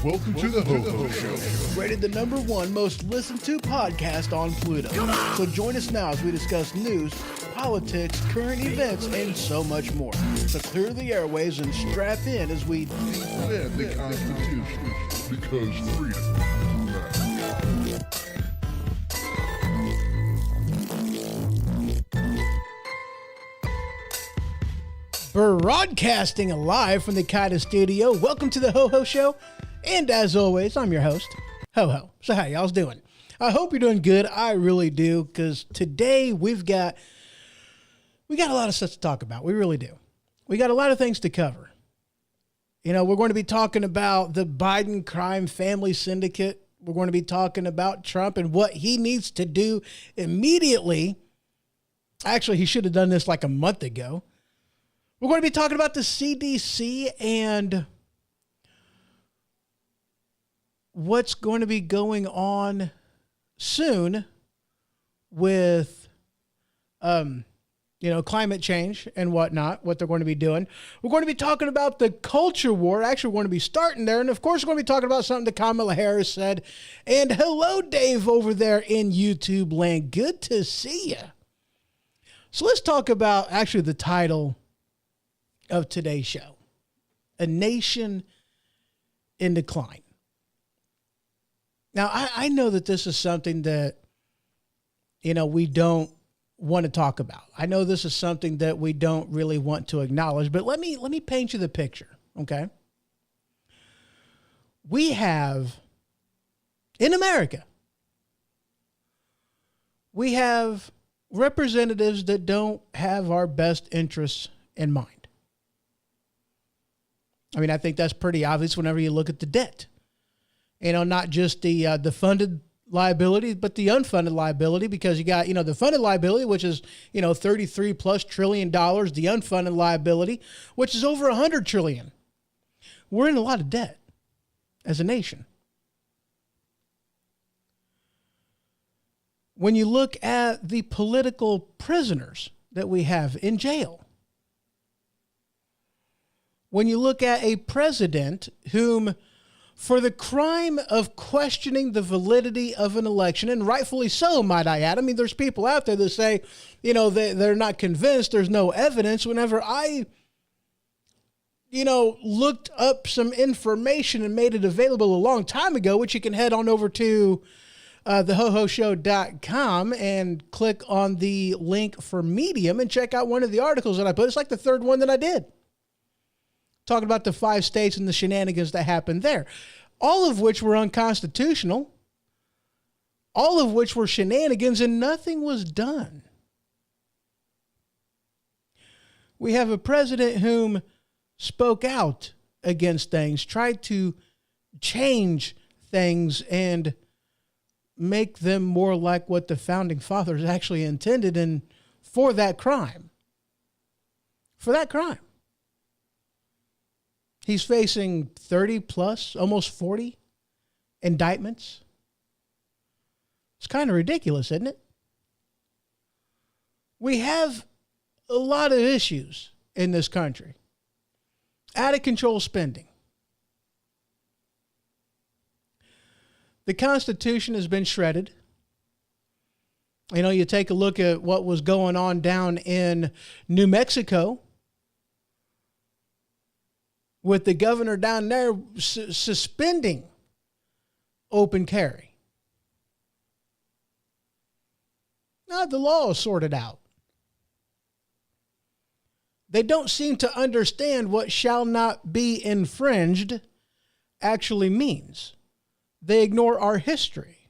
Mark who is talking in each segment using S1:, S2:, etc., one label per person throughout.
S1: Welcome to the Ho-Ho Show.
S2: Rated the #1 most listened to podcast on Pluto. So join us now as we discuss news, politics, current events, and so much more. So clear the airwaves and strap in as we
S1: defend the Constitution, because freedom matters.
S2: Broadcasting live from the Kaida studio. Welcome to the Ho-Ho Show. And as always, I'm your host, Ho-Ho. So how y'all's doing? I hope you're doing good. I really do, because today we got a lot of stuff to talk about. We really do. We got a lot of things to cover. You know, we're going to be talking about the Biden crime family syndicate. We're going to be talking about Trump and what he needs to do immediately. Actually, he should have done this like a month ago. We're going to be talking about the CDC and what's going to be going on soon with, climate change and whatnot, what they're going to be doing. We're going to be talking about the culture war. Actually, we're going to be starting there. And of course, we're going to be talking about something that Kamala Harris said. And hello, Dave, over there in YouTube land. Good to see you. So let's talk about actually the title of today's show, A Nation in Decline. Now, I know that this is something that, we don't want to talk about. I know this is something that we don't really want to acknowledge, but let me paint you the picture, okay? We have, in America, we have representatives that don't have our best interests in mind. I mean, I think that's pretty obvious whenever you look at the debt. Not just the funded liability, but the unfunded liability, because you got, the funded liability, which is, $33+ trillion, the unfunded liability, which is over $100 trillion. We're in a lot of debt as a nation. When you look at the political prisoners that we have in jail, when you look at a president whom, for the crime of questioning the validity of an election, and rightfully so, might I add. I mean, there's people out there that say, they're not convinced, there's no evidence. Whenever I, looked up some information and made it available a long time ago, which you can head on over to thehohoshow.com and click on the link for Medium and check out one of the articles that I put. It's like the third one that I did, talking about the 5 states and the shenanigans that happened there, all of which were unconstitutional, all of which were shenanigans, and nothing was done. We have a president whom spoke out against things, tried to change things and make them more like what the founding fathers actually intended, and for that crime. He's facing 30+, almost 40 indictments. It's kind of ridiculous, isn't it? We have a lot of issues in this country. Out of control spending. The Constitution has been shredded. You take a look at what was going on down in New Mexico, with the governor down there suspending open carry. Now the law is sorted out. They don't seem to understand what shall not be infringed actually means. They ignore our history.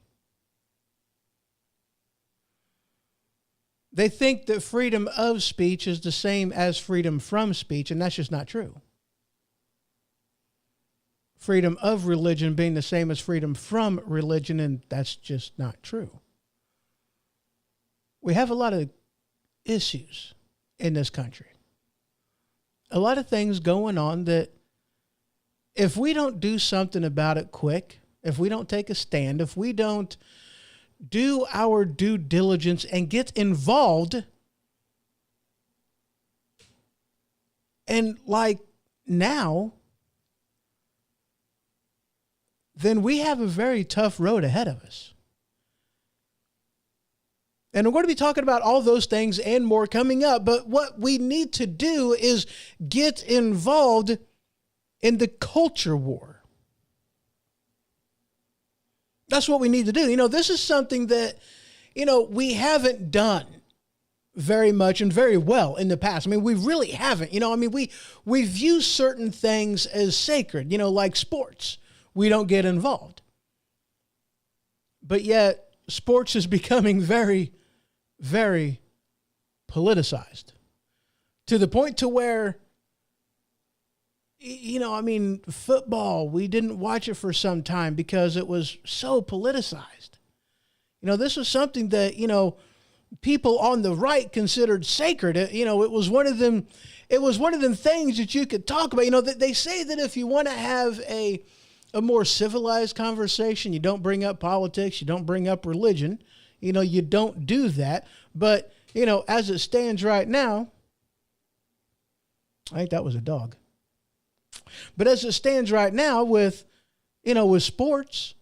S2: They think that freedom of speech is the same as freedom from speech, and that's just not true. Freedom of religion being the same as freedom from religion, and that's just not true. We have a lot of issues in this country. A lot of things going on that if we don't do something about it quick, if we don't take a stand, if we don't do our due diligence and get involved, and like now, then we have a very tough road ahead of us. And we're going to be talking about all those things and more coming up. But what we need to do is get involved in the culture war. That's what we need to do. This is something that, we haven't done very much and very well in the past. We really haven't. We view certain things as sacred, like sports. We don't get involved. But yet, sports is becoming very, very politicized to the point to where, football, we didn't watch it for some time because it was so politicized. This was something that, people on the right considered sacred. It was one of them things that you could talk about. That they say that if you want to have a more civilized conversation, you don't bring up politics, you don't bring up religion, you don't do that. But, as it stands right now, I think that was a dog. But as it stands right now with sports,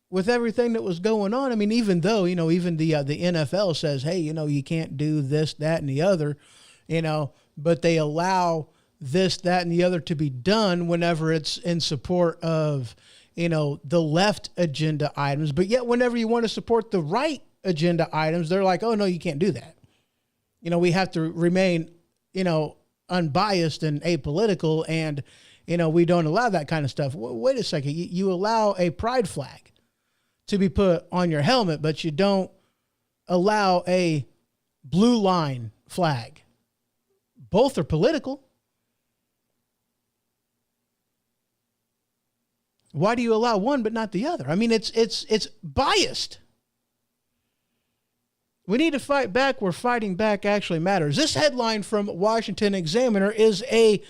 S2: with everything that was going on, even though, even the NFL says, hey, you can't do this, that, and the other, but they allow this, that, and the other to be done whenever it's in support of, the left agenda items. But yet whenever you want to support the right agenda items, they're like, oh, no, you can't do that. We have to remain, unbiased and apolitical, and, we don't allow that kind of stuff. Wait a second. You allow a pride flag to be put on your helmet, but you don't allow a blue line flag. Both are political. Why do you allow one but not the other? It's biased. We need to fight back where fighting back actually matters. This headline from Washington Examiner is a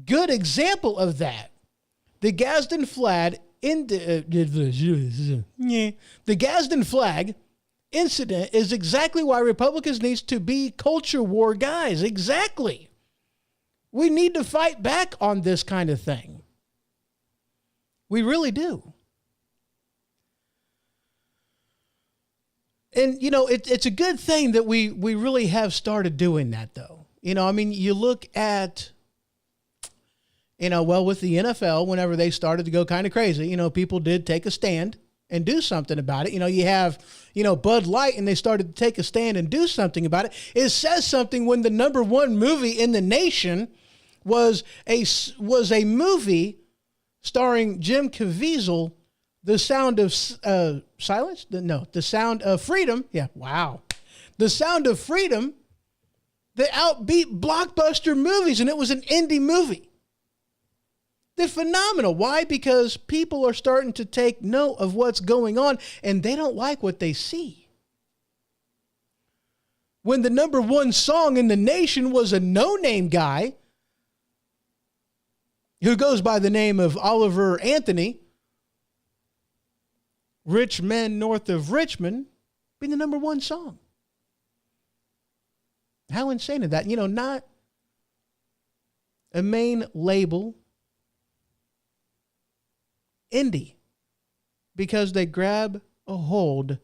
S2: good example of that. The Gadsden flag incident is exactly why Republicans need to be culture war guys. Exactly. We need to fight back on this kind of thing. We really do. And, it's a good thing that we really have started doing that, though. You look at, with the NFL, whenever they started to go kind of crazy, people did take a stand and do something about it. You have, Bud Light, and they started to take a stand and do something about it. It says something when the number one movie in the nation was a movie starring Jim Caviezel, The Sound of Silence? The Sound of Freedom. Yeah, wow. The Sound of Freedom that outbeat blockbuster movies, and it was an indie movie. They're phenomenal. Why? Because people are starting to take note of what's going on, and they don't like what they see. When the number one song in the nation was a no-name guy who goes by the name of Oliver Anthony, Rich Men North of Richmond, being the number one song. How insane is that? Not a main label, indie, because they grab a hold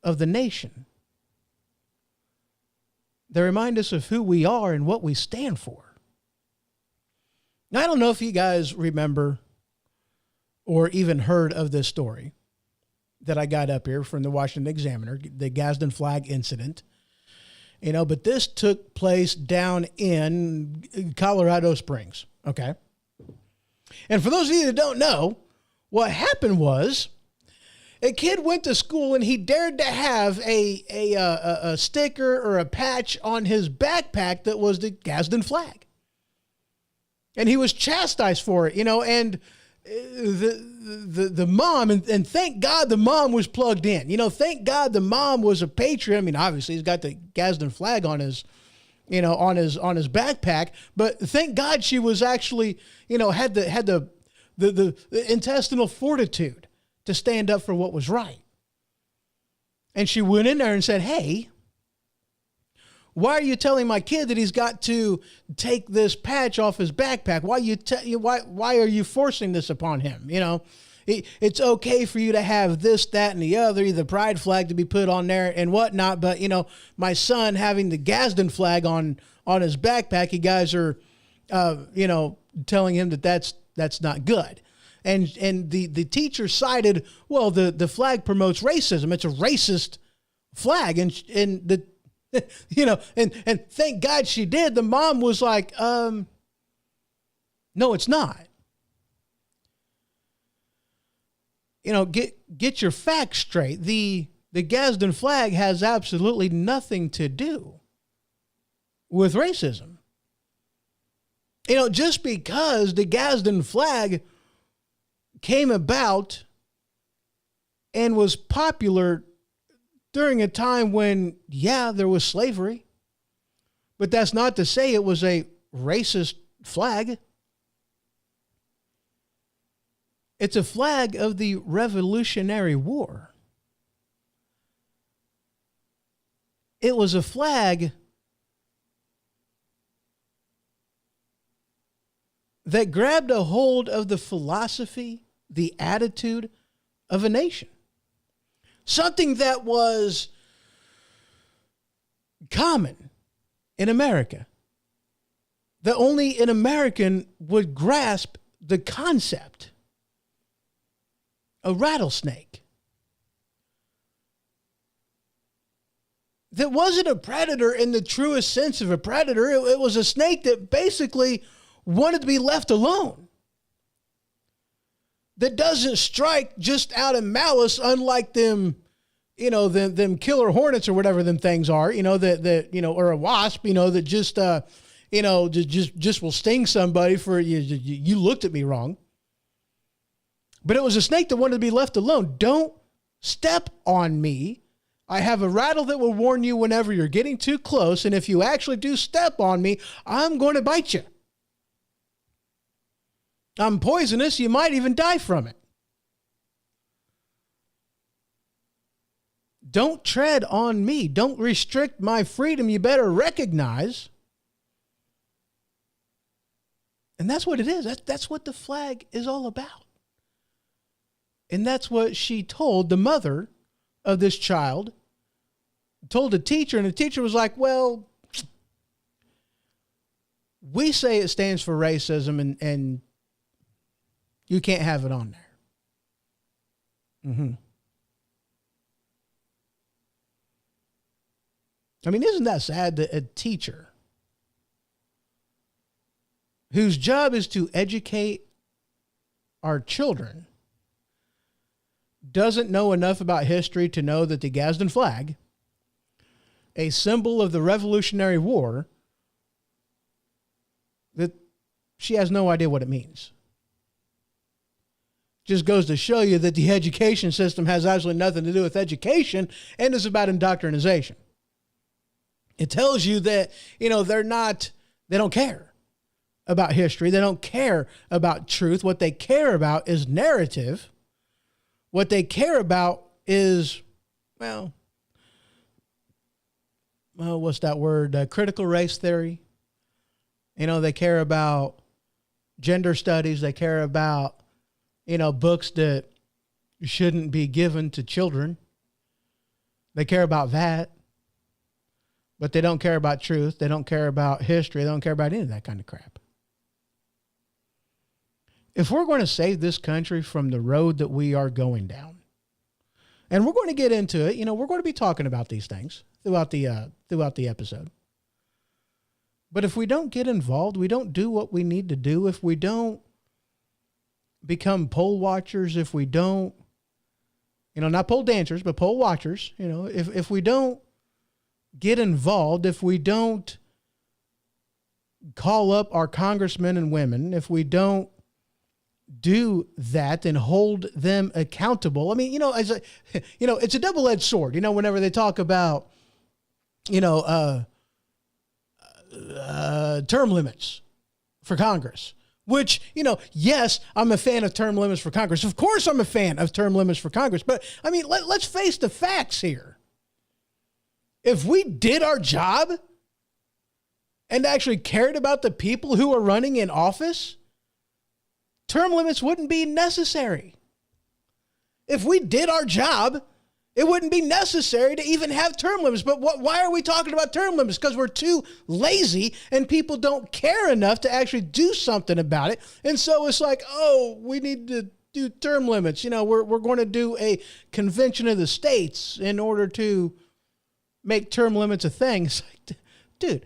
S2: of the nation. They remind us of who we are and what we stand for. Now, I don't know if you guys remember or even heard of this story that I got up here from the Washington Examiner, the Gadsden flag incident. But this took place down in Colorado Springs, okay? And for those of you that don't know, what happened was a kid went to school and he dared to have a sticker or a patch on his backpack that was the Gadsden flag. And he was chastised for it, and the mom, and thank God the mom was plugged in. Thank God the mom was a patriot. Obviously he's got the Gadsden flag on his, on his backpack, but thank God she was actually, had the intestinal fortitude to stand up for what was right. And she went in there and said, hey, Why are you telling my kid that he's got to take this patch off his backpack? Why are you forcing this upon him? You know, it's okay for you to have this, that, and the other, the pride flag to be put on there and whatnot. But, you know, my son having the Gadsden flag on his backpack, you guys are, you know, telling him that that's not good. And the teacher cited, well, the flag promotes racism. It's a racist flag. And the, you know, and thank God she did. The mom was like, no, it's not. You know, get your facts straight. The Gadsden flag has absolutely nothing to do with racism. You know, just because the Gadsden flag came about and was popular during a time when, yeah, there was slavery, but that's not to say it was a racist flag. It's a flag of the Revolutionary War. It was a flag that grabbed a hold of the philosophy, the attitude of a nation. Something that was common in America, that only an American would grasp the concept. A rattlesnake that wasn't a predator in the truest sense of a predator. It was a snake that basically wanted to be left alone. That doesn't strike just out of malice, unlike them, you know, them killer hornets or whatever them things are, you know, that you know, or a wasp, you know, that just, you know, just will sting somebody for you looked at me wrong. But it was a snake that wanted to be left alone. Don't step on me. I have a rattle that will warn you whenever you're getting too close. And if you actually do step on me, I'm going to bite you. I'm poisonous. You might even die from it. Don't tread on me. Don't restrict my freedom. You better recognize. And that's what it is. That's what the flag is all about. And that's what she told the mother of this child, told the teacher, and the teacher was like, well, we say it stands for racism and you can't have it on there. Mm-hmm. I mean, isn't that sad that a teacher whose job is to educate our children doesn't know enough about history to know that the Gadsden flag, a symbol of the Revolutionary War, that she has no idea what it means. Just goes to show you that the education system has absolutely nothing to do with education and is about indoctrination. It tells you that, you know, they don't care about history. They don't care about truth. What they care about is narrative. What they care about is, well, what's that word? Critical race theory. You know, they care about gender studies. They care about, you know, books that shouldn't be given to children. They care about that. But they don't care about truth. They don't care about history. They don't care about any of that kind of crap. If we're going to save this country from the road that we are going down, and we're going to get into it, you know, we're going to be talking about these things throughout the episode. But if we don't get involved, we don't do what we need to do, if we don't become poll watchers, if we don't, you know, not poll dancers, but poll watchers, you know, if we don't get involved, if we don't call up our congressmen and women, if we don't do that and hold them accountable. I mean, you know, it's a double-edged sword, you know, whenever they talk about, you know, term limits for Congress, which, you know, yes, I'm a fan of term limits for Congress. Of course I'm a fan of term limits for Congress. But I mean, let's face the facts here. If we did our job and actually cared about the people who are running in office, term limits wouldn't be necessary. If we did our job, it wouldn't be necessary to even have term limits. But why are we talking about term limits? Because we're too lazy and people don't care enough to actually do something about it. And so it's like, oh, we need to do term limits. You know, we're going to do a convention of the states in order to make term limits a thing. It's like, dude,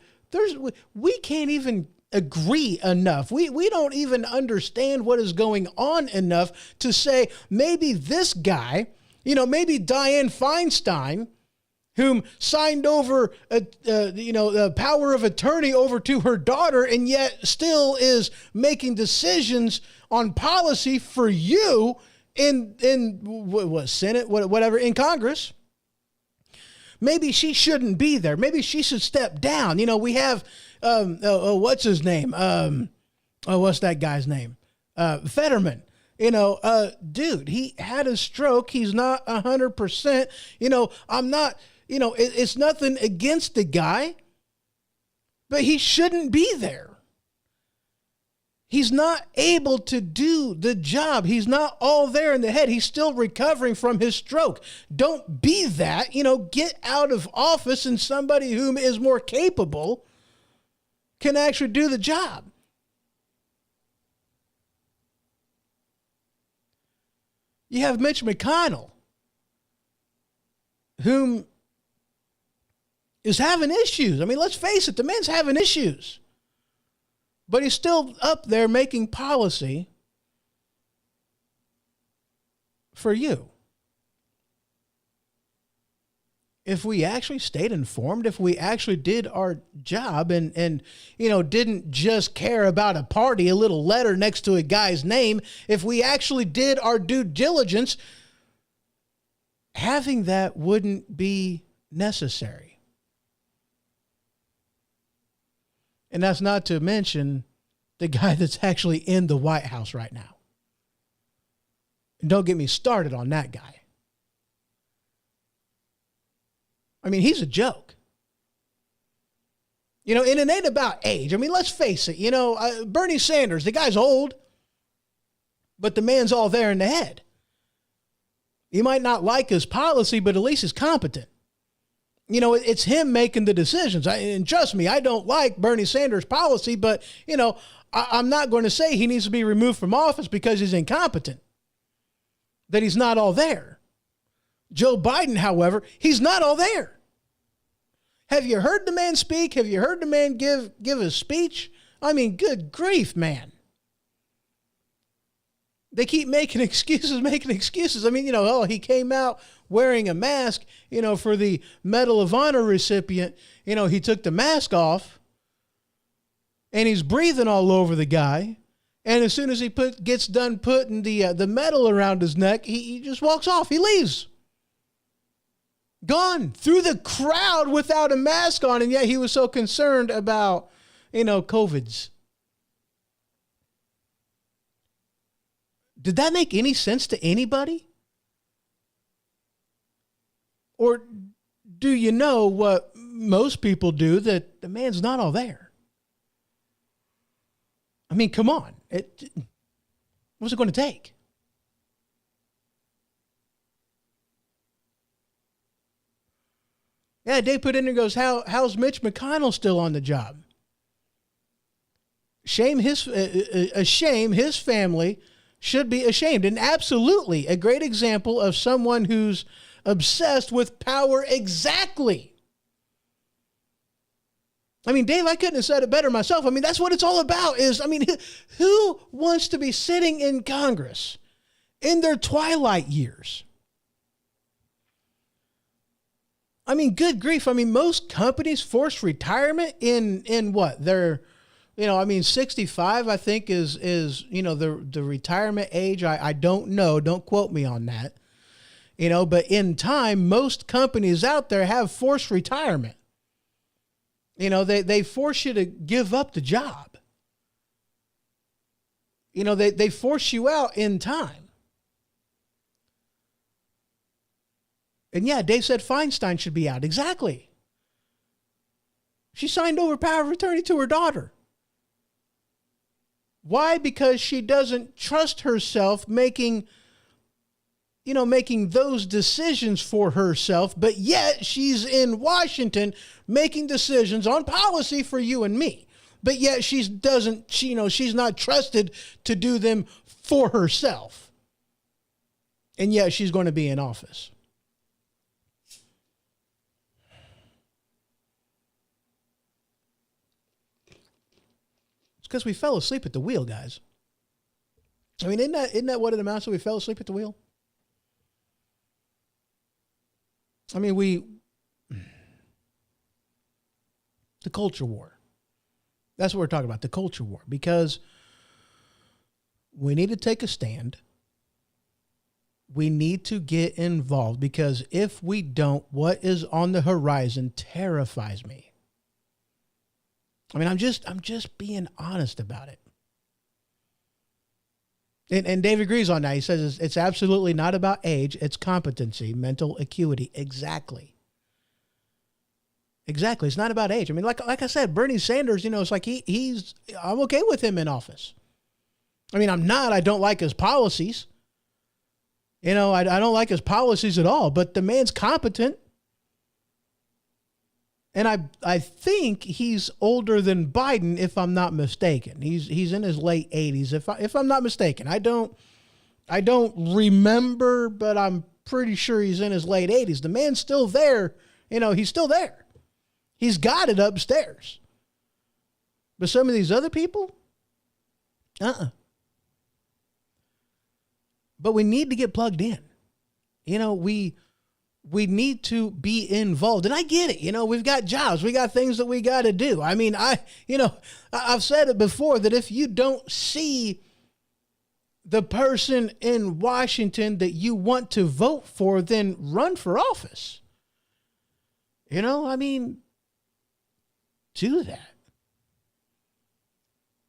S2: we can't even agree enough. We don't even understand what is going on enough to say maybe this guy, you know, maybe Dianne Feinstein, whom signed over the power of attorney over to her daughter, and yet still is making decisions on policy for you in what Senate, whatever, in Congress. Maybe she shouldn't be there. Maybe she should step down. You know, we have what's his name? What's that guy's name? Fetterman. You know, dude, he had a stroke. He's not 100%. You know, I'm not, you know, it's nothing against the guy, but he shouldn't be there. He's not able to do the job. He's not all there in the head. He's still recovering from his stroke. Don't be that, you know, get out of office and somebody whom is more capable can actually do the job. You have Mitch McConnell, whom is having issues. I mean, let's face it, the man's having issues. But he's still up there making policy for you. If we actually stayed informed, if we actually did our job and you know, didn't just care about a party, a little letter next to a guy's name, if we actually did our due diligence, having that wouldn't be necessary. And that's not to mention the guy that's actually in the White House right now. And don't get me started on that guy. I mean, he's a joke. You know, and it ain't about age. I mean, let's face it. You know, Bernie Sanders, the guy's old, but the man's all there in the head. You might not like his policy, but at least he's competent. You know, it's him making the decisions. And trust me, I don't like Bernie Sanders' policy, but, you know, I'm not going to say he needs to be removed from office because he's incompetent, that he's not all there. Joe Biden, however, he's not all there. Have you heard the man speak? Have you heard the man give a speech? I mean, good grief, man. They keep making excuses. I mean, you know, oh, he came out wearing a mask, you know, for the Medal of Honor recipient. You know, he took the mask off and he's breathing all over the guy. And as soon as he gets done putting the medal around his neck, he just walks off. He leaves. Gone through the crowd without a mask on. And yet he was so concerned about, you know, COVIDs. Did that make any sense to anybody? Or do you know what most people do, that the man's not all there? I mean, come on. What's it going to take? Yeah, Dave put in there and goes, how's Mitch McConnell still on the job? Shame his family should be ashamed. And absolutely a great example of someone who's obsessed with power. Exactly. I mean, Dave, I couldn't have said it better myself. I mean, that's what it's all about is, I mean, who wants to be sitting in Congress in their twilight years? I mean, good grief. I mean, most companies force retirement in what? They're, you know, I mean, 65, I think is, you know, the retirement age. I don't know. Don't quote me on that. You know, but in time, most companies out there have forced retirement. You know, they force you to give up the job. You know, they force you out in time. And yeah, Dave said Feinstein should be out. Exactly. She signed over power of attorney to her daughter. Why? Because she doesn't trust herself making those decisions for herself, but yet she's in Washington making decisions on policy for you and me. But yet she's not trusted to do them for herself. And yet she's going to be in office. It's because we fell asleep at the wheel, guys. I mean, isn't that what it amounts to? We fell asleep at the wheel. I mean, the culture war. That's what we're talking about, the culture war, because we need to take a stand. We need to get involved, because if we don't, what is on the horizon terrifies me. I mean, I'm just being honest about it. And Dave agrees on that. He says it's absolutely not about age. It's competency, mental acuity. Exactly. It's not about age. I mean, like I said, Bernie Sanders, it's like I'm okay with him in office. I mean, I'm not. I don't like his policies. I don't like his policies at all, but the man's competent. And I think he's older than Biden, if I'm not mistaken. He's in his late 80s, if I'm not mistaken. I don't remember, but I'm pretty sure he's in his late 80s. The man's still there. He's still there. He's got it upstairs. But some of these other people, But we need to get plugged in. We need to be involved. And I get it. We've got jobs. We got things that we got to do. I mean, I've said it before that if you don't see the person in Washington that you want to vote for, then run for office. Do that.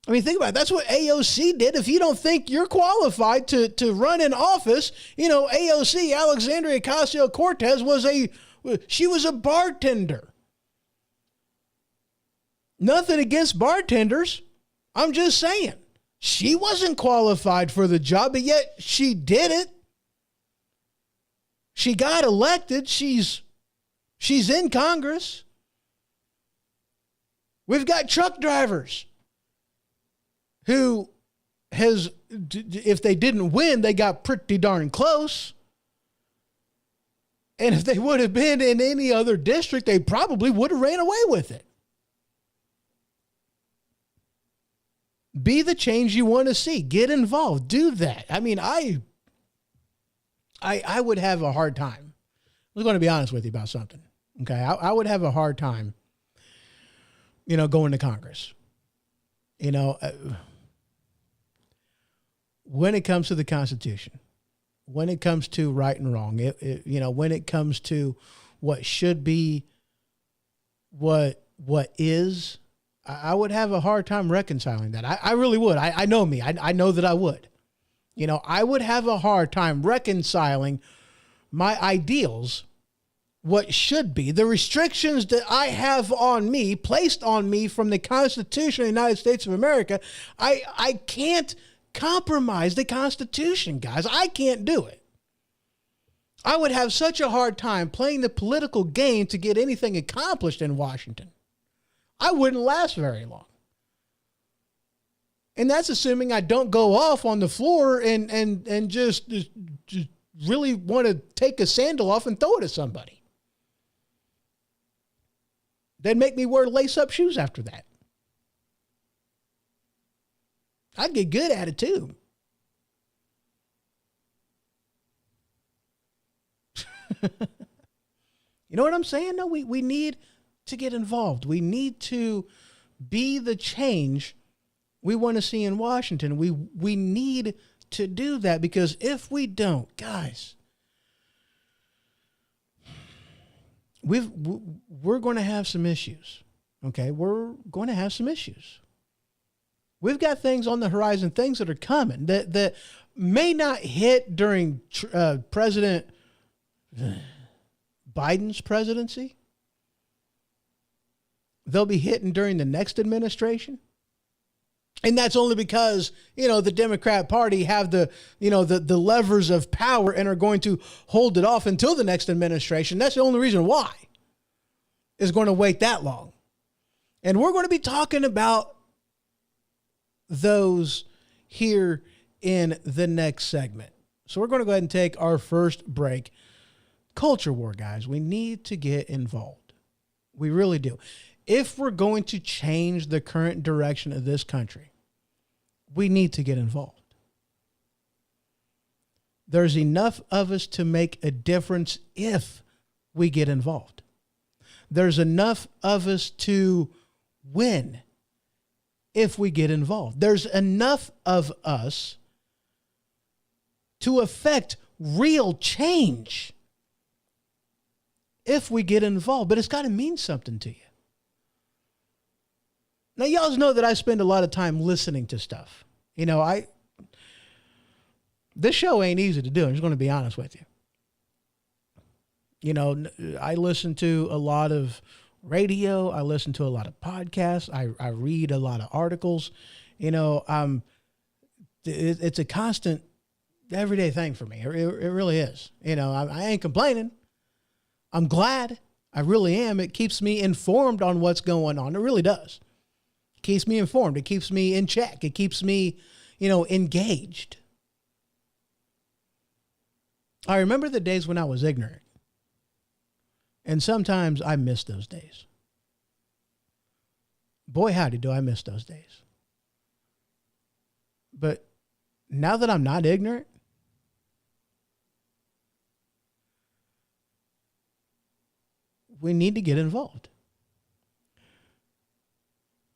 S2: I mean, think about it. That's what AOC did. If you don't think you're qualified to run in office, AOC, Alexandria Ocasio-Cortez, was a bartender. Nothing against bartenders. I'm just saying. She wasn't qualified for the job, but yet she did it. She got elected. She's in Congress. We've got truck drivers who if they didn't win, they got pretty darn close. And if they would have been in any other district, they probably would have ran away with it. Be the change you want to see. Get involved. Do that. I mean, I would have a hard time. I'm going to be honest with you about something. Okay. I would have a hard time, going to Congress. When it comes to the Constitution, when it comes to right and wrong, when it comes to what should be, what is, I would have a hard time reconciling that. I really would. I know me. I know that I would. I would have a hard time reconciling my ideals, what should be, the restrictions that I have on me, placed on me from the Constitution of the United States of America. I can't compromise the Constitution, guys. I can't do it. I would have such a hard time playing the political game to get anything accomplished in Washington. I wouldn't last very long. And that's assuming I don't go off on the floor and just really want to take a sandal off and throw it at somebody. They'd make me wear lace-up shoes after that. I'd get good at it too. You know what I'm saying? No, we need to get involved. We need to be the change we want to see in Washington. We need to do that, because if we don't, guys, we're going to have some issues. Okay, we're going to have some issues. We've got things on the horizon, things that are coming that may not hit during President Biden's presidency. they'll be hitting during the next administration. And that's only because, the Democrat Party have the levers of power and are going to hold it off until the next administration. That's the only reason why it's going to wait that long. And we're going to be talking about those here in the next segment. So we're going to go ahead and take our first break. Culture war, guys. We need to get involved. We really do. If we're going to change the current direction of this country, we need to get involved. There's enough of us to make a difference if we get involved. There's enough of us to win if we get involved. There's enough of us to affect real change if we get involved. But it's got to mean something to you. Now, y'all know that I spend a lot of time listening to stuff. This show ain't easy to do. I'm just going to be honest with you. I listen to a lot of radio. I listen to a lot of podcasts. I read a lot of articles. It's a constant, everyday thing for me. It really is. I ain't complaining. I'm glad. I really am. It keeps me informed on what's going on. It really does. It keeps me informed. It keeps me in check. It keeps me, engaged. I remember the days when I was ignorant. And sometimes I miss those days. Boy, howdy, do I miss those days. But now that I'm not ignorant, we need to get involved.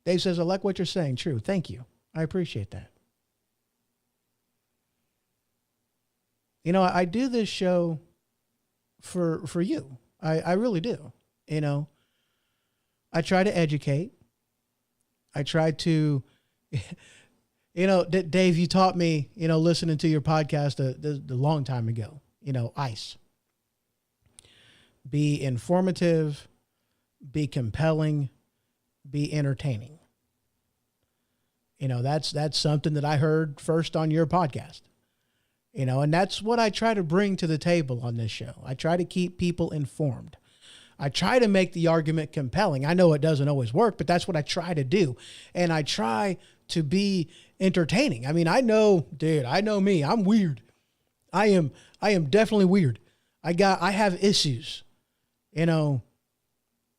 S2: Dave says, I like what you're saying. True. Thank you. I appreciate that. I do this show for you. I really do. I try to educate. I try to, Dave, you taught me, listening to your podcast a long time ago, ICE. Be informative, be compelling, be entertaining. That's something that I heard first on your podcast. And that's what I try to bring to the table on this show. I try to keep people informed. I try to make the argument compelling. I know it doesn't always work, but that's what I try to do. And I try to be entertaining. I mean, I know me. I'm weird. I am definitely weird. I have issues. I'm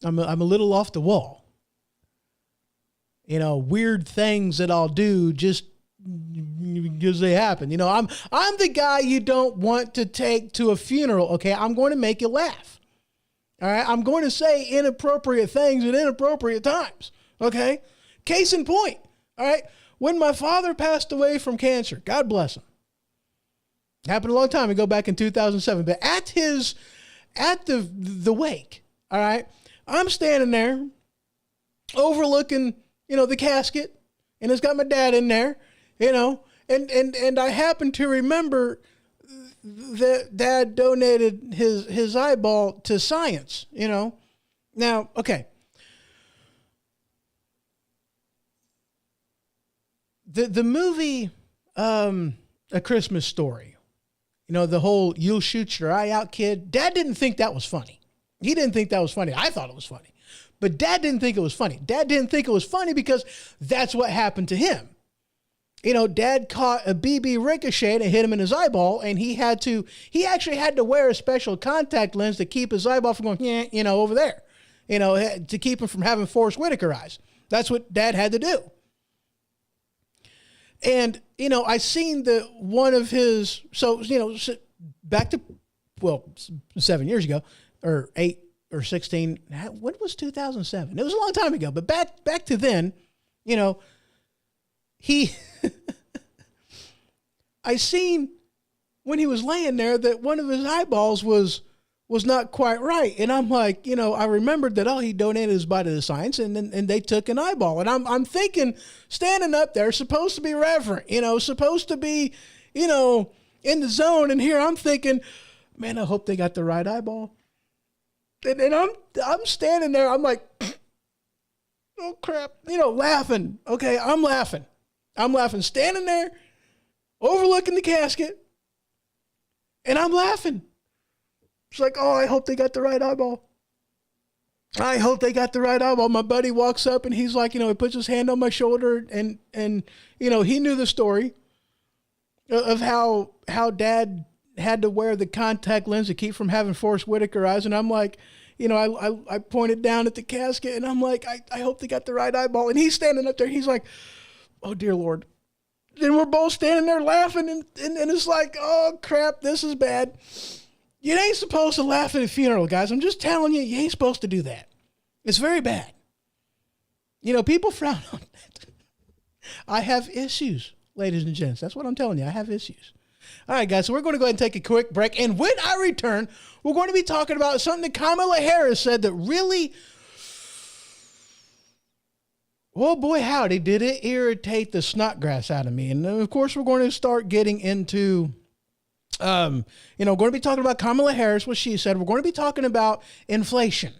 S2: a little off the wall. Weird things that I'll do just because they happen. I'm the guy you don't want to take to a funeral. Okay. I'm going to make you laugh. All right. I'm going to say inappropriate things at inappropriate times. Okay. Case in point. All right. When my father passed away from cancer, God bless him. Happened a long time ago, back in 2007, but at the wake. All right. I'm standing there overlooking, the casket, and it's got my dad in there. And I happen to remember that Dad donated his eyeball to science, Now, okay. The movie, A Christmas Story, the whole you'll shoot your eye out kid, Dad didn't think that was funny. He didn't think that was funny. I thought it was funny. But Dad didn't think it was funny. Dad didn't think it was funny because that's what happened to him. Dad caught a BB ricochet and it hit him in his eyeball, and he actually had to wear a special contact lens to keep his eyeball from going, over there, to keep him from having Forrest Whitaker eyes. That's what Dad had to do. And, I seen one of his, back to, 7 years ago, or 8 or 16, when was 2007? It was a long time ago, but back to then, I seen when he was laying there that one of his eyeballs was not quite right. And I'm like, I remembered that, he donated his body to science, and they took an eyeball. And I'm thinking, standing up there, supposed to be reverent, supposed to be, in the zone. And here I'm thinking, man, I hope they got the right eyeball. And I'm standing there, I'm like, oh crap, laughing. Okay, I'm laughing. Standing there, overlooking the casket, and I'm laughing. It's like, oh, I hope they got the right eyeball. My buddy walks up and he's like, he puts his hand on my shoulder and he knew the story of how dad had to wear the contact lens to keep from having Forrest Whitaker eyes. And I'm like, I pointed down at the casket and I'm like, I hope they got the right eyeball. And he's standing up there. He's like, oh dear Lord. Then we're both standing there laughing and it's like, oh crap, this is bad. You ain't supposed to laugh at a funeral, guys. I'm just telling you, you ain't supposed to do that. It's very bad. People frown on that. I have issues, ladies and gents. That's what I'm telling you. I have issues. All right, guys, so we're going to go ahead and take a quick break. And when I return, we're going to be talking about something that Kamala Harris said that really, oh boy, howdy, did it irritate the snotgrass out of me. And of course, we're going to start getting into going to be talking about Kamala Harris, what she said. We're going to be talking about inflation.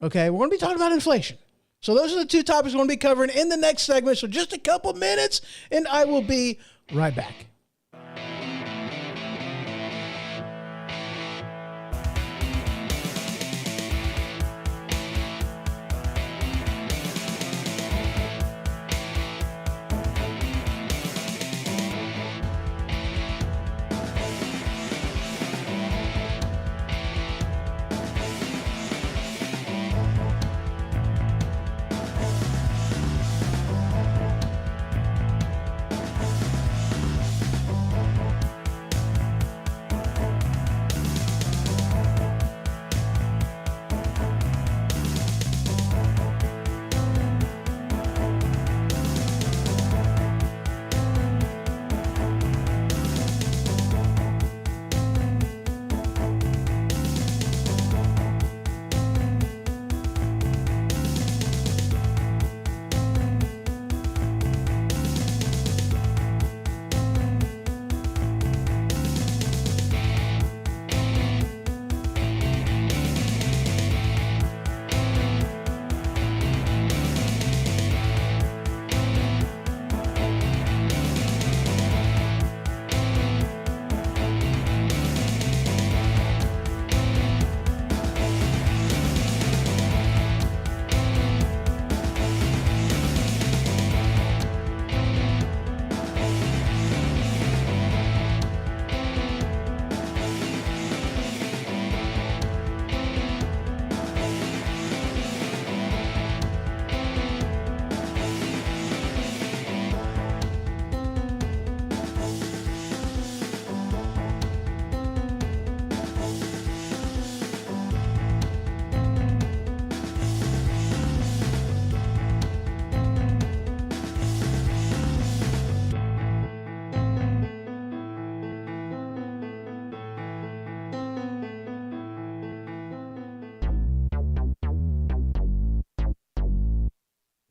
S2: Okay, we're going to be talking about inflation. So those are the two topics we're going to be covering in the next segment. So just a couple minutes, and I will be right back.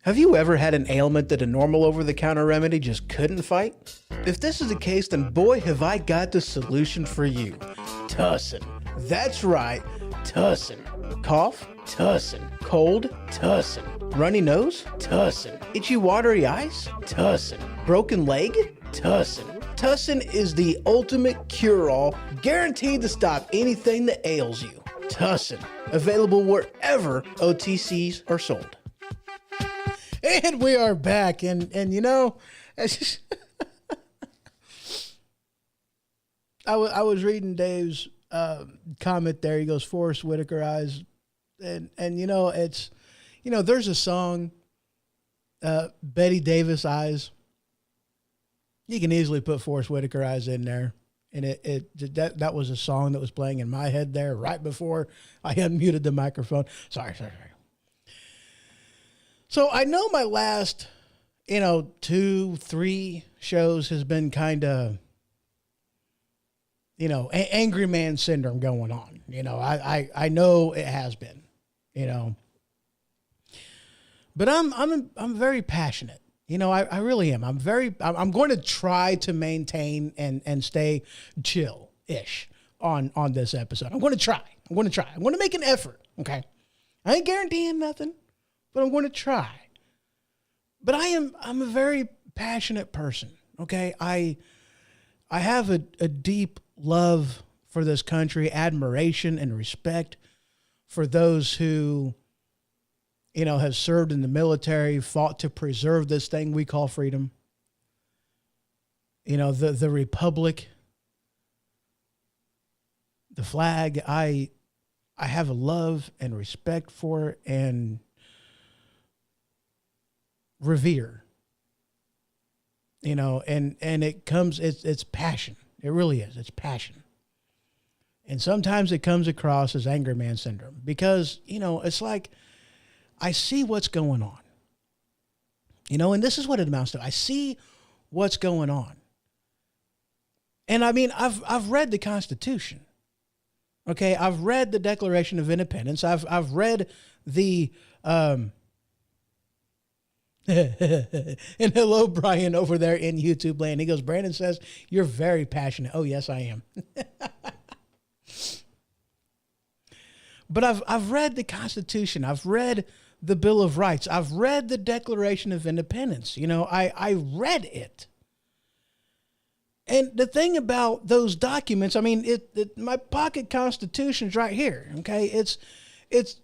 S2: Have you ever had an ailment that a normal over-the-counter remedy just couldn't fight? If this is the case, then boy, have I got the solution for you. Tussin. That's right, Tussin. Cough? Tussin. Cold? Tussin. Runny nose? Tussin. Itchy watery eyes? Tussin. Broken leg? Tussin. Tussin is the ultimate cure-all, guaranteed to stop anything that ails you. Tussin. Available wherever OTCs are sold. And we are back, and I was reading Dave's comment there. He goes, Forrest Whitaker eyes, and it's there's a song, Betty Davis eyes. You can easily put Forrest Whitaker eyes in there, and that was a song that was playing in my head there right before I unmuted the microphone. Sorry. So I know my last, 2-3 shows has been kind of, angry man syndrome going on. I know it has been, but I'm very passionate. I really am. I'm going to try to maintain and stay chill-ish on this episode. I'm going to try. I'm going to make an effort. Okay. I ain't guaranteeing nothing. but I'm going to try. But I'm a very passionate person. Okay. I have a deep love for this country, admiration and respect for those who, have served in the military, fought to preserve this thing we call freedom. The republic, the flag, I have a love and respect for it and revere, and it comes, it's passion. It really is. It's passion. And sometimes it comes across as angry man syndrome because, it's like I see what's going on, and this is what it amounts to. I see what's going on. And I mean, I've read the Constitution. Okay. I've read the Declaration of Independence. I've read the, and hello, Brian, over there in YouTube land. He goes, Brandon says, you're very passionate. Oh, yes, I am. But I've read the Constitution. I've read the Bill of Rights. I've read the Declaration of Independence. I read it. And the thing about those documents, I mean, my pocket Constitution's right here. Okay. It's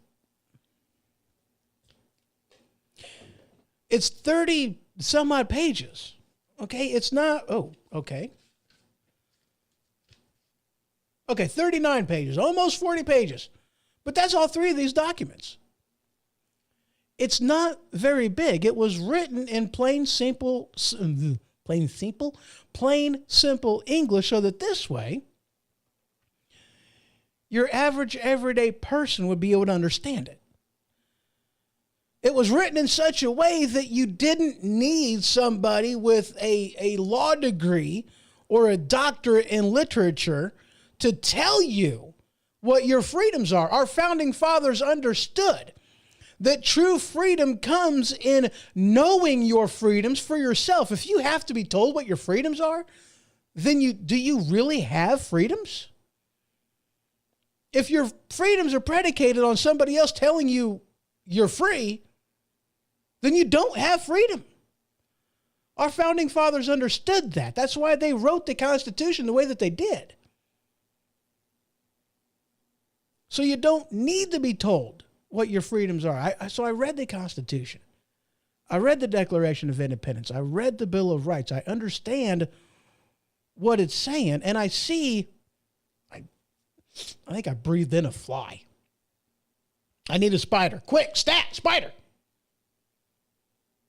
S2: 30 some odd pages. Okay. It's not, okay. Okay. 39 pages, almost 40 pages. But that's all three of these documents. It's not very big. It was written in plain, simple English so that this way, your average everyday person would be able to understand it. It was written in such a way that you didn't need somebody with a law degree or a doctorate in literature to tell you what your freedoms are. Our founding fathers understood that true freedom comes in knowing your freedoms for yourself. If you have to be told what your freedoms are, then do you really have freedoms? If your freedoms are predicated on somebody else telling you you're free, then you don't have freedom. Our founding fathers understood that. That's why they wrote the Constitution the way that they did. So you don't need to be told what your freedoms are. So I read the Constitution. I read the Declaration of Independence. I read the Bill of Rights. I understand what it's saying. And I see, I think I breathed in a fly. I need a spider. Quick, stat, spider.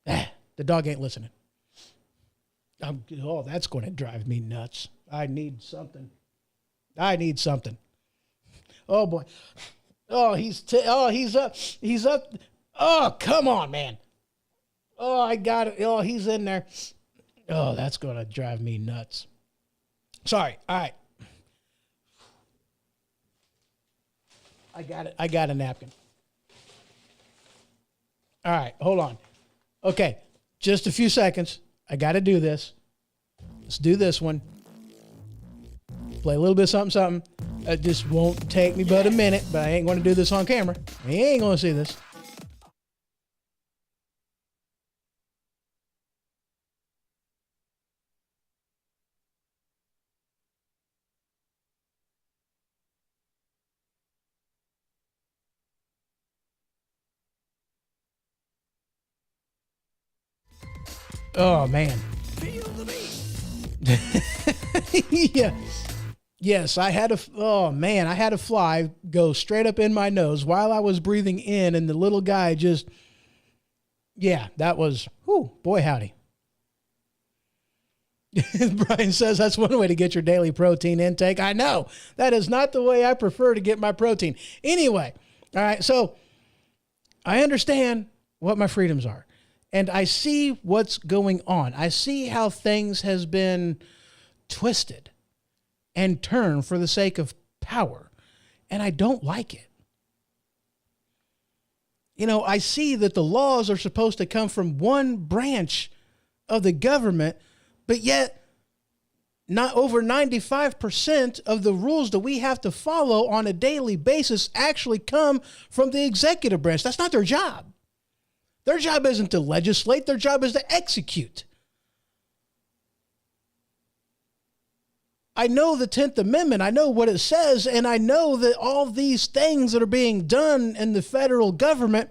S2: The dog ain't listening. That's going to drive me nuts. I need something. Oh boy. He's up. Oh, come on, man. Oh, I got it. Oh, he's in there. Oh, that's going to drive me nuts. Sorry. All right. I got a napkin. All right. Hold on. Okay. Just a few seconds. I got to do this. Let's do this one. Play a little bit of something. It just won't take me but a minute, but I ain't going to do this on camera. You ain't going to see this. Oh, man. Feel the beat. Yeah. Yes, I had a fly go straight up in my nose while I was breathing in, and the little guy that was, boy howdy. Brian says that's one way to get your daily protein intake. I know. That is not the way I prefer to get my protein. Anyway, all right, so I understand what my freedoms are, and I see what's going on. I see how things has been twisted and turn for the sake of power. And I don't like it. I see that the laws are supposed to come from one branch of the government, but yet not over 95% of the rules that we have to follow on a daily basis actually come from the executive branch. That's not their job. Their job isn't to legislate. Their job is to execute. I know the 10th Amendment. I know what it says. And I know that all these things that are being done in the federal government,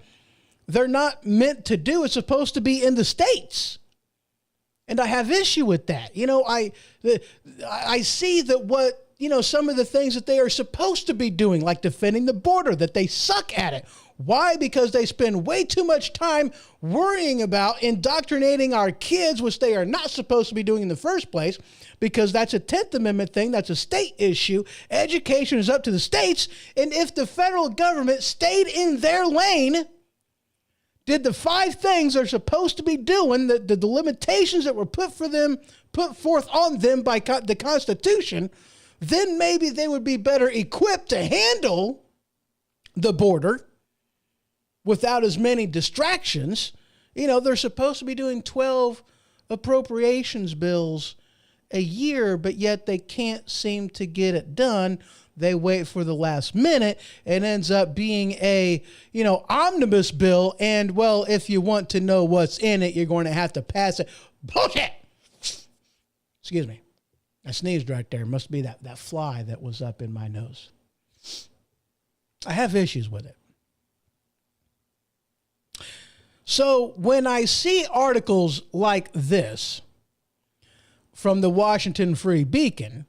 S2: they're not meant to do. It's supposed to be in the states. And I have issue with that. You know, I see that what, you know, some of the things that they are supposed to be doing, like defending the border, that they suck at it. Why? Because they spend way too much time worrying about indoctrinating our kids, which they are not supposed to be doing in the first place, because that's a 10th Amendment thing. That's a state issue. Education is up to the states. And if the federal government stayed in their lane, did the 5 things they're supposed to be doing, the limitations that were put forth on them by the Constitution, then maybe they would be better equipped to handle the border without as many distractions. You know, they're supposed to be doing 12 appropriations bills a year, but yet they can't seem to get it done. They wait for the last minute and ends up being a, you know, omnibus bill. And, well, if you want to know what's in it, you're going to have to pass it. Bullshit! Excuse me. I sneezed right there. Must be that fly that was up in my nose. I have issues with it. So when I see articles like this from the Washington Free Beacon,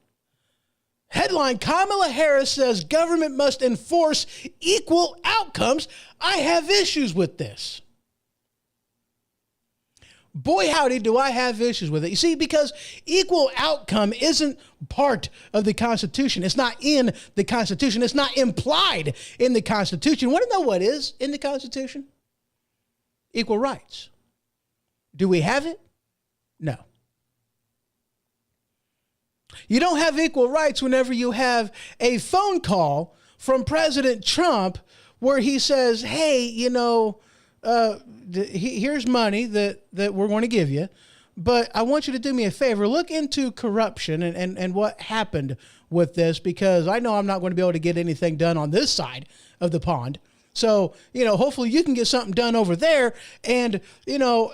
S2: headline, Kamala Harris says government must enforce equal outcomes, I have issues with this. Boy, howdy, do I have issues with it. You see, because equal outcome isn't part of the Constitution. It's not in the Constitution. It's not implied in the Constitution. You want to know what is in the Constitution? Equal rights. Do we have it? No. You don't have equal rights whenever you have a phone call from President Trump where he says, hey, you know, here's money that we're going to give you, but I want you to do me a favor. Look into corruption and what happened with this, because I know I'm not going to be able to get anything done on this side of the pond. So, you know, hopefully you can get something done over there. And, you know,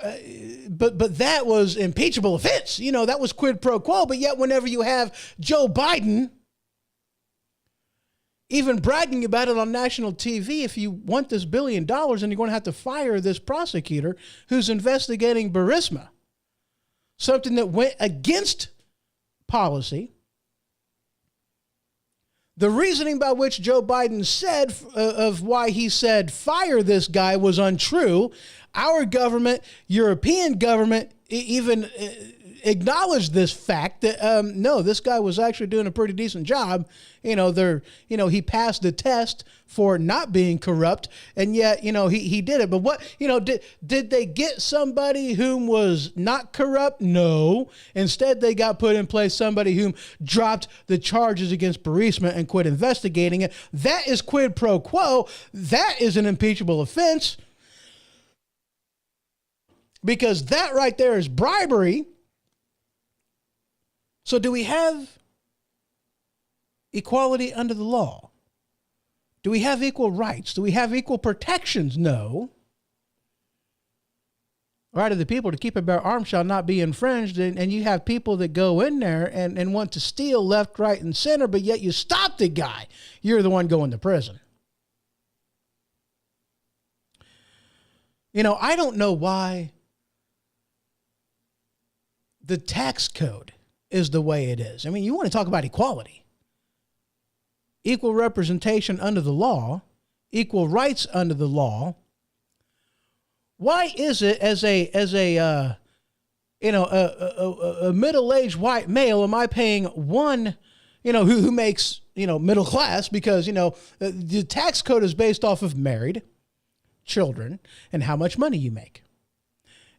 S2: but that was impeachable offense. You know, that was quid pro quo. But yet whenever you have Joe Biden even bragging about it on national TV, if you want this $1 billion, then you're going to have to fire this prosecutor who's investigating Burisma, something that went against policy. The reasoning by which Joe Biden said of why he said fire this guy was untrue. Our government, European government, even acknowledged this fact that no, this guy was actually doing a pretty decent job. You know, he passed the test for not being corrupt, and yet, you know, he did it. But what, you know, did they get somebody whom was not corrupt? No. Instead, they got put in place somebody whom dropped the charges against Burisma and quit investigating it. That is quid pro quo. That is an impeachable offense, because that right there is bribery. So do we have equality under the law? Do we have equal rights? Do we have equal protections? No. Right of the people to keep and bear arms shall not be infringed. And you have people that go in there and want to steal left, right, and center, but yet you stop the guy. You're the one going to prison. You know, I don't know why the tax code is the way it is. I mean, you want to talk about equality. Equal representation under the law, equal rights under the law. Why is it as a middle-aged white male, am I paying one, you know, who makes, you know, middle class, because, you know, the tax code is based off of married, children, and how much money you make.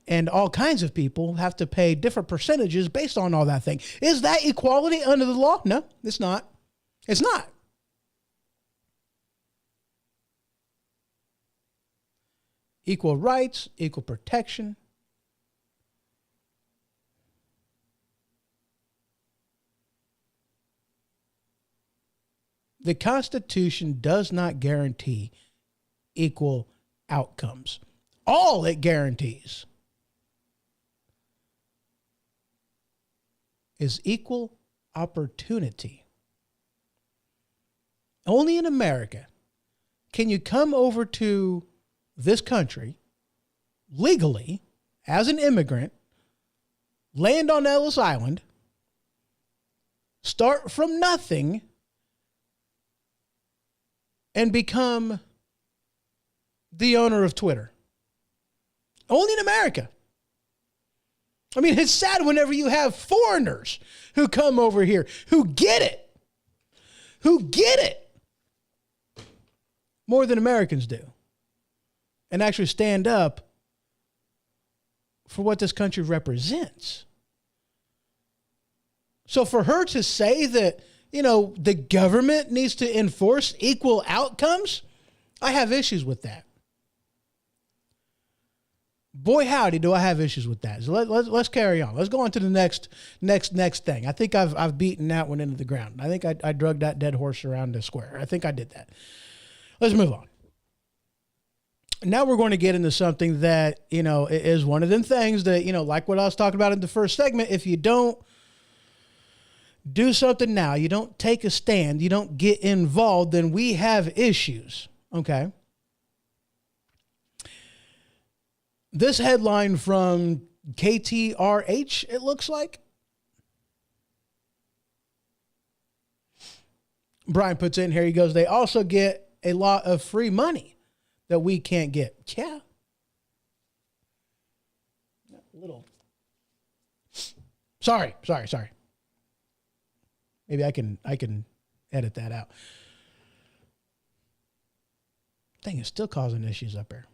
S2: And all kinds of people have to pay different percentages based on all that thing. Is that equality under the law? No, it's not. It's not. Equal rights, equal protection. The Constitution does not guarantee equal outcomes All it guarantees is equal opportunity. Only in America can you come over to this country legally as an immigrant, land on Ellis Island, start from nothing, and become the owner of Twitter. Only in America. I mean, it's sad whenever you have foreigners who come over here who get it. Who get it more than Americans do. And actually stand up for what this country represents. So for her to say that, the government needs to enforce equal outcomes, I have issues with that. Boy, howdy, do I have issues with that. So let's carry on. Let's go on to the next thing. I think I've beaten that one into the ground. I think I drugged that dead horse around the square. I think I did that. Let's move on. Now we're going to get into something that, is one of them things that, like what I was talking about in the first segment, if you don't do something now, you don't take a stand, you don't get involved, then we have issues. Okay. This headline from KTRH, it looks like. Brian puts in here, he goes, they also get a lot of free money that we can't get. Yeah. Little. Sorry. Maybe I can edit that out. Thing is still causing issues up here.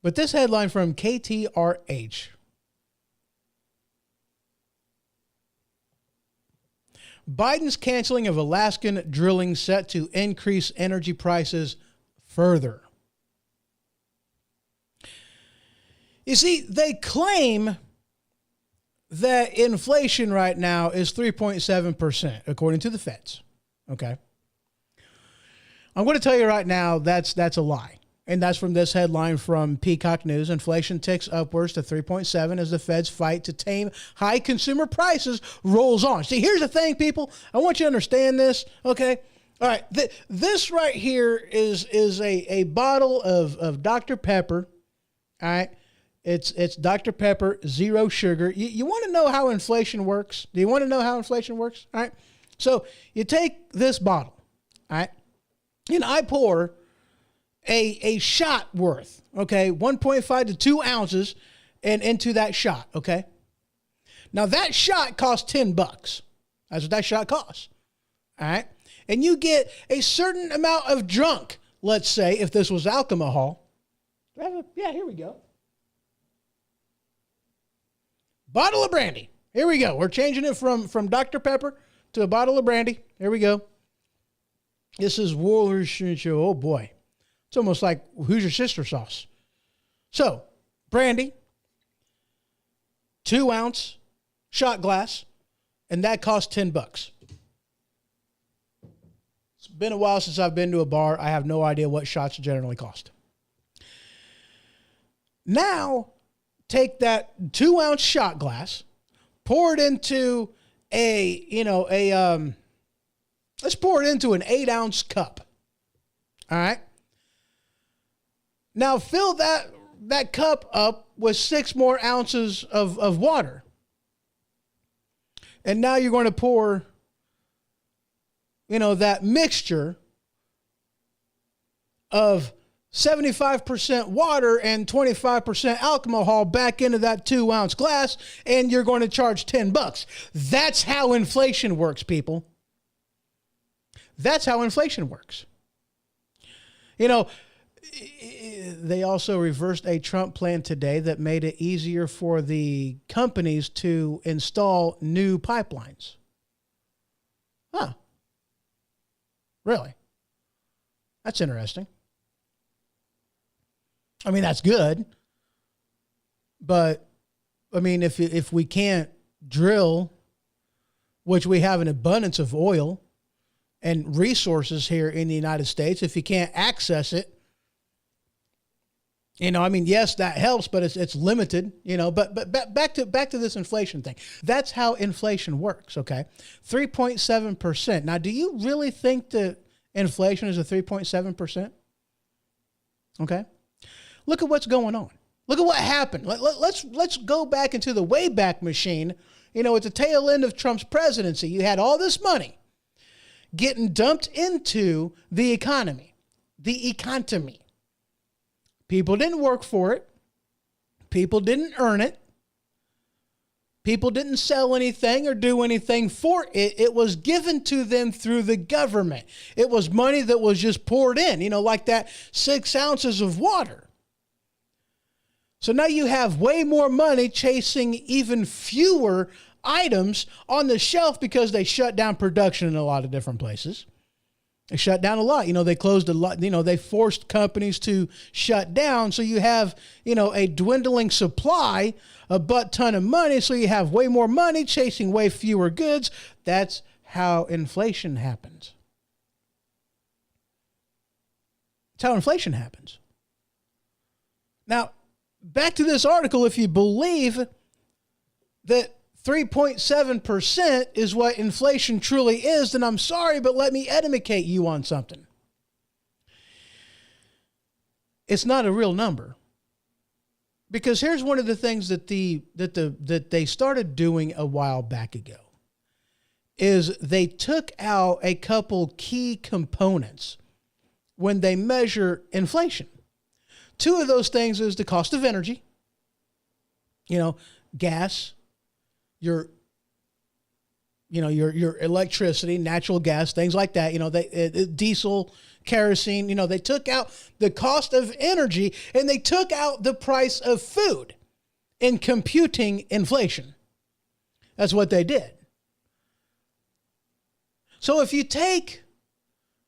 S2: But this headline from KTRH. Biden's canceling of Alaskan drilling set to increase energy prices further. You see, they claim that inflation right now is 3.7%, according to the feds. Okay. I'm going to tell you right now, that's a lie. And that's from this headline from Peacock News. Inflation ticks upwards to 3.7 as the Fed's fight to tame high consumer prices rolls on. See, here's the thing, people. I want you to understand this, okay? All right, this right here is a bottle of Dr. Pepper, all right? It's Dr. Pepper, zero sugar. You want to know how inflation works? Do you want to know how inflation works? All right, so you take this bottle, all right? And I pour a shot worth, okay, 1.5 to 2 ounces and into that shot, okay? Now that shot costs $10. That's what that shot costs, all right? And you get a certain amount of drunk, let's say, if this was alcohol. Yeah, here we go. Bottle of brandy. Here we go. We're changing it from Dr. Pepper to a bottle of brandy. Here we go. This is oh boy. It's almost like Who's Your Sister sauce. So, brandy, 2 ounce shot glass, and that costs $10. It's been a while since I've been to a bar. I have no idea what shots generally cost. Now, take that 2 ounce shot glass, pour it into let's pour it into an 8 ounce cup. All right. Now fill that cup up with 6 more ounces of water. And now you're going to pour, that mixture of 75% water and 25% alcohol back into that 2 ounce glass, and you're going to charge $10. That's how inflation works, people. That's how inflation works. They also reversed a Trump plan today that made it easier for the companies to install new pipelines. Huh. Really? That's interesting. I mean, that's good. But, I mean, if we can't drill, which we have an abundance of oil, and resources here in the United States. If you can't access it, I mean, yes, that helps, but it's limited, but back to this inflation thing. That's how inflation works. Okay. 3.7%. Now, do you really think that inflation is a 3.7%? Okay. Look at what's going on. Look at what happened. Let's go back into the Wayback Machine. At the tail end of Trump's presidency, you had all this money getting dumped into the economy. People didn't work for it. People didn't earn it. People didn't sell anything or do anything for it. It was given to them through the government. It was money that was just poured in, like that 6 ounces of water. So now you have way more money chasing even fewer items on the shelf because they shut down production in a lot of different places. They shut down a lot. They closed a lot. They forced companies to shut down. So you have, a dwindling supply, a butt ton of money. So you have way more money chasing way fewer goods. That's how inflation happens. That's how inflation happens. Now, back to this article. If you believe that 3.7% is what inflation truly is, then I'm sorry, but let me educate you on something. It's not a real number. Because here's one of the things that they started doing a while back ago is they took out a couple key components when they measure inflation. Two of those things is the cost of energy, gas, your electricity, natural gas, things like that, diesel, kerosene, they took out the cost of energy and they took out the price of food in computing inflation. That's what they did. So if you take,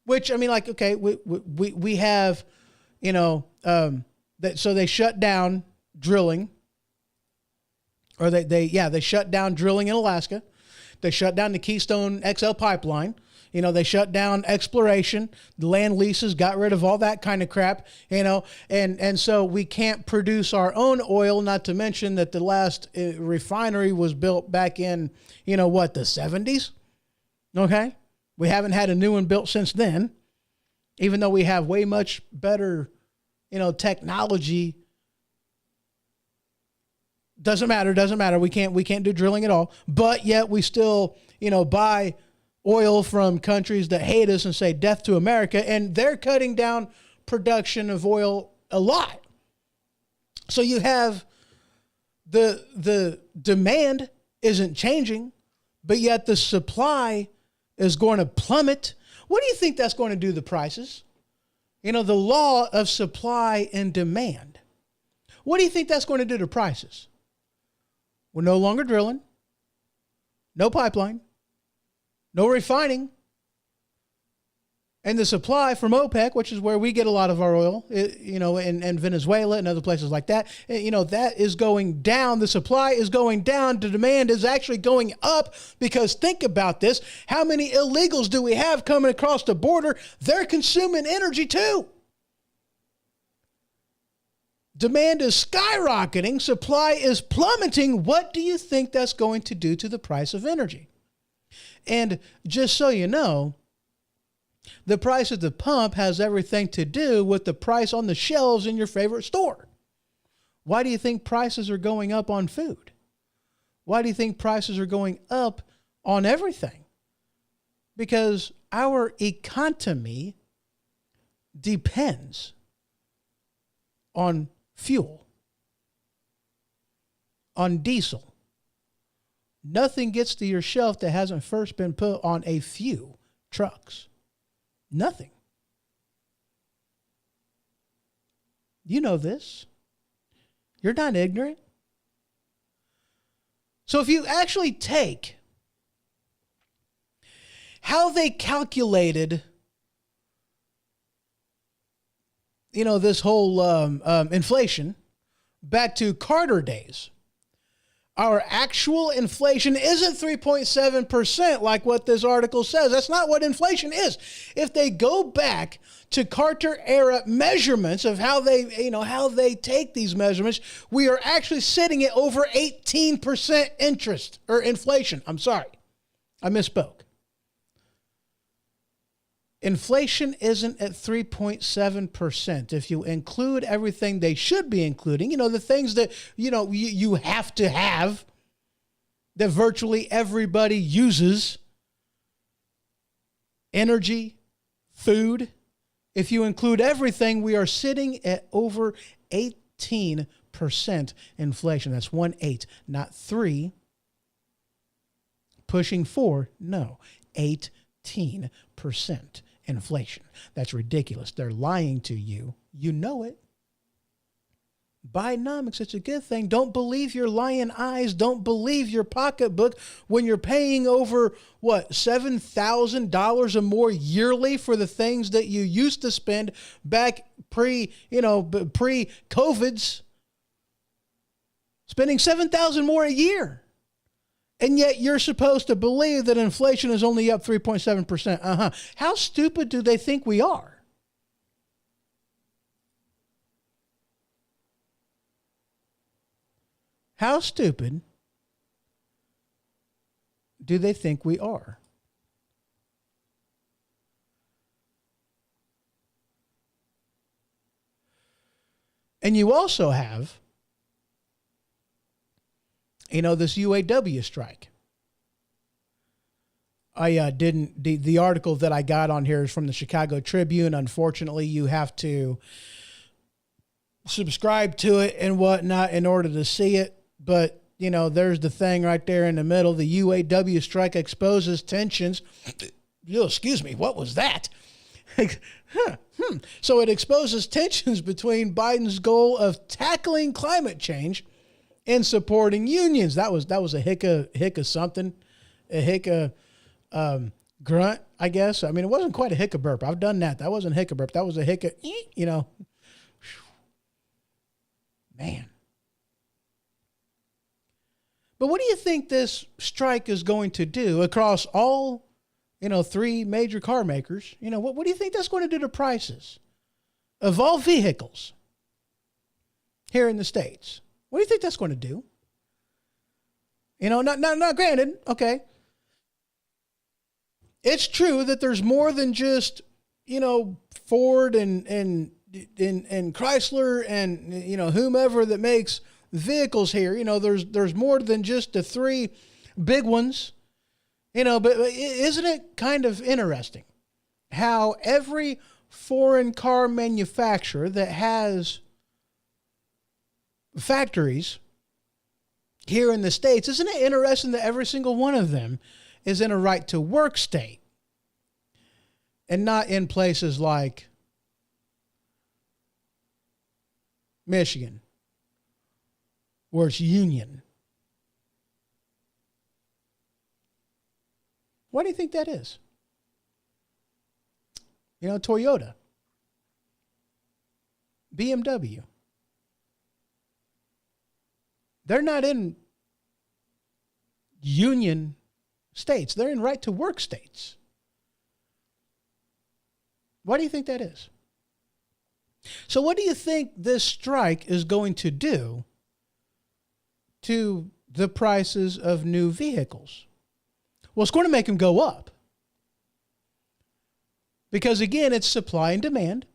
S2: which, okay, we have, so they shut down drilling. Or they shut down drilling in Alaska. They shut down the Keystone XL pipeline. They shut down exploration, the land leases, got rid of all that kind of crap, and so we can't produce our own oil, not to mention that the last refinery was built back in, the 70s? Okay? We haven't had a new one built since then, even though we have way much better, technology. Doesn't matter. We can't do drilling at all. But yet we still, buy oil from countries that hate us and say death to America. And they're cutting down production of oil a lot. So you have the demand isn't changing, but yet the supply is going to plummet. What do you think that's going to do to the prices? The law of supply and demand. What do you think that's going to do to prices? We're no longer drilling, no pipeline, no refining, and the supply from OPEC, which is where we get a lot of our oil, in Venezuela and other places like that, that is going down. The supply is going down. The demand is actually going up because think about this. How many illegals do we have coming across the border? They're consuming energy too. Demand is skyrocketing. Supply is plummeting. What do you think that's going to do to the price of energy? And just so you know, the price at the pump has everything to do with the price on the shelves in your favorite store. Why do you think prices are going up on food? Why do you think prices are going up on everything? Because our economy depends on fuel, on diesel. Nothing gets to your shelf that hasn't first been put on a few trucks. Nothing. You know this. You're not ignorant. So if you actually take how they calculated this whole inflation back to Carter days. Our actual inflation isn't 3.7% like what this article says. That's not what inflation is. If they go back to Carter era measurements of how they take these measurements, we are actually sitting at over 18% interest or inflation. I'm sorry. I misspoke. Inflation isn't at 3.7%. If you include everything they should be including, the things that, you have to have that virtually everybody uses, energy, food. If you include everything, we are sitting at over 18% inflation. That's 1.8, not 3, pushing 4, no, 18% inflation. That's ridiculous. They're lying to you. You know it. Bidenomics, it's a good thing. Don't believe your lying eyes. Don't believe your pocketbook when you're paying over, $7,000 or more yearly for the things that you used to spend back pre-COVIDs. Spending $7,000 more a year. And yet you're supposed to believe that inflation is only up 3.7%. How stupid do they think we are? How stupid do they think we are? And you also have this UAW strike. The article that I got on here is from the Chicago Tribune. Unfortunately, you have to subscribe to it and whatnot in order to see it. But, there's the thing right there in the middle. The UAW strike exposes tensions. Excuse me, what was that? So it exposes tensions between Biden's goal of tackling climate change and supporting unions. That was a hick of something, a hick of grunt, I guess. I mean, it wasn't quite a hick of burp. I've done that. That wasn't a hick of burp. That was a hick of, man. But what do you think this strike is going to do across all, 3 major car makers? What do you think that's going to do to prices of all vehicles here in the States? What do you think that's going to do? Not granted, okay. It's true that there's more than just, Ford and Chrysler and, whomever that makes vehicles here. There's more than just the 3 big ones, but isn't it kind of interesting how every foreign car manufacturer that has factories here in the States, isn't it interesting that every single one of them is in a right to work state and not in places like Michigan, where it's union? Why do you think that is? Toyota, BMW. They're not in union states. They're in right to work states. Why do you think that is? So what do you think this strike is going to do to the prices of new vehicles? Well, it's going to make them go up. Because again, it's supply and demand.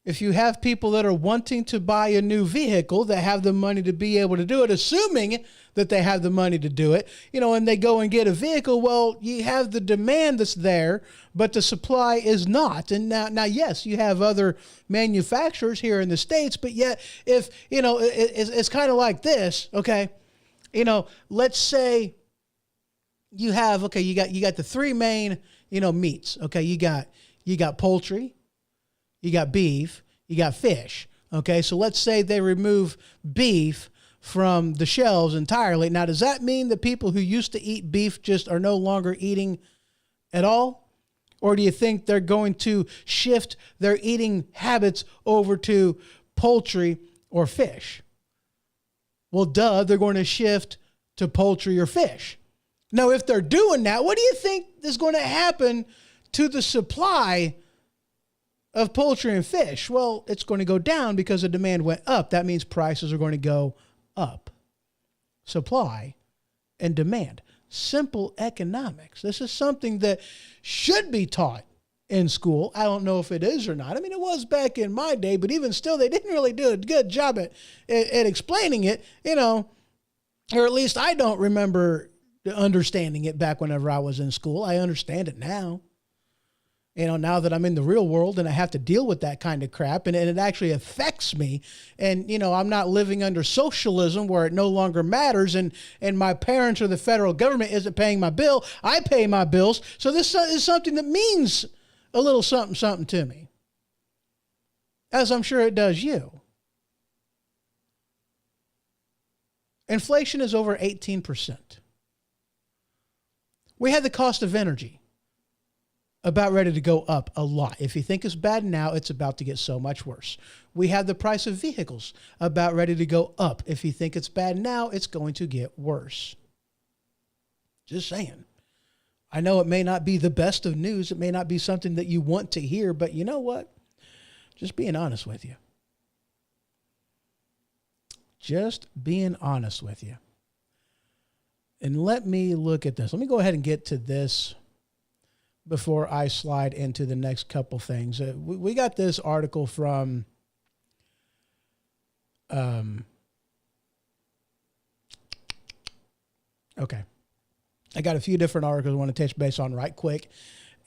S2: If you have people that are wanting to buy a new vehicle that have the money to be able to do it, assuming that they have the money to do it, and they go and get a vehicle, well, you have the demand that's there, but the supply is not. And now, yes, you have other manufacturers here in the States, but yet if, it's kind of like this, okay? Let's say you have, okay, you got the 3 main, meats, okay? You got poultry, you got beef, you got fish. Okay, so let's say they remove beef from the shelves entirely. Now, does that mean that people who used to eat beef just are no longer eating at all? Or do you think they're going to shift their eating habits over to poultry or fish? Well, duh, they're going to shift to poultry or fish. Now, if they're doing that, what do you think is going to happen to the supply of poultry and fish? Well, it's going to go down because the demand went up. That means prices are going to go up. Supply and demand. Simple economics. This is something that should be taught in school. I don't know if it is or not. I mean, it was back in my day, but even still, they didn't really do a good job at explaining it, or at least I don't remember understanding it back whenever I was in school. I understand it now. Now that I'm in the real world and I have to deal with that kind of crap and it actually affects me. And, I'm not living under socialism where it no longer matters and my parents or the federal government isn't paying my bill. I pay my bills. So this is something that means a little something, something to me. As I'm sure it does you. Inflation is over 18%. We had the cost of energy about ready to go up a lot. If you think it's bad now, it's about to get so much worse. We have the price of vehicles about ready to go up. If you think it's bad now, it's going to get worse. Just saying. I know it may not be the best of news. It may not be something that you want to hear, but you know what? Just being honest with you. Just being honest with you. And let me look at this. Let me go ahead and get to this before I slide into the next couple things. We got this article from okay. I got a few different articles I want to touch base on right quick.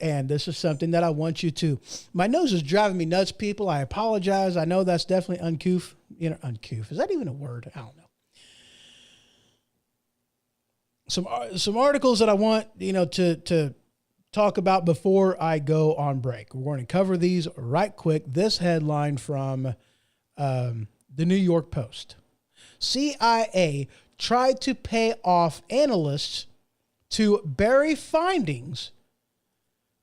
S2: And this is something that I want you to. My nose is driving me nuts, people. I apologize. I know that's definitely uncouth. Uncouth. Is that even a word? I don't know. Some articles that I want, to talk about before I go on break. We're going to cover these right quick. This headline from the New York Post. CIA tried to pay off analysts to bury findings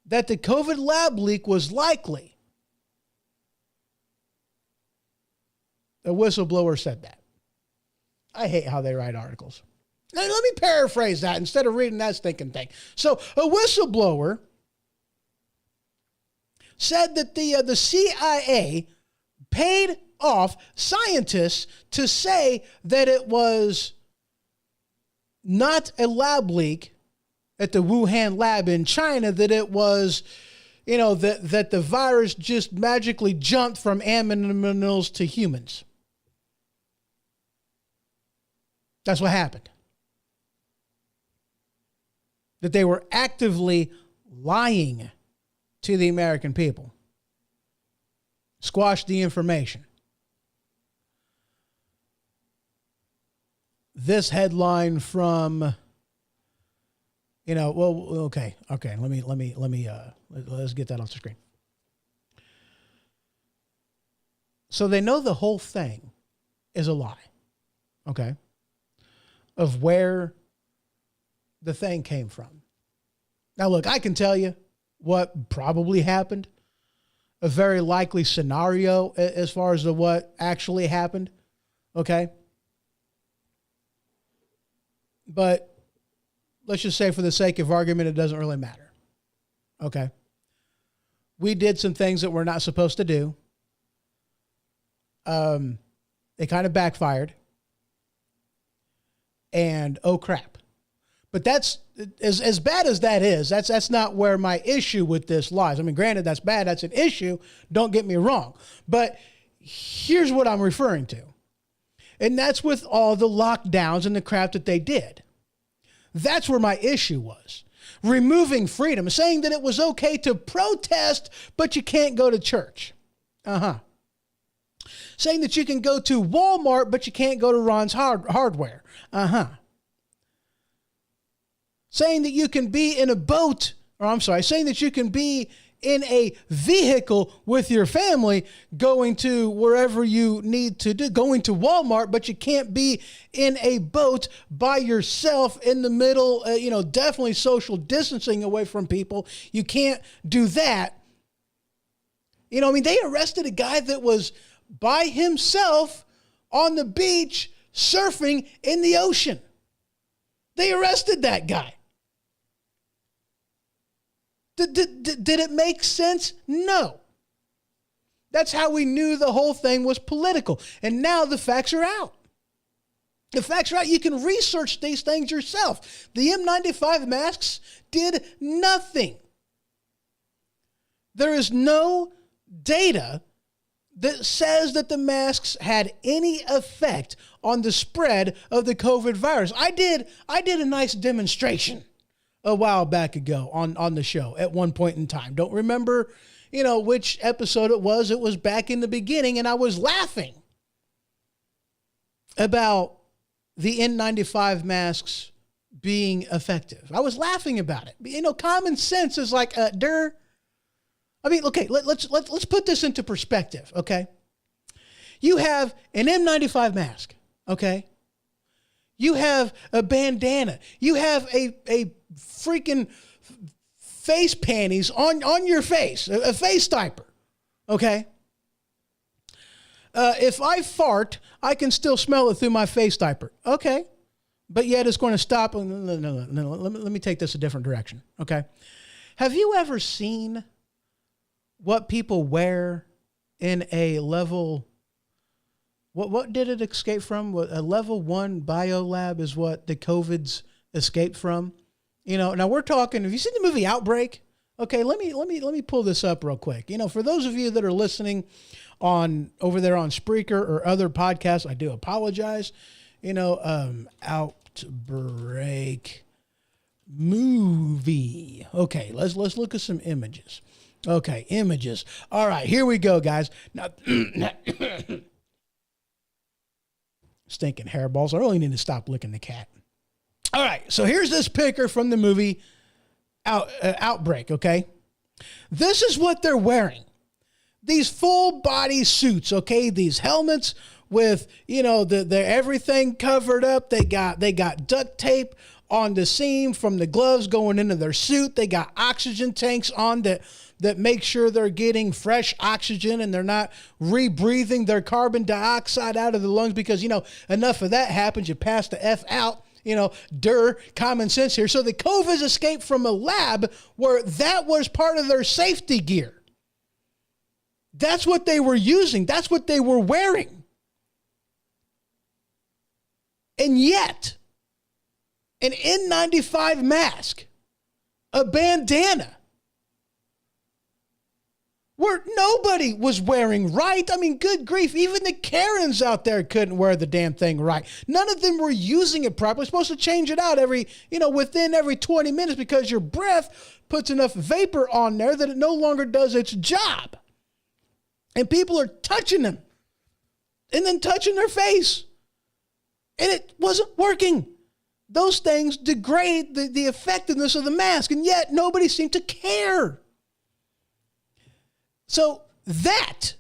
S2: that the COVID lab leak was likely. A whistleblower said that. I hate how they write articles. Now, let me paraphrase that instead of reading that stinking thing. So a whistleblower said that the CIA paid off scientists to say that it was not a lab leak at the Wuhan lab in China, that it was, that the virus just magically jumped from animals to humans. That's what happened. That they were actively lying to the American people. Squash the information. This headline from, okay. Let's get that off the screen. So they know the whole thing is a lie. Okay. Of where the thing came from. Now, look, I can tell you what probably happened. A very likely scenario as far as what actually happened. Okay. But let's just say for the sake of argument, it doesn't really matter. Okay. We did some things that we're not supposed to do. It kind of backfired. And oh crap. But that's as bad as that is. That's not where my issue with this lies. I mean, granted, that's bad. That's an issue. Don't get me wrong. But here's what I'm referring to. And that's with all the lockdowns and the crap that they did. That's where my issue was. Removing freedom, saying that it was okay to protest, but you can't go to church. Saying that you can go to Walmart, but you can't go to Ron's Hardware. Saying that you can be in a boat, saying that you can be in a vehicle with your family going to wherever you need to do, going to Walmart, but you can't be in a boat by yourself in the middle, definitely social distancing away from people. You can't do that. They arrested a guy that was by himself on the beach surfing in the ocean. They arrested that guy. Did it make sense? No. That's how we knew the whole thing was political. And now the facts are out. The facts are out. You can research these things yourself. The N95 masks did nothing. There is no data that says that the masks had any effect on the spread of the COVID virus. I did a nice demonstration a while back ago on the show at one point in time. Don't remember, which episode it was. It was back in the beginning, and I was laughing about the N95 masks being effective. I was laughing about it. Common sense is like, okay, let's put this into perspective, okay? You have an N95 mask, okay? You have a bandana. You have a freaking face panties on your face, a face diaper, okay? If I fart, I can still smell it through my face diaper, okay? But yet it's going to stop. No, let me take this a different direction, okay? Have you ever seen what people wear in a level, what did it escape from? A level 1 biolab is what the COVID's escaped from. Now we're talking, have you seen the movie Outbreak? Okay, let me pull this up real quick. For those of you that are listening over there on Spreaker or other podcasts, I do apologize. Outbreak movie. Okay, let's look at some images. Okay, images. All right, here we go, guys. Now, stinking hairballs. I really need to stop licking the cat. All right, so here's this picture from the movie Outbreak, okay? This is what they're wearing. These full body suits, okay? These helmets with, the everything covered up. They got duct tape on the seam from the gloves going into their suit. They got oxygen tanks on that make sure they're getting fresh oxygen and they're not rebreathing their carbon dioxide out of the lungs because, enough of that happens. You pass the F out, common sense here. So the COVID's escaped from a lab where that was part of their safety gear. That's what they were using. That's what they were wearing. And yet, an N95 mask, a bandana, where nobody was wearing right. I mean, good grief. Even the Karens out there couldn't wear the damn thing right. None of them were using it properly. Supposed to change it out within every 20 minutes because your breath puts enough vapor on there that it no longer does its job. And people are touching them and then touching their face. And it wasn't working. Those things degrade the effectiveness of the mask, and yet nobody seemed to care. So that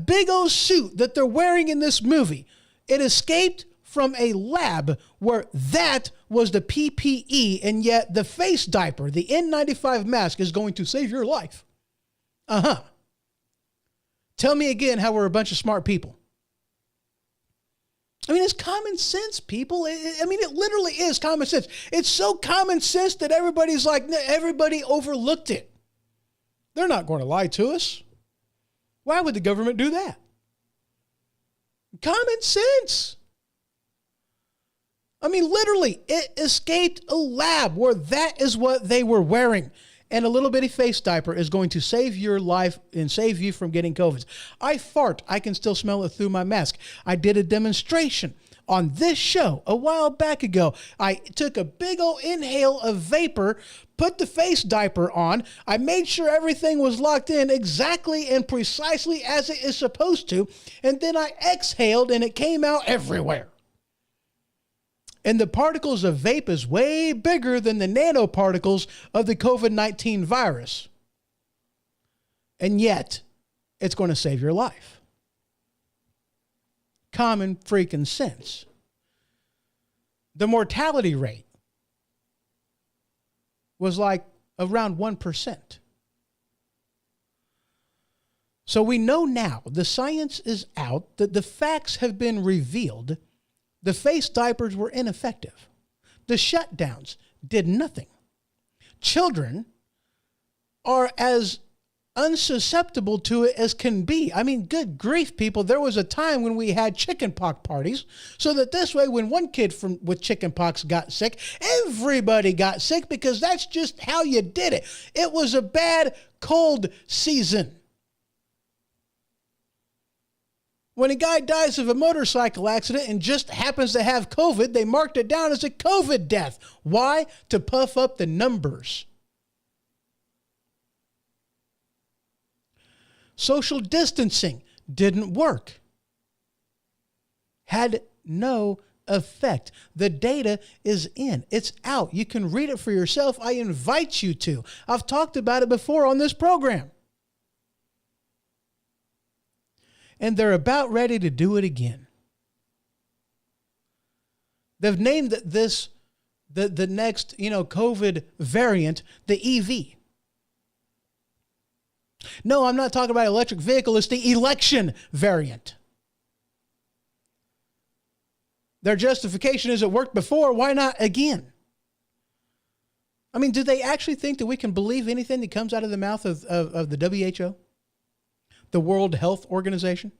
S2: big old suit that they're wearing in this movie, it escaped from a lab where that was the PPE, and yet the face diaper, the N95 mask, is going to save your life. Tell me again how we're a bunch of smart people. I mean, it's common sense, people. It literally is common sense. It's so common sense that everybody's like, everybody overlooked it. They're not going to lie to us. Why would the government do that? Common sense. I mean, literally, it escaped a lab where that is what they were wearing. And a little bitty face diaper is going to save your life and save you from getting COVID. I fart. I can still smell it through my mask. I did a demonstration on this show a while back ago. I took a big old inhale of vapor, put the face diaper on. I made sure everything was locked in exactly and precisely as it is supposed to. And then I exhaled and it came out everywhere. And the particles of vape is way bigger than the nanoparticles of the COVID-19 virus. And yet, it's going to save your life. Common freaking sense. The mortality rate was like around 1%. So we know now, the science is out, that the facts have been revealed The face diapers were ineffective. The shutdowns did nothing. Children are as unsusceptible to it as can be. I mean, good grief, people. There was a time when we had chickenpox parties so that this way, when one kid with chickenpox got sick, everybody got sick because that's just how you did it. It was a bad cold season. When a guy dies of a motorcycle accident and just happens to have COVID, they marked it down as a COVID death. Why? To puff up the numbers. Social distancing didn't work. Had no effect. The data is in. It's out. You can read it for yourself. I invite you to. I've talked about it before on this program. And they're about ready to do it again. They've named this the next, COVID variant, the EV. No, I'm not talking about electric vehicle. It's the election variant. Their justification is it worked before. Why not again? I mean, do they actually think that we can believe anything that comes out of the mouth of the WHO? The World Health Organization?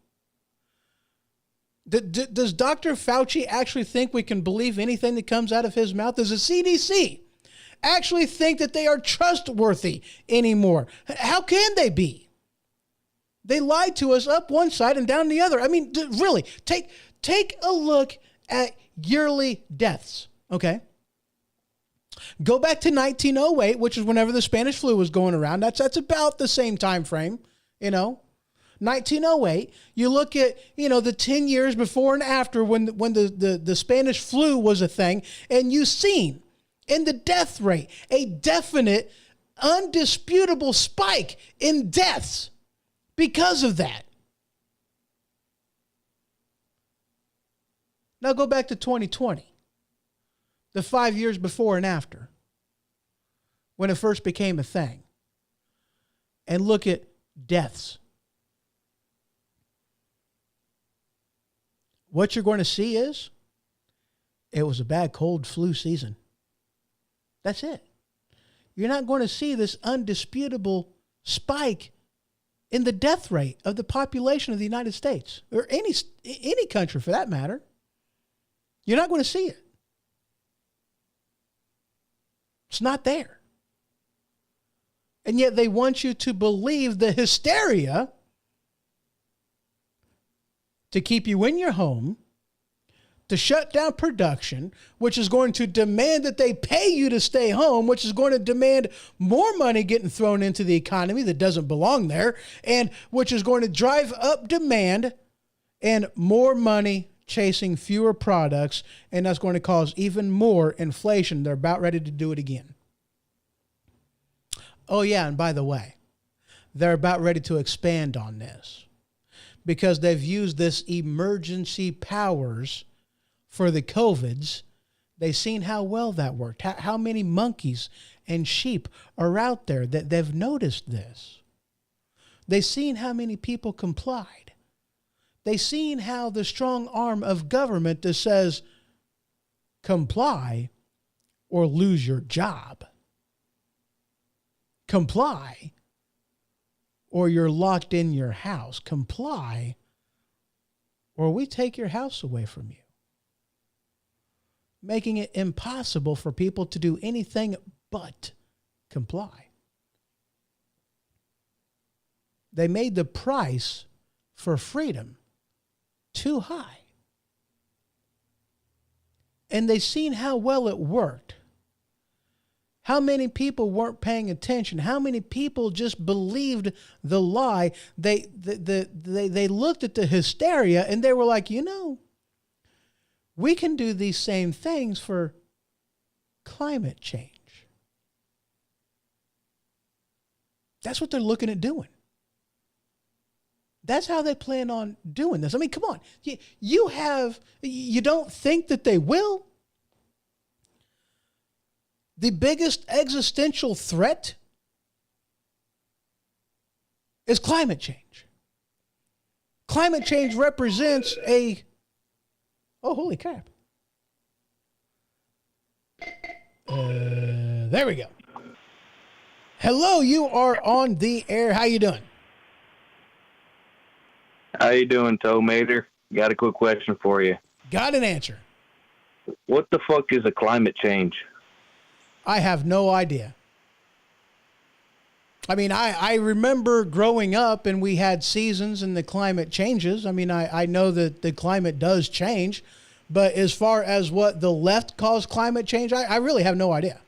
S2: Does Dr. Fauci actually think we can believe anything that comes out of his mouth? Does the CDC actually think that they are trustworthy anymore? How can they be? They lied to us up one side and down the other. I mean, really, take a look at yearly deaths, okay? Go back to 1908, which is whenever the Spanish flu was going around. That's about the same time frame, 1908, you look at, the 10 years before and after when the Spanish flu was a thing, and you've seen in the death rate a definite, undisputable spike in deaths because of that. Now go back to 2020, the 5 years before and after, when it first became a thing, and look at deaths. What you're going to see is it was a bad cold flu season. That's it. You're not going to see this undisputable spike in the death rate of the population of the United States, or any country for that matter. You're not going to see it. It's not there. And yet they want you to believe the hysteria to keep you in your home, to shut down production, which is going to demand that they pay you to stay home, which is going to demand more money getting thrown into the economy that doesn't belong there, and which is going to drive up demand and more money chasing fewer products, and that's going to cause even more inflation. They're about ready to do it again. Oh, yeah, and by the way, they're about ready to expand on this, because they've used this emergency powers for the COVIDs. They've seen how well that worked, how many monkeys and sheep are out there that they've noticed this. They've seen how many people complied. They've seen how the strong arm of government that says, comply or lose your job. Comply or you're locked in your house. Comply, or we take your house away from you. Making it impossible for people to do anything but comply. They made the price for freedom too high. And they've seen how well it worked. How many people weren't paying attention? How many people just believed the lie? They looked at the hysteria and they were like, we can do these same things for climate change. That's what they're looking at doing. That's how they plan on doing this. I mean, come on. You don't think that they will? The biggest existential threat is climate change. Climate change represents oh, holy crap. There we go. Hello, you are on the air. How you doing?
S3: How you doing, Toe Mater? Got a quick question for you.
S2: Got an answer.
S3: What the fuck is a climate change?
S2: I have no idea. I mean, I remember growing up and we had seasons and the climate changes. I mean, I know that the climate does change, but as far as what the left calls climate change, I really have no idea.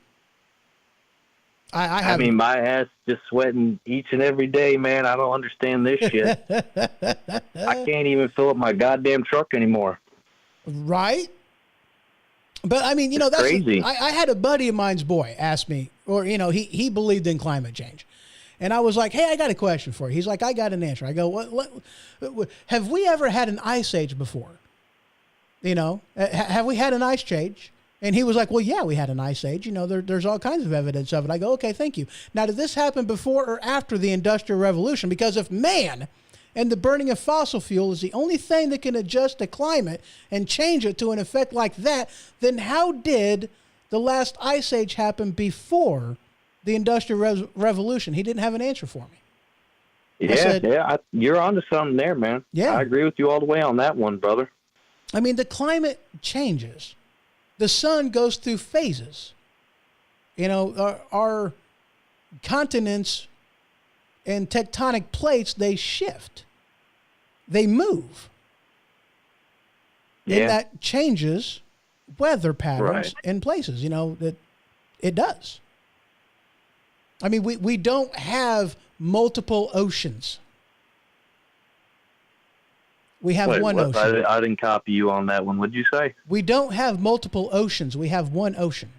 S2: I
S3: mean, my ass just sweating each and every day, man. I don't understand this shit. I can't even fill up my goddamn truck anymore.
S2: Right? But I mean, that's
S3: crazy.
S2: I had a buddy of mine's boy ask me, or, he believed in climate change. And I was like, hey, I got a question for you. He's like, I got an answer. I go, what have we ever had an ice age before? Have we had an ice age? And he was like, well, yeah, we had an ice age. There's all kinds of evidence of it. I go, okay, thank you. Now, did this happen before or after the Industrial Revolution? Because if man and the burning of fossil fuel is the only thing that can adjust the climate and change it to an effect like that, then how did the last ice age happen before the Industrial Revolution? He didn't have an answer for me.
S3: You're onto something there, man.
S2: Yeah.
S3: I agree with you all the way on that one, brother.
S2: I mean, the climate changes. The sun goes through phases. Our continents and tectonic plates, they shift. They move.
S3: Yeah.
S2: And that changes weather patterns
S3: Right.
S2: in places, that it does. I mean, we don't have multiple oceans. We have
S3: Wait,
S2: one
S3: what?
S2: ocean.
S3: I didn't copy you on that one. What'd you say?
S2: We don't have multiple oceans. We have one ocean.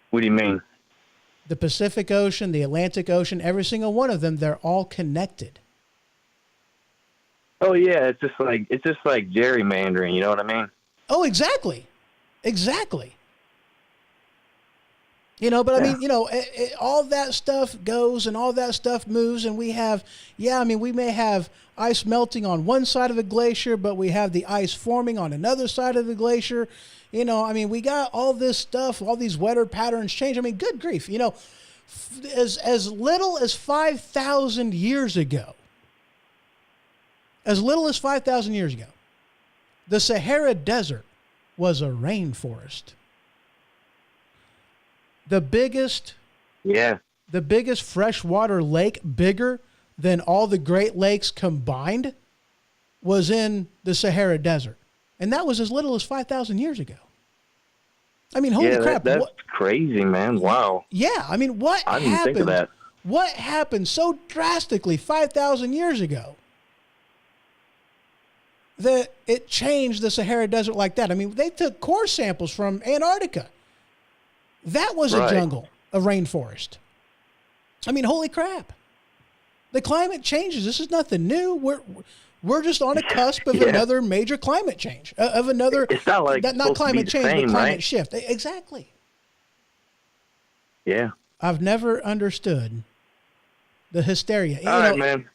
S3: What do you mean?
S2: The Pacific Ocean, the Atlantic Ocean, every single one of them, they're all connected.
S3: Oh yeah, it's just like gerrymandering. You know what I mean?
S2: Oh, exactly. Exactly. But I mean, all that stuff goes and all that stuff moves, and we have, we may have ice melting on one side of the glacier, but we have the ice forming on another side of the glacier. We got all this stuff, all these weather patterns change. I mean, good grief, as little as 5,000 years ago, the Sahara Desert was a rainforest. The biggest freshwater lake, bigger than all the Great Lakes combined, was in the Sahara Desert. And that was as little as 5,000 years ago. I mean, holy crap.
S3: That's crazy, man. Wow.
S2: Yeah. I mean,
S3: I didn't think of that.
S2: What happened so drastically 5,000 years ago that it changed the Sahara Desert like that? I mean, they took core samples from Antarctica. That was a jungle, a rainforest. I mean, holy crap. The climate changes. This is nothing new. We're just on a cusp of another major climate change, of another.
S3: It's not like
S2: not climate change,
S3: same,
S2: but climate
S3: right?
S2: shift. Exactly.
S3: Yeah.
S2: I've never understood the hysteria.
S3: All right, man.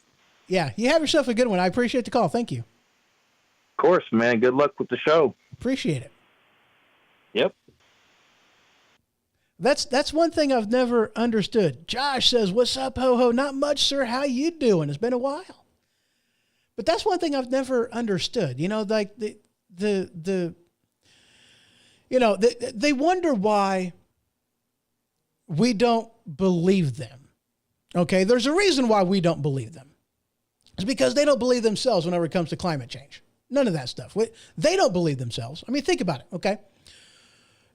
S2: Yeah, you have yourself a good one. I appreciate the call. Thank you.
S3: Of course, man. Good luck with the show.
S2: Appreciate it.
S3: Yep.
S2: That's one thing I've never understood. Josh says, "What's up, ho ho? Not much, sir. How you doing? It's been a while." But that's one thing I've never understood. Like they wonder why we don't believe them. Okay, there's a reason why we don't believe them. It's because they don't believe themselves whenever it comes to climate change. None of that stuff. They don't believe themselves. I mean, think about it. Okay.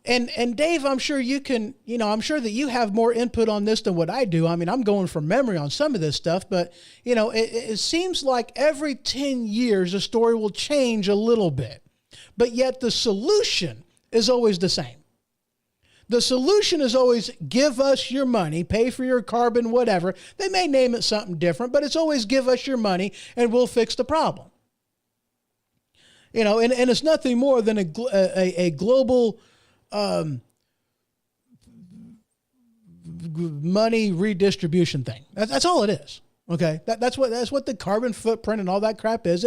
S2: And Dave, I'm sure you can, I'm sure that you have more input on this than what I do. I mean, I'm going from memory on some of this stuff, but, it seems like every 10 years a story will change a little bit, but yet the solution is always the same. The solution is always give us your money, pay for your carbon, whatever. They may name it something different, but it's always give us your money and we'll fix the problem. And it's nothing more than a global money redistribution thing. That's all it is. Okay. That's what the carbon footprint and all that crap is.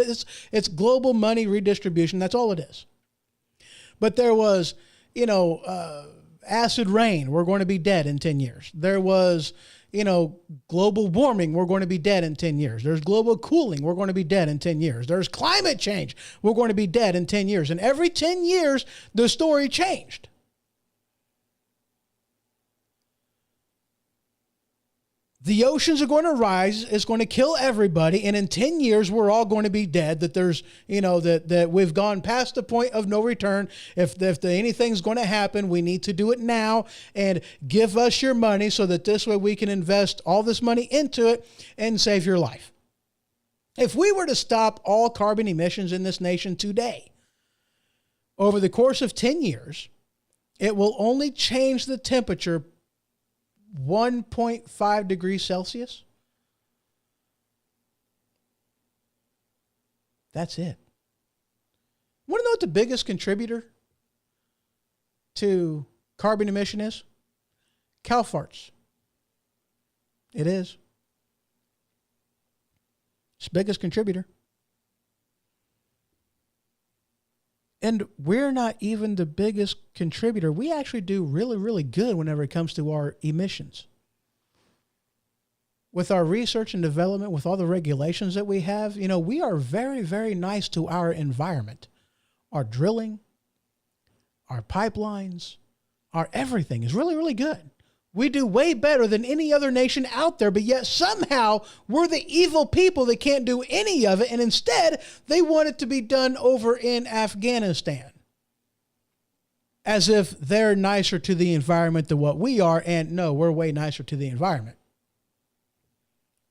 S2: It's global money redistribution. That's all it is. But there was, acid rain, we're going to be dead in 10 years. There was, global warming, we're going to be dead in 10 years. There's global cooling, we're going to be dead in 10 years. There's climate change, we're going to be dead in 10 years. And every 10 years, the story changed. The oceans are going to rise. It's going to kill everybody. And in 10 years, we're all going to be dead. That there's, that we've gone past the point of no return. If anything's going to happen, we need to do it now and give us your money so that this way we can invest all this money into it and save your life. If we were to stop all carbon emissions in this nation today, over the course of 10 years, it will only change the temperature 1.5 degrees Celsius. That's it. Want to know what the biggest contributor to carbon emission is? Cow farts. It is. It's the biggest contributor. And we're not even the biggest contributor. We actually do really, really good whenever it comes to our emissions. With our research and development, with all the regulations that we have, we are very, very nice to our environment. Our drilling, our pipelines, our everything is really, really good. We do way better than any other nation out there, but yet somehow we're the evil people that can't do any of it, and instead they want it to be done over in Afghanistan. As if they're nicer to the environment than what we are, and no, we're way nicer to the environment.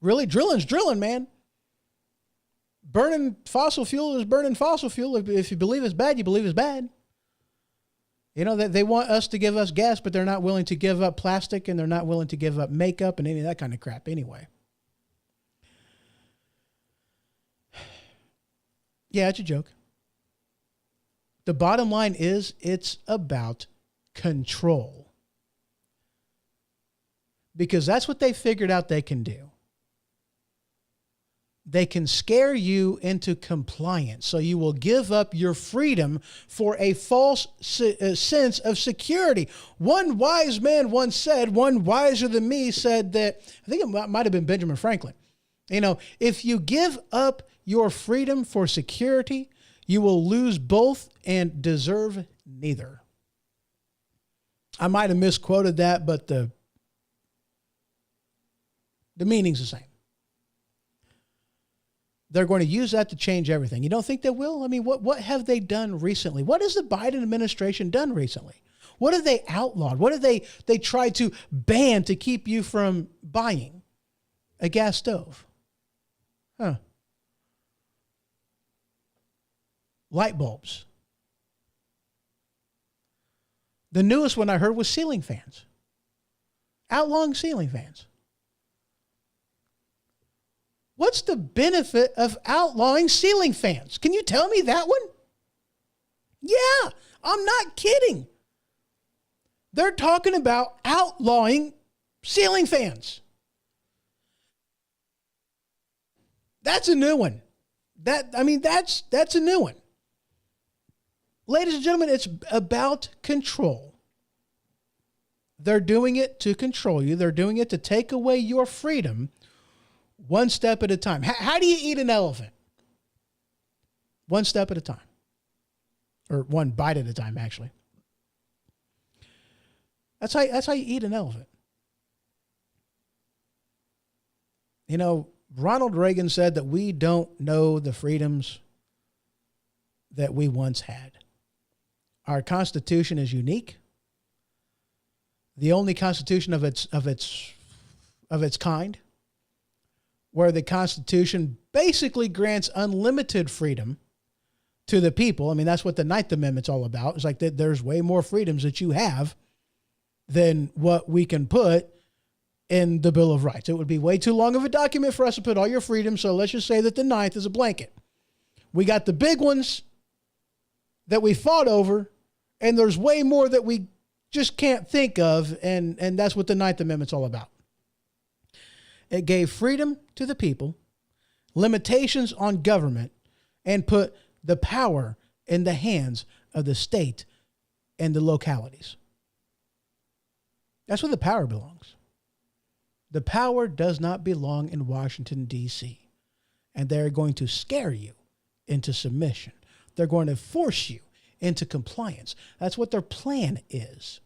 S2: Really, drilling's drilling, man. Burning fossil fuel is burning fossil fuel. If you believe it's bad, you believe it's bad. They want us to give us gas, but they're not willing to give up plastic, and they're not willing to give up makeup and any of that kind of crap anyway. Yeah, it's a joke. The bottom line is it's about control. Because that's what they figured out they can do. They can scare you into compliance, so you will give up your freedom for a false sense of security. One wise man once said, one wiser than me said that, I think it might have been Benjamin Franklin, if you give up your freedom for security, you will lose both and deserve neither. I might have misquoted that, but the meaning's the same. They're going to use that to change everything. You don't think they will? I mean, what have they done recently? What has the Biden administration done recently? What have they outlawed? What have they tried to ban to keep you from buying a gas stove? Light bulbs. The newest one I heard was ceiling fans. Outlawing ceiling fans. What's the benefit of outlawing ceiling fans? Can you tell me that one? Yeah, I'm not kidding. They're talking about outlawing ceiling fans. That's a new one. That's a new one. Ladies and gentlemen, it's about control. They're doing it to control you. They're doing it to take away your freedom. One step at a time. How do you eat an elephant? One step at a time. Or one bite at a time, actually. That's how you eat an elephant. Ronald Reagan said that we don't know the freedoms that we once had. Our Constitution is unique. The only Constitution of its kind, where the Constitution basically grants unlimited freedom to the people. I mean, that's what the Ninth Amendment's all about. It's like that there's way more freedoms that you have than what we can put in the Bill of Rights. It would be way too long of a document for us to put all your freedoms, so let's just say that the Ninth is a blanket. We got the big ones that we fought over, and there's way more that we just can't think of, and that's what the Ninth Amendment's all about. It gave freedom to the people, limitations on government, and put the power in the hands of the state and the localities. That's where the power belongs. The power does not belong in Washington, D.C. And they're going to scare you into submission. They're going to force you into compliance. That's what their plan is.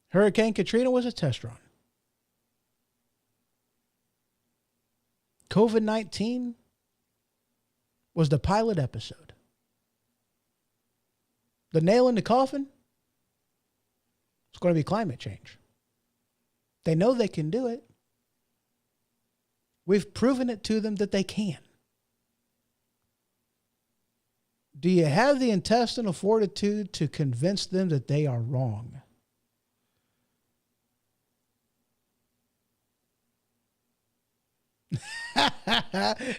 S2: Hurricane Katrina was a test run. COVID-19 was the pilot episode. The nail in the coffin is going to be climate change. They know they can do it. We've proven it to them that they can. Do you have the intestinal fortitude to convince them that they are wrong?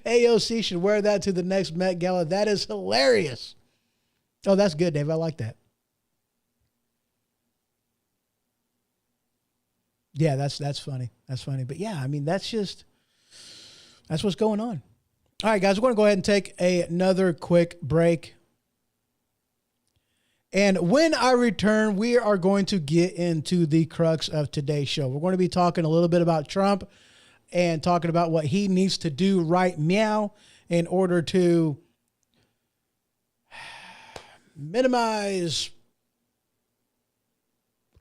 S2: AOC should wear that to the next Met Gala. That is hilarious. Oh, that's good, Dave. I like that. Yeah, that's funny. That's funny. But yeah, I mean, that's what's going on. All right, guys, we're going to go ahead and take another quick break. And when I return, we are going to get into the crux of today's show. We're going to be talking a little bit about Trump and talking about what he needs to do right now in order to minimize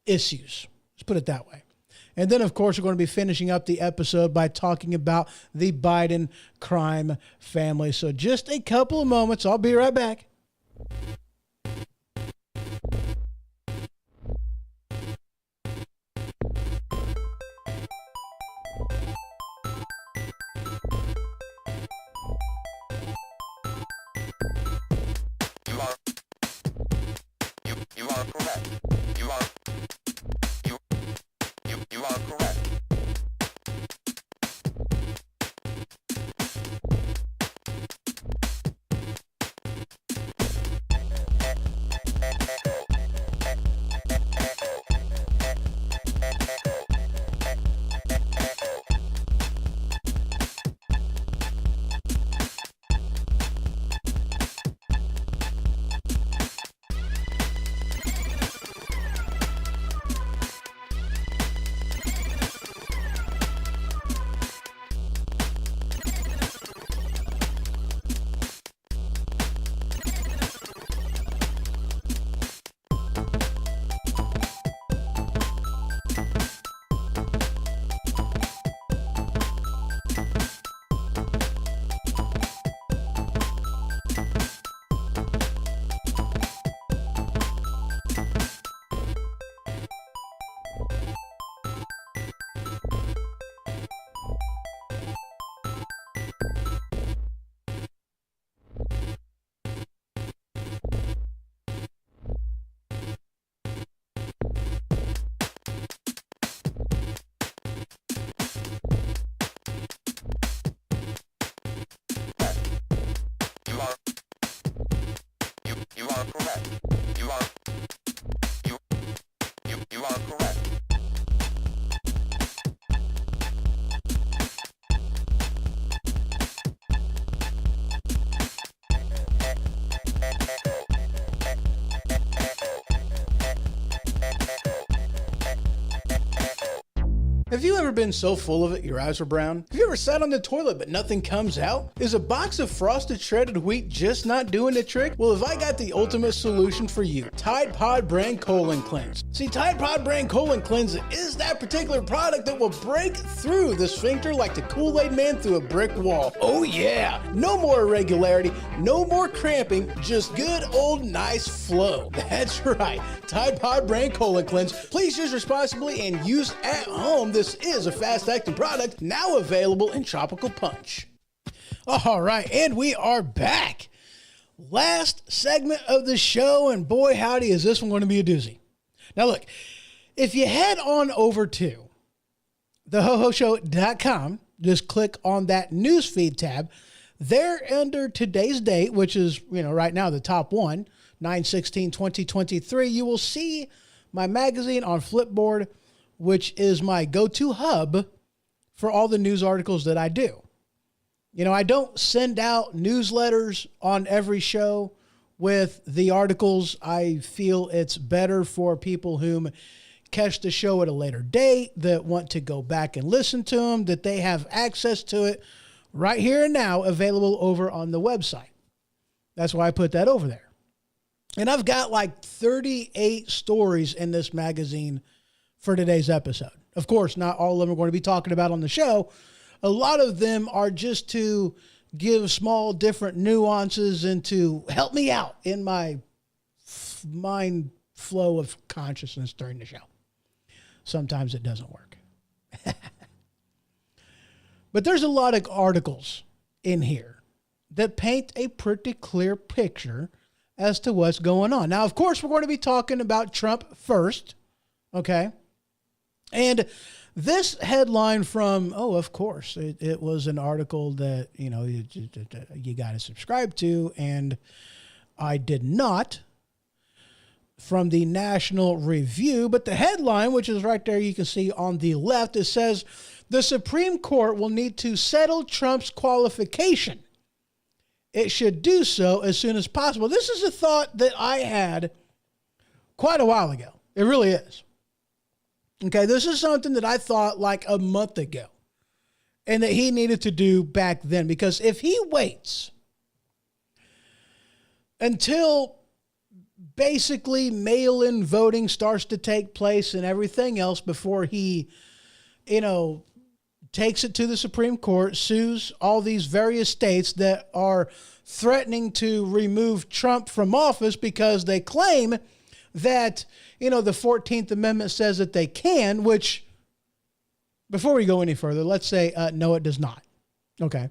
S2: issues. Let's put it that way. And then, of course, we're going to be finishing up the episode by talking about the Biden crime family. So just a couple of moments. I'll be right back. Have you ever been so full of it your eyes are brown? Have you ever sat on the toilet but nothing comes out? Is a box of frosted shredded wheat just not doing the trick? Well, have I got the ultimate solution for you? Tide Pod Brand Colon Cleanse. See, Tide Pod Brand Colon Cleanse is that particular product that will break through the sphincter like the Kool-Aid Man through a brick wall. Oh yeah! No more irregularity, no more cramping, just good old nice flow. That's right, Tide Pod Brand Colon Cleanse. Please use responsibly and use at home. This is a fast-acting product now available in Tropical Punch. All right, and we are back. Last segment of the show, and boy howdy is this one going to be a doozy. Now look, if you head on over to thehohoshow.com, just click on that newsfeed tab. There under today's date, which is, right now the top one, 9/16/2023, you will see my magazine on Flipboard, which is my go-to hub for all the news articles that I do. I don't send out newsletters on every show with the articles. I feel it's better for people whom catch the show at a later date, that want to go back and listen to them, that they have access to it right here and now, available over on the website. That's why I put that over there. And I've got like 38 stories in this magazine for today's episode. Of course, not all of them are going to be talking about on the show. A lot of them are just to give small different nuances and to help me out in my mind flow of consciousness during the show. Sometimes it doesn't work. But there's a lot of articles in here that paint a pretty clear picture as to what's going on. Now, of course, we're going to be talking about Trump first, okay? And this headline from, of course, it was an article that, you got to subscribe to, and I did not, from the National Review. But the headline, which is right there, you can see on the left, it says, the Supreme Court will need to settle Trump's qualification. It should do so as soon as possible. This is a thought that I had quite a while ago. It really is. Okay, this is something that I thought like a month ago and that he needed to do back then, because if he waits until basically mail-in voting starts to take place and everything else before he, takes it to the Supreme Court, sues all these various states that are threatening to remove Trump from office because they claim that, the 14th Amendment says that they can, which, before we go any further, let's say, no, it does not. Okay.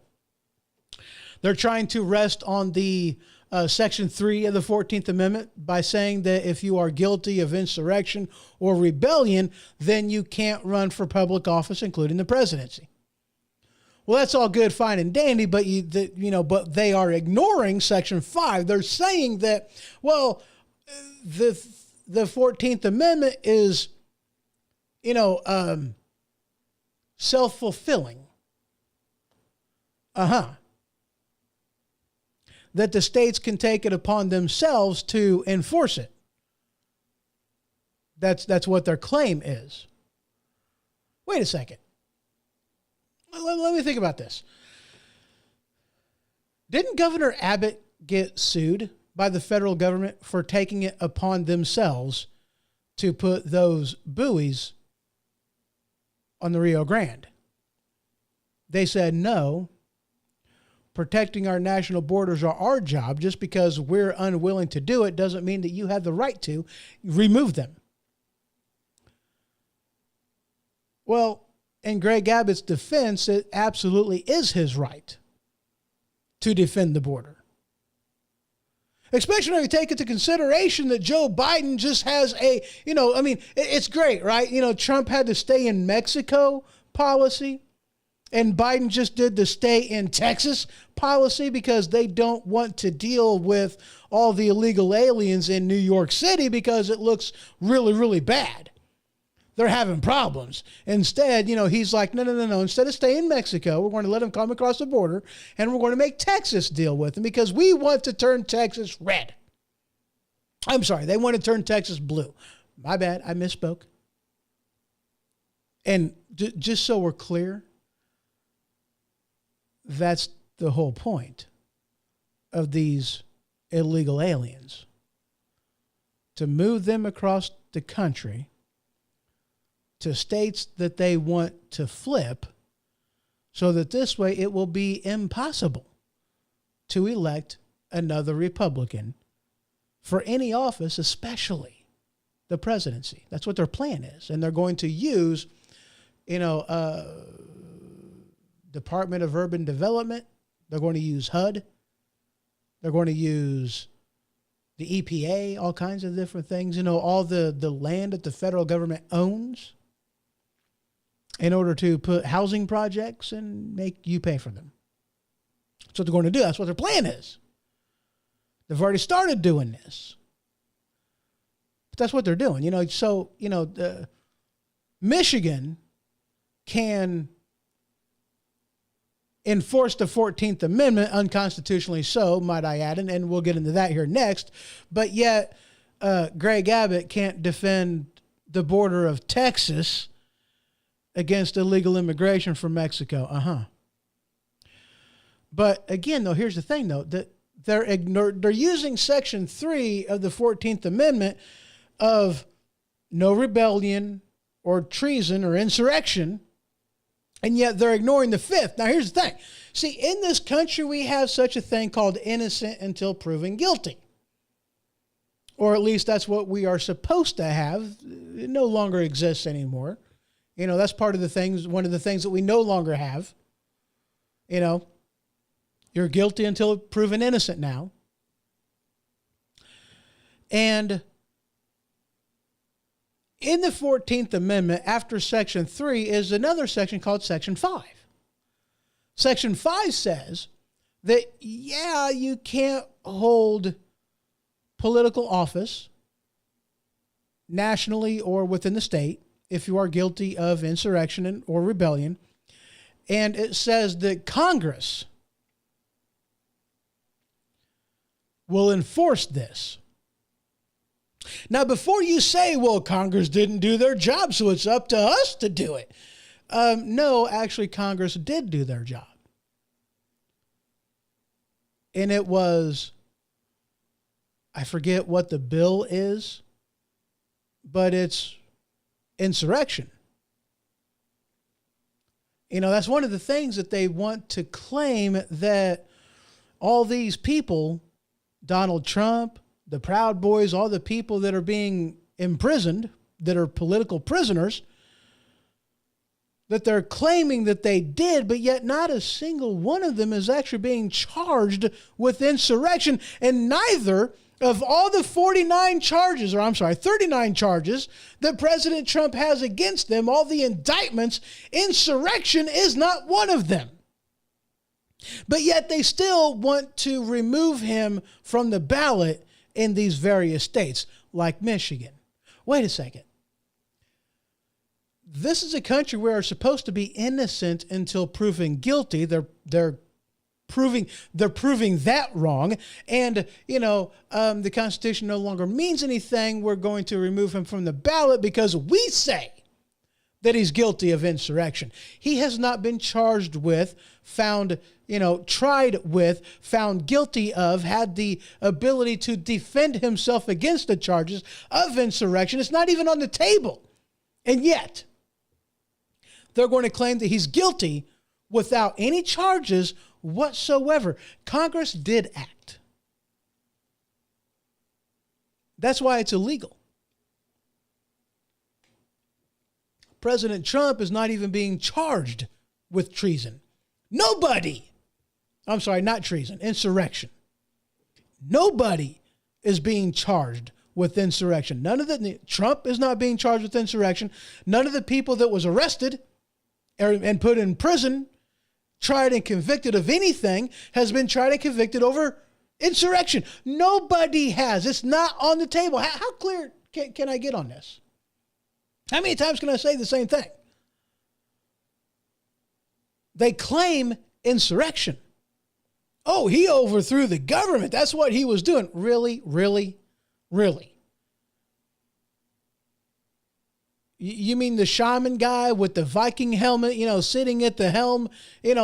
S2: They're trying to rest on the Section 3 of the 14th Amendment by saying that if you are guilty of insurrection or rebellion, then you can't run for public office, including the presidency. Well, that's all good, fine, and dandy, but but they are ignoring Section 5. They're saying that, well, the 14th Amendment is, self-fulfilling. That the states can take it upon themselves to enforce it. That's what their claim is. Wait a second. Let me think about this. Didn't Governor Abbott get sued by the federal government for taking it upon themselves to put those buoys on the Rio Grande? They said, no, protecting our national borders are our job. Just because we're unwilling to do it doesn't mean that you have the right to remove them. Well, in Greg Abbott's defense, it absolutely is his right to defend the border. Especially when you take into consideration that Joe Biden just has it's great, right? Trump had to stay in Mexico policy, and Biden just did the stay in Texas policy because they don't want to deal with all the illegal aliens in New York City because it looks really, really bad. They're having problems. Instead, he's like, no. Instead of staying in Mexico, we're going to let them come across the border, and we're going to make Texas deal with them because we want to turn Texas red. I'm sorry, they want to turn Texas blue. My bad, I misspoke. And just so we're clear, that's the whole point of these illegal aliens. To move them across the country to states that they want to flip, so that this way it will be impossible to elect another Republican for any office, especially the presidency. That's what their plan is. And they're going to use, Department of Urban Development. They're going to use HUD. They're going to use the EPA, all kinds of different things, all the land that the federal government owns, in order to put housing projects and make you pay for them. That's what they're going to do. That's what their plan is. They've already started doing this. But that's what they're doing. Michigan can enforced the 14th Amendment, unconstitutionally so, might I add, and we'll get into that here next. But yet, Greg Abbott can't defend the border of Texas against illegal immigration from Mexico. But again, though, here's the thing, though, that they're using Section 3 of the 14th Amendment of no rebellion or treason or insurrection, and yet they're ignoring the 5th. Now, here's the thing. See, in this country, we have such a thing called innocent until proven guilty. Or at least that's what we are supposed to have. It no longer exists anymore. You know, that's part of the things, one of the things that we no longer have. You know, you're guilty until proven innocent now. And in the 14th Amendment, after Section 3 is another section called Section 5. Section 5 says that, yeah, you can't hold political office nationally or within the state if you are guilty of insurrection or rebellion. And it says that Congress will enforce this. Now, before you say, well, Congress didn't do their job, so it's up to us to do it. No, actually, Congress did do their job. And it was, I forget what the bill is, but it's insurrection. You know, that's one of the things that they want to claim, that all these people, Donald Trump, the Proud Boys, all the people that are being imprisoned, that are political prisoners, that they're claiming that they did, but yet not a single one of them is actually being charged with insurrection. And neither of all the 39 charges, or I'm sorry, 39 charges that President Trump has against them, all the indictments, insurrection is not one of them. But yet they still want to remove him from the ballot in these various states, like Michigan. Wait a second. This is a country where we're supposed to be innocent until proven guilty. They're proving that wrong. And, you know, the Constitution no longer means anything. We're going to remove him from the ballot because we say that he's guilty of insurrection. He has not been charged with, found, tried with, found guilty of, had the ability to defend himself against the charges of insurrection. It's not even on the table. And yet, they're going to claim that he's guilty without any charges whatsoever. Congress did act. That's why it's illegal. President Trump is not even being charged with treason. Nobody. I'm sorry, not treason, insurrection. Nobody is being charged with insurrection. Trump is not being charged with insurrection. None of the people that was arrested and put in prison, tried and convicted of anything, has been tried and convicted over insurrection. Nobody has. It's not on the table. How clear can I get on this? How many times can I say the same thing? They claim insurrection. Oh, he overthrew the government. That's what he was doing. Really, really, really? You mean the shaman guy with the Viking helmet, sitting at the helm,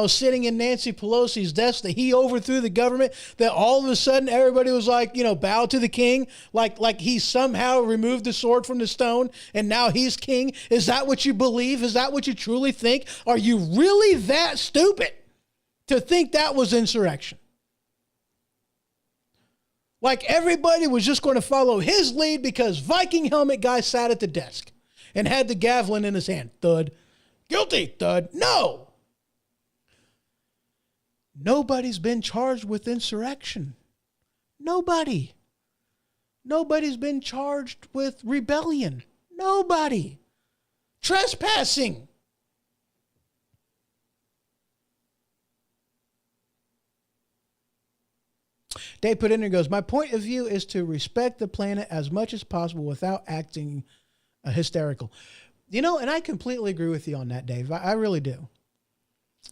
S2: sitting in Nancy Pelosi's desk, that he overthrew the government, that all of a sudden everybody was like, bow to the king, like he somehow removed the sword from the stone and now he's king? Is that what you believe? Is that what you truly think? Are you really that stupid to think that was insurrection? Like everybody was just going to follow his lead because Viking helmet guy sat at the desk and had the javelin in his hand. Thud. Guilty. Thud. No. Nobody's been charged with insurrection. Nobody. Nobody's been charged with rebellion. Nobody. Trespassing. Dave put in there and goes, my point of view is to respect the planet as much as possible without acting hysterical. And I completely agree with you on that, Dave. I really do.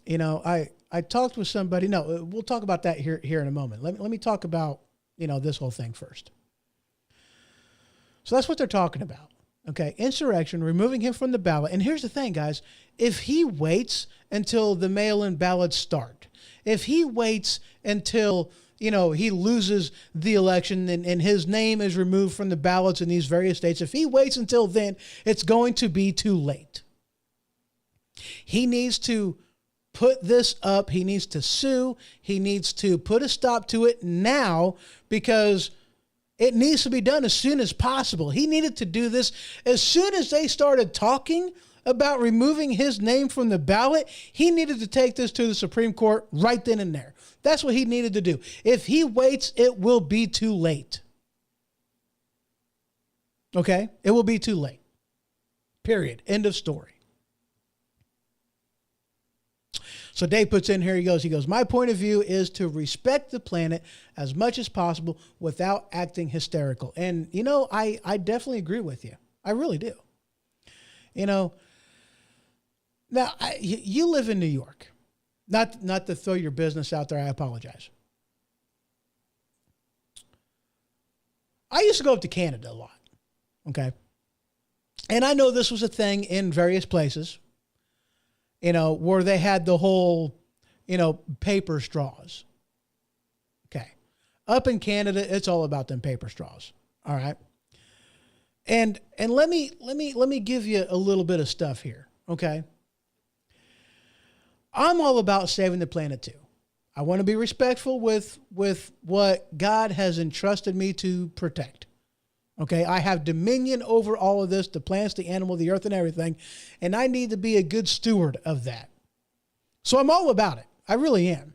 S2: I talked with somebody. No, we'll talk about that here in a moment. Let me talk about, this whole thing first. So that's what they're talking about. Okay. Insurrection, removing him from the ballot. And here's the thing, guys. If he waits until the mail-in ballots start, if he waits until, he loses the election and his name is removed from the ballots in these various states, if he waits until then, it's going to be too late. He needs to put this up. He needs to sue. He needs to put a stop to it now, because it needs to be done as soon as possible. He needed to do this as soon as they started talking about removing his name from the ballot. He needed to take this to the Supreme Court right then and there. That's what he needed to do. If he waits, it will be too late. Okay? It will be too late. Period. End of story. So Dave puts in here, he goes, my point of view is to respect the planet as much as possible without acting hysterical. And, I definitely agree with you. I really do. Now, you live in New York. Not to throw your business out there, I apologize. I used to go up to Canada a lot, okay? And I know this was a thing in various places, where they had the whole, paper straws. Okay. Up in Canada, it's all about them paper straws. All right. And let me give you a little bit of stuff here. Okay. I'm all about saving the planet too. I want to be respectful with what God has entrusted me to protect. Okay, I have dominion over all of this, the plants, the animal, the earth, and everything, and I need to be a good steward of that. So I'm all about it. I really am.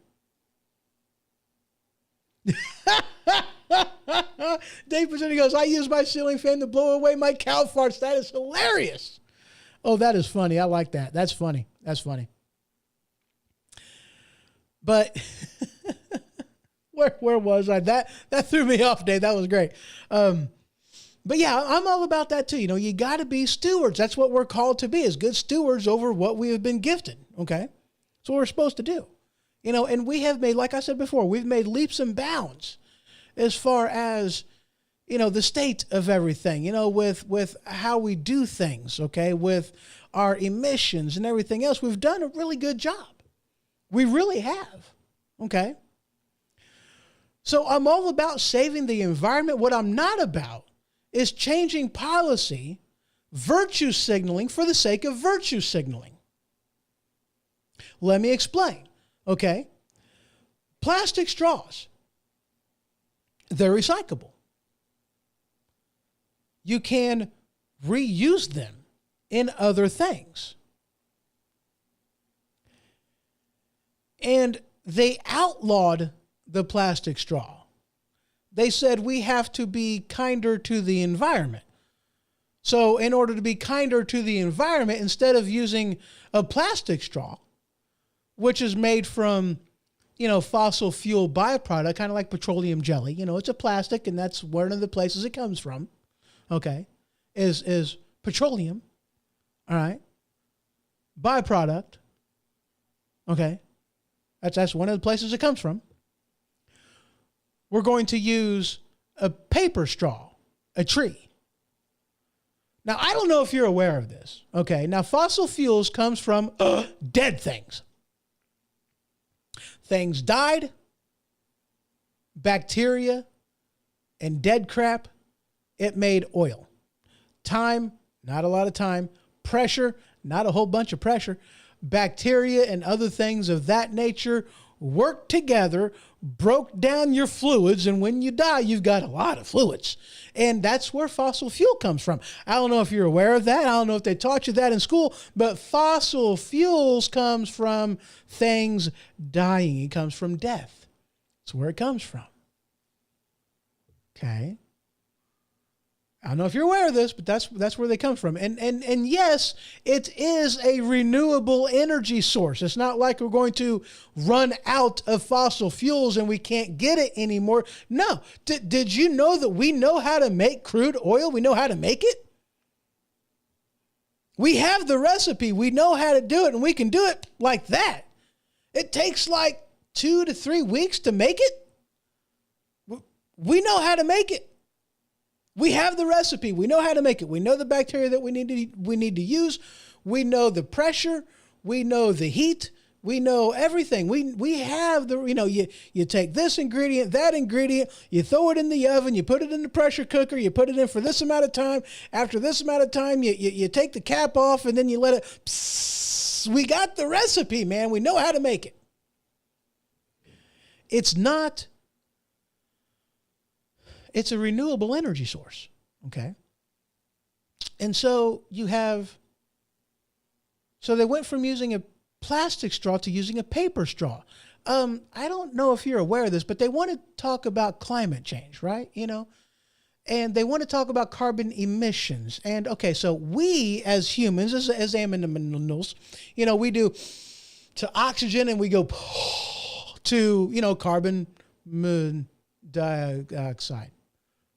S2: Dave Pacini goes, I use my ceiling fan to blow away my cow farts. That is hilarious. Oh, that is funny. I like that. That's funny. That's funny. But where was I? That threw me off, Dave. That was great. But yeah, I'm all about that too. You got to be stewards. That's what we're called to be, as good stewards over what we have been gifted. Okay. That's what we're supposed to do. And we have made, like I said before, we've made leaps and bounds as far as, the state of everything, with how we do things. Okay. With our emissions and everything else, we've done a really good job. We really have. Okay. So I'm all about saving the environment. What I'm not about is changing policy, virtue signaling for the sake of virtue signaling. Let me explain. Okay. Plastic straws, they're recyclable. You can reuse them in other things. And they outlawed the plastic straw. They said we have to be kinder to the environment. So in order to be kinder to the environment, instead of using a plastic straw, which is made from, fossil fuel byproduct, kind of like petroleum jelly, it's a plastic, and that's one of the places it comes from. Okay. Is petroleum. All right. Byproduct. Okay. That's one of the places it comes from. We're going to use a paper straw, a tree. Now, I don't know if you're aware of this. Okay. Now, fossil fuels comes from dead things. Things died, bacteria, and dead crap. It made oil. Time, not a lot of time. Pressure, not a whole bunch of pressure. Bacteria and other things of that nature worked together, broke down your fluids, and when you die, you've got a lot of fluids. And that's where fossil fuel comes from. I don't know if you're aware of that. I don't know if they taught you that in school, but fossil fuels comes from things dying. It comes from death. That's where it comes from. Okay. I don't know if you're aware of this, but that's where they come from. And yes, it is a renewable energy source. It's not like we're going to run out of fossil fuels and we can't get it anymore. No. Did you know that we know how to make crude oil? We know how to make it. We have the recipe. We know how to do it, and we can do it like that. It takes like 2 to 3 weeks to make it. We know how to make it. We have the recipe. We know how to make it. We know the bacteria that we need to use. We know the pressure. We know the heat. We know everything. We have the, you take this ingredient, that ingredient, you throw it in the oven, you put it in the pressure cooker, you put it in for this amount of time. After this amount of time, you take the cap off and then you let it, psst. We got the recipe, man. We know how to make it. It's a renewable energy source. Okay. And so they went from using a plastic straw to using a paper straw. I don't know if you're aware of this, but they want to talk about climate change, right? And they want to talk about carbon emissions. And okay, so we as humans, as animals, we do to oxygen and we go to, carbon dioxide.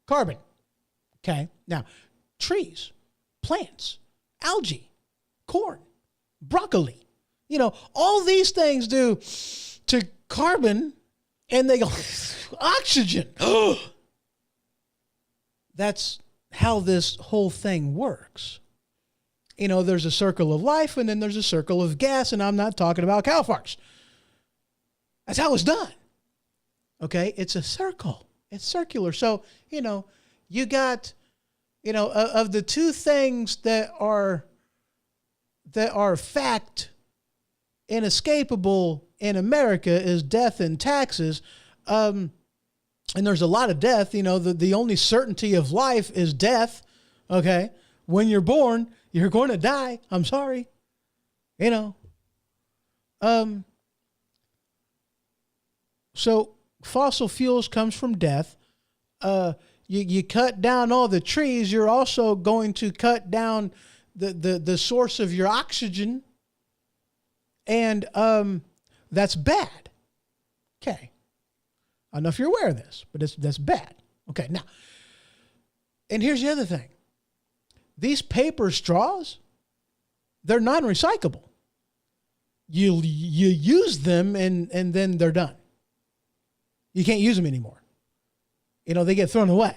S2: Carbon. Okay. Now, trees, plants, algae, corn, broccoli, all these things do to carbon and they go oxygen. That's how this whole thing works. There's a circle of life and then there's a circle of gas, and I'm not talking about cow farts. That's how it's done. Okay. It's a circle. It's circular. So, you got, of the two things that are fact inescapable in America is death and taxes. And there's a lot of death. The only certainty of life is death. Okay. When you're born, you're going to die. I'm sorry. So fossil fuels comes from death. You cut down all the trees, you're also going to cut down the source of your oxygen. And that's bad. Okay. I don't know if you're aware of this, but that's bad. Okay, now, and here's the other thing. These paper straws, they're non-recyclable. You use them and then they're done. You can't use them anymore. They get thrown away.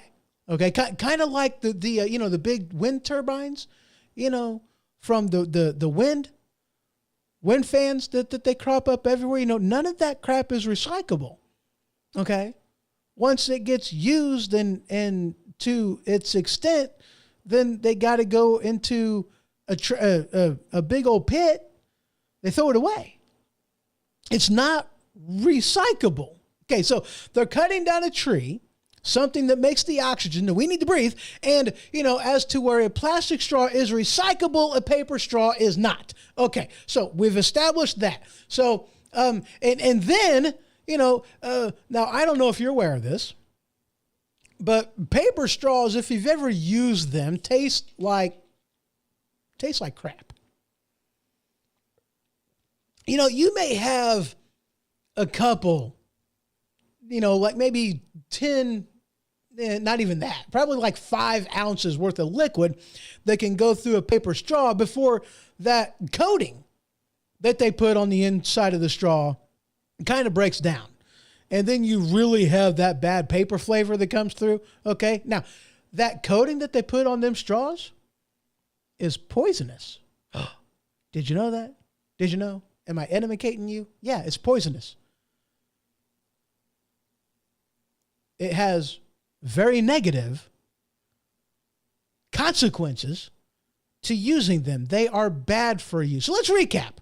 S2: Okay, kind of like the big wind turbines, from the wind fans that they crop up everywhere. None of that crap is recyclable. Okay, once it gets used and to its extent, then they got to go into a big old pit. They throw it away. It's not recyclable. Okay, so they're cutting down a tree, something that makes the oxygen that we need to breathe. And, as to where a plastic straw is recyclable, a paper straw is not. Okay, so we've established that. So, and then, now I don't know if you're aware of this, but paper straws, if you've ever used them, taste like crap. You may have a couple, like maybe 10, not even that, probably like 5 ounces worth of liquid that can go through a paper straw before that coating that they put on the inside of the straw kind of breaks down. And then you really have that bad paper flavor that comes through. Okay. Now, that coating that they put on them straws is poisonous. Did you know that? Did you know? Am I educating you? Yeah, it's poisonous. It has very negative consequences to using them. They are bad for you. So let's recap.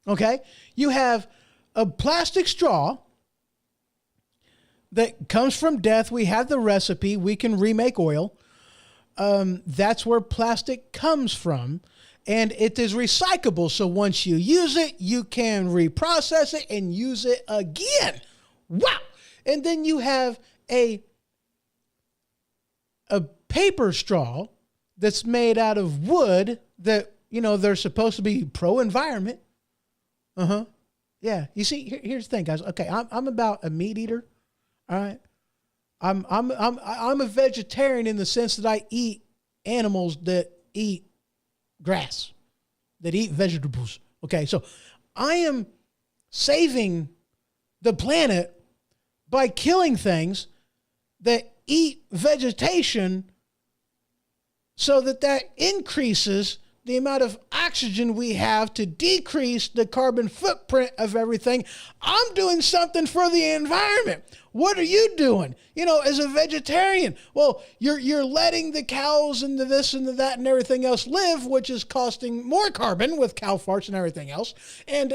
S2: Okay. You have a plastic straw that comes from death. We have the recipe. We can remake oil. That's where plastic comes from. And it is recyclable. So once you use it, you can reprocess it and use it again. Wow. And then you have a paper straw that's made out of wood that, they're supposed to be pro-environment. Yeah. You see, here's the thing, guys. Okay. I'm about a meat eater. All right. I'm a vegetarian in the sense that I eat animals that eat grass, that eat vegetables. Okay. So I am saving the planet by killing things that eat vegetation so that increases the amount of oxygen we have to decrease the carbon footprint of everything. I'm doing something for the environment. What are you doing? As a vegetarian, well, you're letting the cows and the this and the that and everything else live, which is costing more carbon with cow farts and everything else. And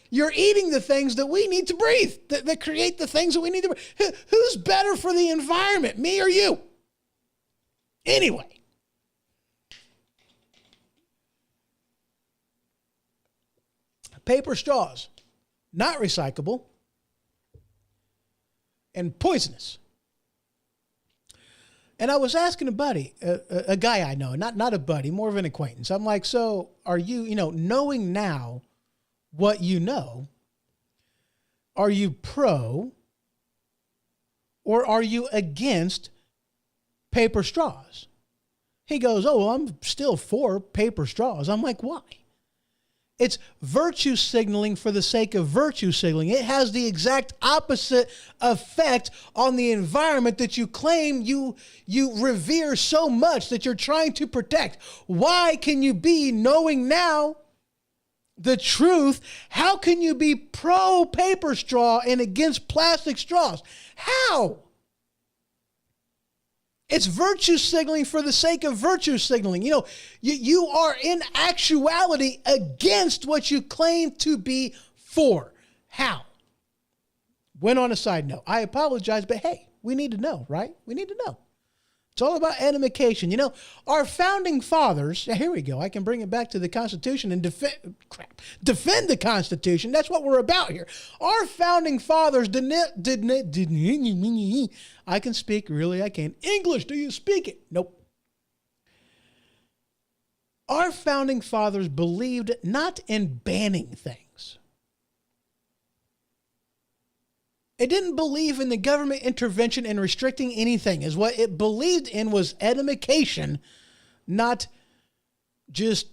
S2: you're eating the things that we need to breathe, that create the things that we need to breathe. Who's better for the environment, me or you? Anyway. Paper straws, not recyclable, and poisonous. And I was asking a buddy, a guy I know, not a buddy, more of an acquaintance. I'm like, so are you, knowing now what you know, are you pro or are you against paper straws? He goes, oh, well, I'm still for paper straws. I'm like, why? It's virtue signaling for the sake of virtue signaling. It has the exact opposite effect on the environment that you claim you revere so much that you're trying to protect. Why can you be, knowing now the truth, how can you be pro paper straw and against plastic straws? How? It's virtue signaling for the sake of virtue signaling. You are in actuality against what you claim to be for. How? Went on a side note. I apologize, but hey, we need to know, right? We need to know. It's all about edification. Our founding fathers, here we go. I can bring it back to the Constitution and defend the Constitution. That's what we're about here. Our founding fathers I can speak, really, I can. English, do you speak it? Nope. Our founding fathers believed not in banning things. It didn't believe in the government intervention and restricting anything. Is what it believed in was edification, not just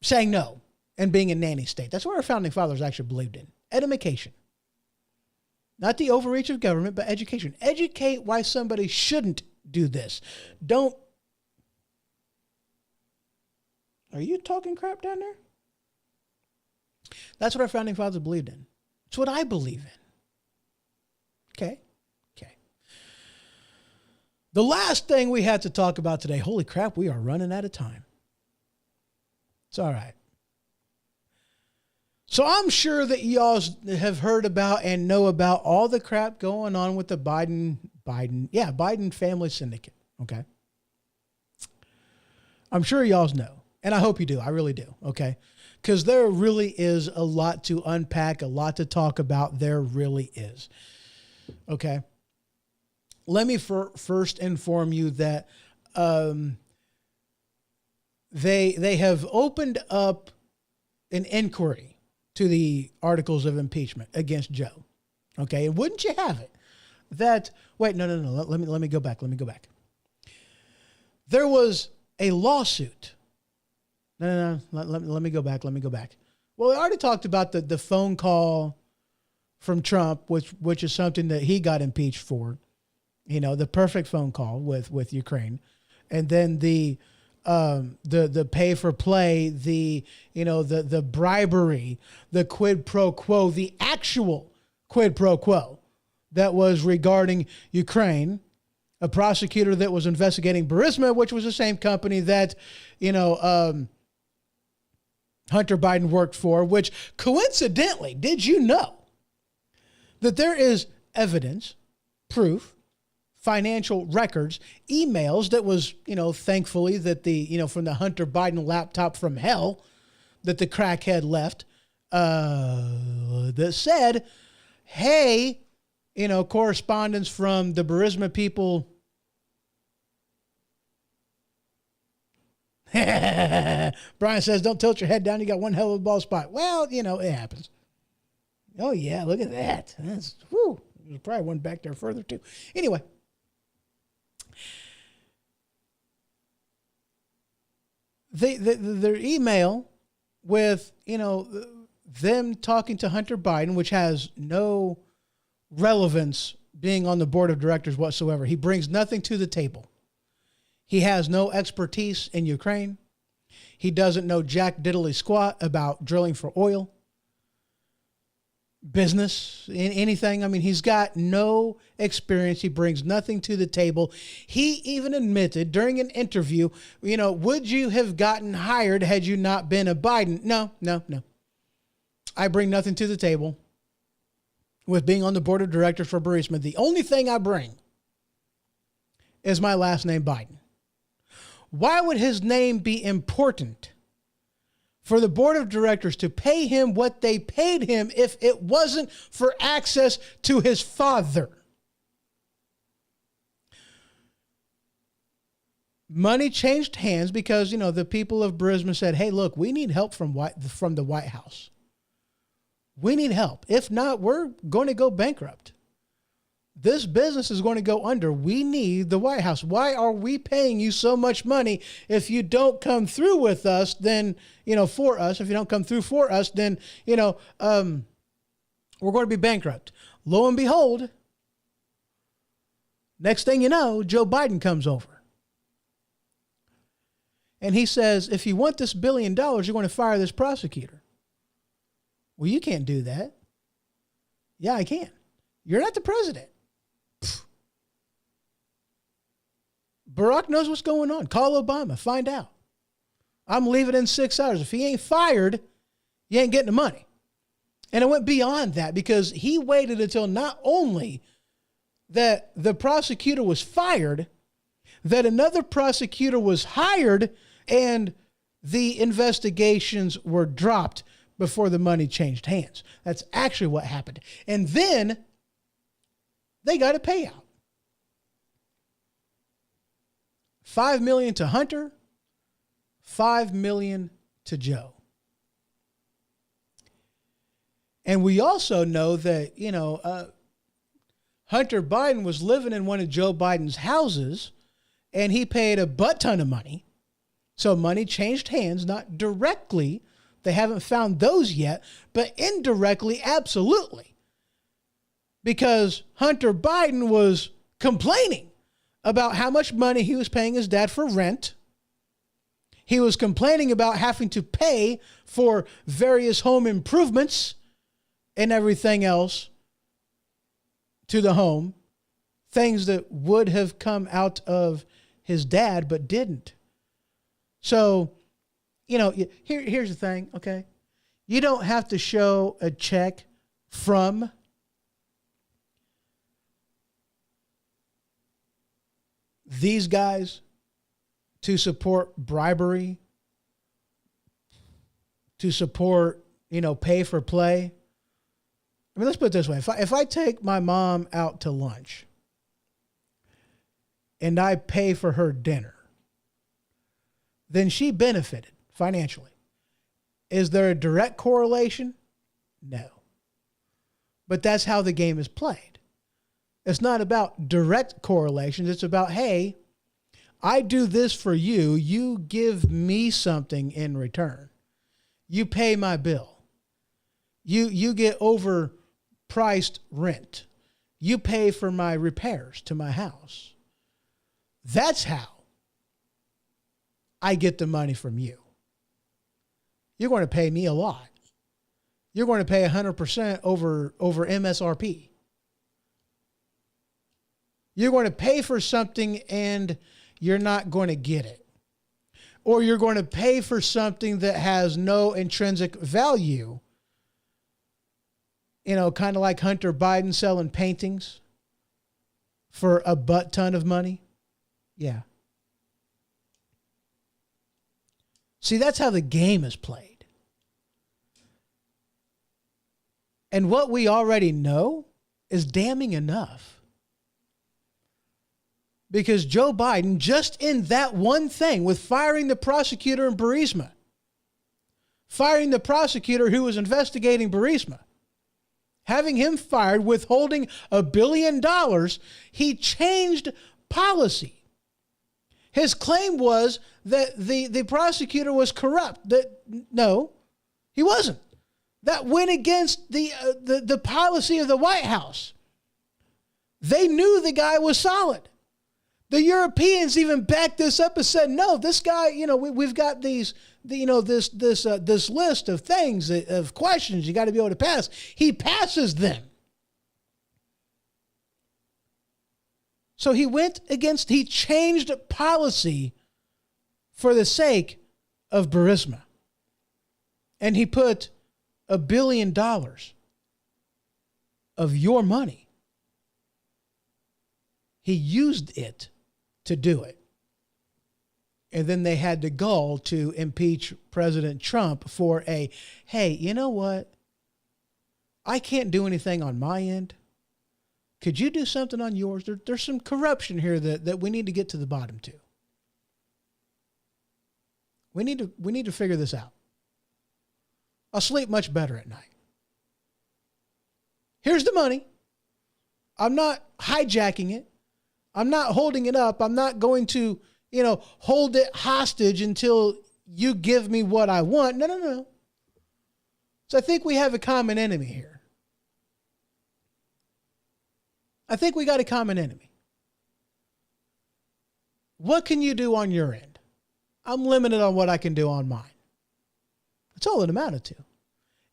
S2: saying no and being a nanny state. That's what our founding fathers actually believed in. Edification. Not the overreach of government, but education. Educate why somebody shouldn't do this. Don't. Are you talking crap down there? That's what our founding fathers believed in. It's what I believe in. Okay. The last thing we had to talk about today, holy crap, we are running out of time. It's all right. So I'm sure that y'all have heard about and know about all the crap going on with the Biden family syndicate. Okay. I'm sure y'all know, and I hope you do. I really do. Okay. Because there really is a lot to unpack, a lot to talk about. There really is. Okay. Let me first inform you that they have opened up an inquiry to the articles of impeachment against Joe. Okay. And wouldn't you have it that, wait, no. Let me go back. There was a lawsuit. No. Let me go back. Well, we already talked about the phone call from Trump, which is something that he got impeached for. The perfect phone call with Ukraine, and then the pay for play, the bribery, the quid pro quo, the actual quid pro quo that was regarding Ukraine. A prosecutor that was investigating Burisma, which was the same company that, Hunter Biden worked for, which coincidentally, did you know that there is evidence, proof, financial records, emails that was, thankfully that from the Hunter Biden laptop from hell that the crackhead left, that said, hey, correspondence from the Burisma people. Brian says, don't tilt your head down. You got one hell of a bald spot. Well, it happens. Oh, yeah, look at that. There's probably one back there further, too. Anyway. Their email with, them talking to Hunter Biden, which has no relevance being on the board of directors whatsoever. He brings nothing to the table. He has no expertise in Ukraine. He doesn't know jack diddly squat about drilling for oil, business, anything. I mean, he's got no experience. He brings nothing to the table. He even admitted during an interview, would you have gotten hired had you not been a Biden? No. I bring nothing to the table with being on the board of directors for Burisma. The only thing I bring is my last name, Biden. Why would his name be important for the board of directors to pay him what they paid him if it wasn't for access to his father? Money changed hands because, the people of Burisma said, hey, look, we need help from the White House. We need help. If not, we're going to go bankrupt. This business is going to go under. We need the White House. Why are we paying you so much money if you don't come through with us, then, for us, if you don't come through for us, then, we're going to be bankrupt. Lo and behold, next thing you know, Joe Biden comes over. And he says, if you want this $1 billion, you're going to fire this prosecutor. Well, you can't do that. Yeah, I can. You're not the president. Pfft. Barack knows what's going on. Call Obama. Find out. I'm leaving in 6 hours. If he ain't fired, you ain't getting the money. And it went beyond that because he waited until not only that the prosecutor was fired, that another prosecutor was hired and the investigations were dropped before the money changed hands. That's actually what happened. And then they got a payout. $5 million to Hunter, $5 million to Joe. And we also know that, Hunter Biden was living in one of Joe Biden's houses and he paid a butt ton of money. So money changed hands, not directly. They haven't found those yet, but indirectly, absolutely. Because Hunter Biden was complaining about how much money he was paying his dad for rent. He was complaining about having to pay for various home improvements and everything else to the home. Things that would have come out of his dad, but didn't. So, here's the thing, okay? You don't have to show a check from these guys to support bribery, to support, pay for play. I mean, let's put it this way. If I take my mom out to lunch and I pay for her dinner, then she benefited financially. Is there a direct correlation? No. But that's how the game is played. It's not about direct correlations. It's about, hey, I do this for you. You give me something in return. You pay my bill. You get overpriced rent. You pay for my repairs to my house. That's how I get the money from you. You're going to pay me a lot. You're going to pay 100% over MSRP. You're going to pay for something and you're not going to get it. Or you're going to pay for something that has no intrinsic value. Kind of like Hunter Biden selling paintings for a butt ton of money. Yeah. See, that's how the game is played. And what we already know is damning enough. Because Joe Biden, just in that one thing, with firing the prosecutor in Burisma, firing the prosecutor who was investigating Burisma, having him fired, withholding $1 billion, he changed policy. His claim was that the prosecutor was corrupt. That no, He wasn't. That went against the policy of the White House. They knew the guy was solid. The Europeans even backed this up and said, no, this guy, we've got this list of things, of questions you got to be able to pass. He passes them. So he changed policy for the sake of Burisma. And he put $1 billion of your money. He used it to do it. And then they had the gall to impeach President Trump for hey, you know what? I can't do anything on my end. Could you do something on yours? There's some corruption here that we need to get to the bottom to. We need to figure this out. I'll sleep much better at night. Here's the money. I'm not hijacking it. I'm not holding it up. I'm not going to, hold it hostage until you give me what I want. No. So I think we have a common enemy here. I think we got a common enemy. What can you do on your end? I'm limited on what I can do on mine. That's all it amounted to.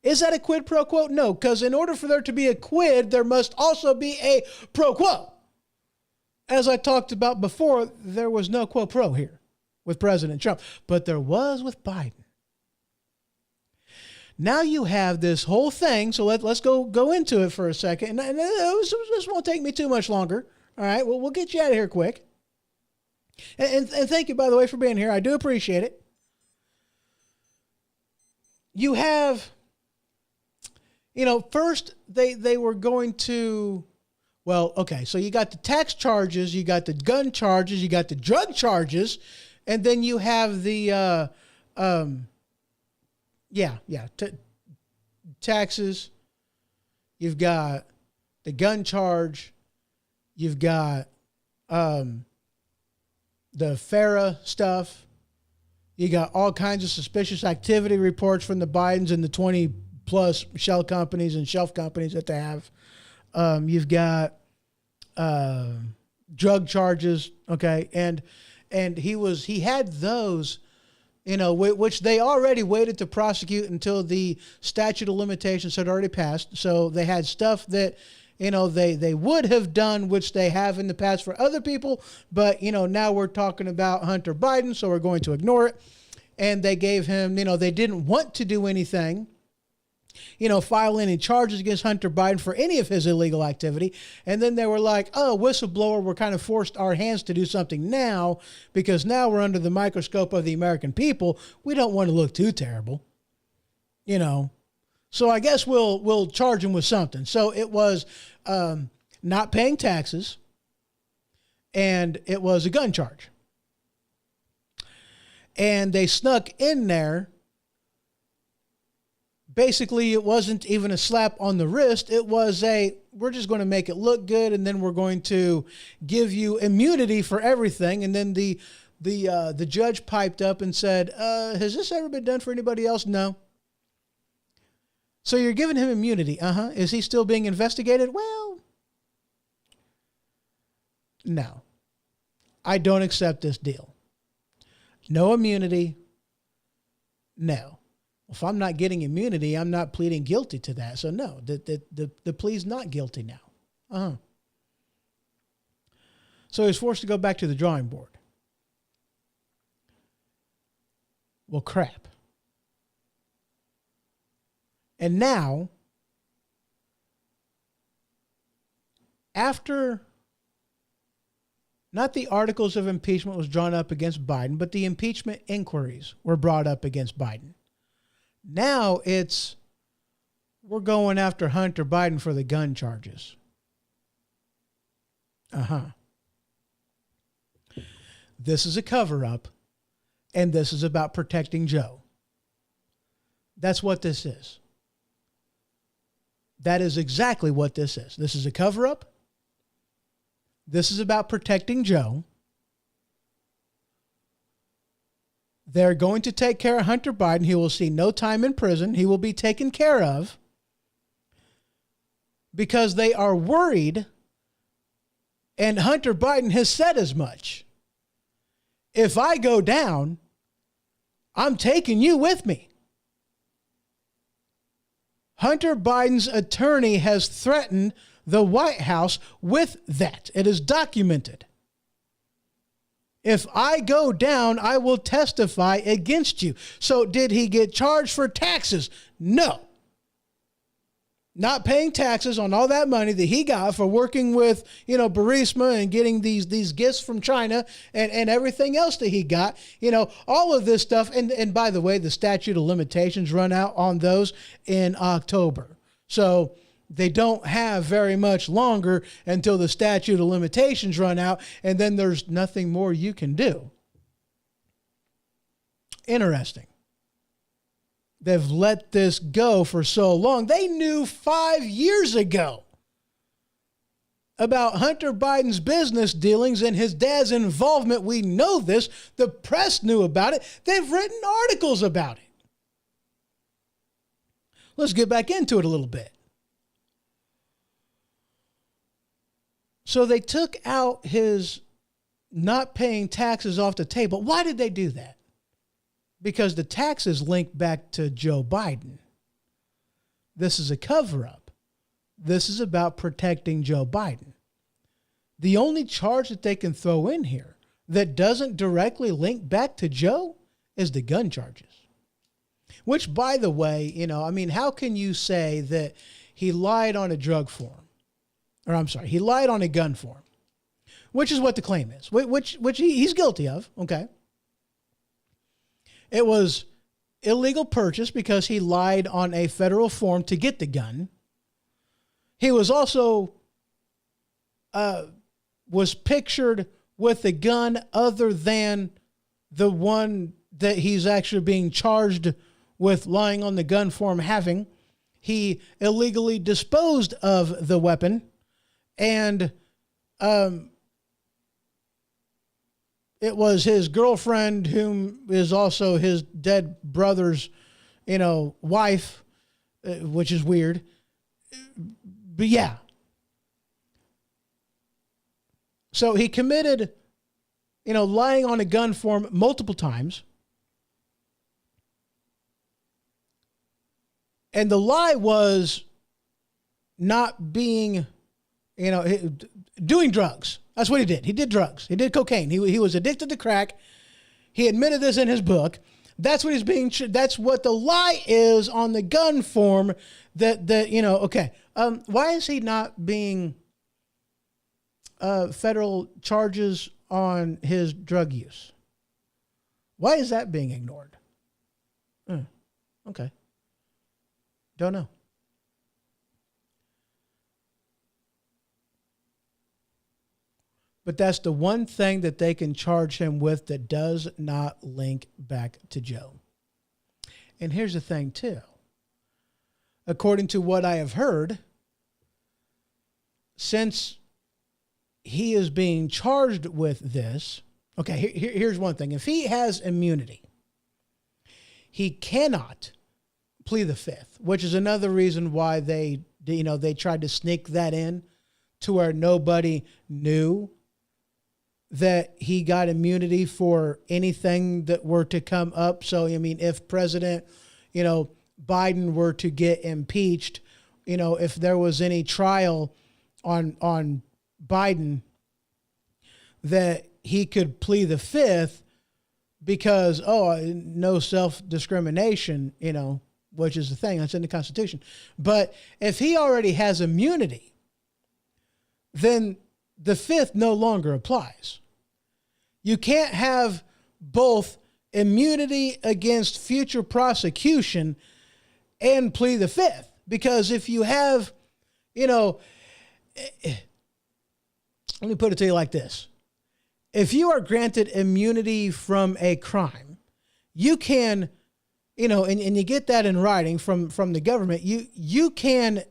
S2: Is that a quid pro quo? No, because in order for there to be a quid, there must also be a pro quo. As I talked about before, there was no quo pro here with President Trump, but there was with Biden. Now you have this whole thing, so let's go into it for a second. And this won't take me too much longer. All right, well, we'll get you out of here quick. And thank you, by the way, for being here. I do appreciate it. You have, first they were going to, so you got the tax charges, you got the gun charges, you got the drug charges, and then you have the, taxes. You've got the gun charge. You've got the FARA stuff. You got all kinds of suspicious activity reports from the Bidens and the 20 plus shell companies and shelf companies that they have. You've got drug charges. Okay. And he had those, which they already waited to prosecute until the statute of limitations had already passed. So they had stuff that, they would have done, which they have in the past for other people. But, now we're talking about Hunter Biden, so we're going to ignore it. And they gave him, they didn't want to do anything, file any charges against Hunter Biden for any of his illegal activity. And then they were like, oh, whistleblower, we're kind of forced our hands to do something now because now we're under the microscope of the American people. We don't want to look too terrible, So I guess we'll charge him with something. So it was not paying taxes, and it was a gun charge. And they snuck in there. Basically, it wasn't even a slap on the wrist. It was we're just going to make it look good, and then we're going to give you immunity for everything. And then the judge piped up and said, has this ever been done for anybody else? No. So you're giving him immunity. Is he still being investigated? Well, no. I don't accept this deal. No immunity. No. Well, if I'm not getting immunity, I'm not pleading guilty to that. So no, the plea's not guilty now. So he's forced to go back to the drawing board. Well, crap. And now, after not the articles of impeachment was drawn up against Biden, but the impeachment inquiries were brought up against Biden. Now we're going after Hunter Biden for the gun charges. This is a cover-up, and this is about protecting Joe. That's what this is. That is exactly what this is. This is a cover-up. This is about protecting Joe. They're going to take care of Hunter Biden. He will see no time in prison. He will be taken care of because they are worried, and Hunter Biden has said as much. If I go down, I'm taking you with me. Hunter Biden's attorney has threatened the White House with that. It is documented. If I go down, I will testify against you. So did he get charged for taxes? No. Not paying taxes on all that money that he got for working with, Burisma and getting these gifts from China and everything else that he got, all of this stuff. And by the way, the statute of limitations run out on those in October. So they don't have very much longer until the statute of limitations run out, and then there's nothing more you can do. Interesting. They've let this go for so long. They knew 5 years ago about Hunter Biden's business dealings and his dad's involvement. We know this. The press knew about it. They've written articles about it. Let's get back into it a little bit. So they took out his not paying taxes off the table. Why did they do that? Because the taxes link back to Joe Biden. This is a cover-up. This is about protecting Joe Biden. The only charge that they can throw in here that doesn't directly link back to Joe is the gun charges. Which, by the way, how can you say that he lied on a drug form? Or I'm sorry, he lied on a gun form, which is what the claim is, which he's guilty of, okay? It was illegal purchase because he lied on a federal form to get the gun. He was also, was pictured with a gun other than the one that he's actually being charged with lying on the gun form having. He illegally disposed of the weapon. And it was his girlfriend, whom is also his dead brother's, wife, which is weird. But yeah. So he committed, lying on a gun form multiple times. And the lie was not being... doing drugs. That's what he did. He did drugs. He did cocaine. He was addicted to crack. He admitted this in his book. That's what that's what the lie is on the gun form okay. Why is he not being federal charges on his drug use? Why is that being ignored? Okay. Don't know. But that's the one thing that they can charge him with that does not link back to Joe. And here's the thing, too. According to what I have heard, since he is being charged with this, okay, here's one thing. If he has immunity, he cannot plead the fifth, which is another reason why they tried to sneak that in to where nobody knew that he got immunity for anything that were to come up. So, if President, Biden were to get impeached, if there was any trial on Biden, that he could plead the fifth because, no self-discrimination, which is the thing that's in the Constitution. But if he already has immunity, then the fifth no longer applies. You can't have both immunity against future prosecution and plead the fifth. Because if you have, let me put it to you like this. If you are granted immunity from a crime, you can, and you get that in writing from the government, you can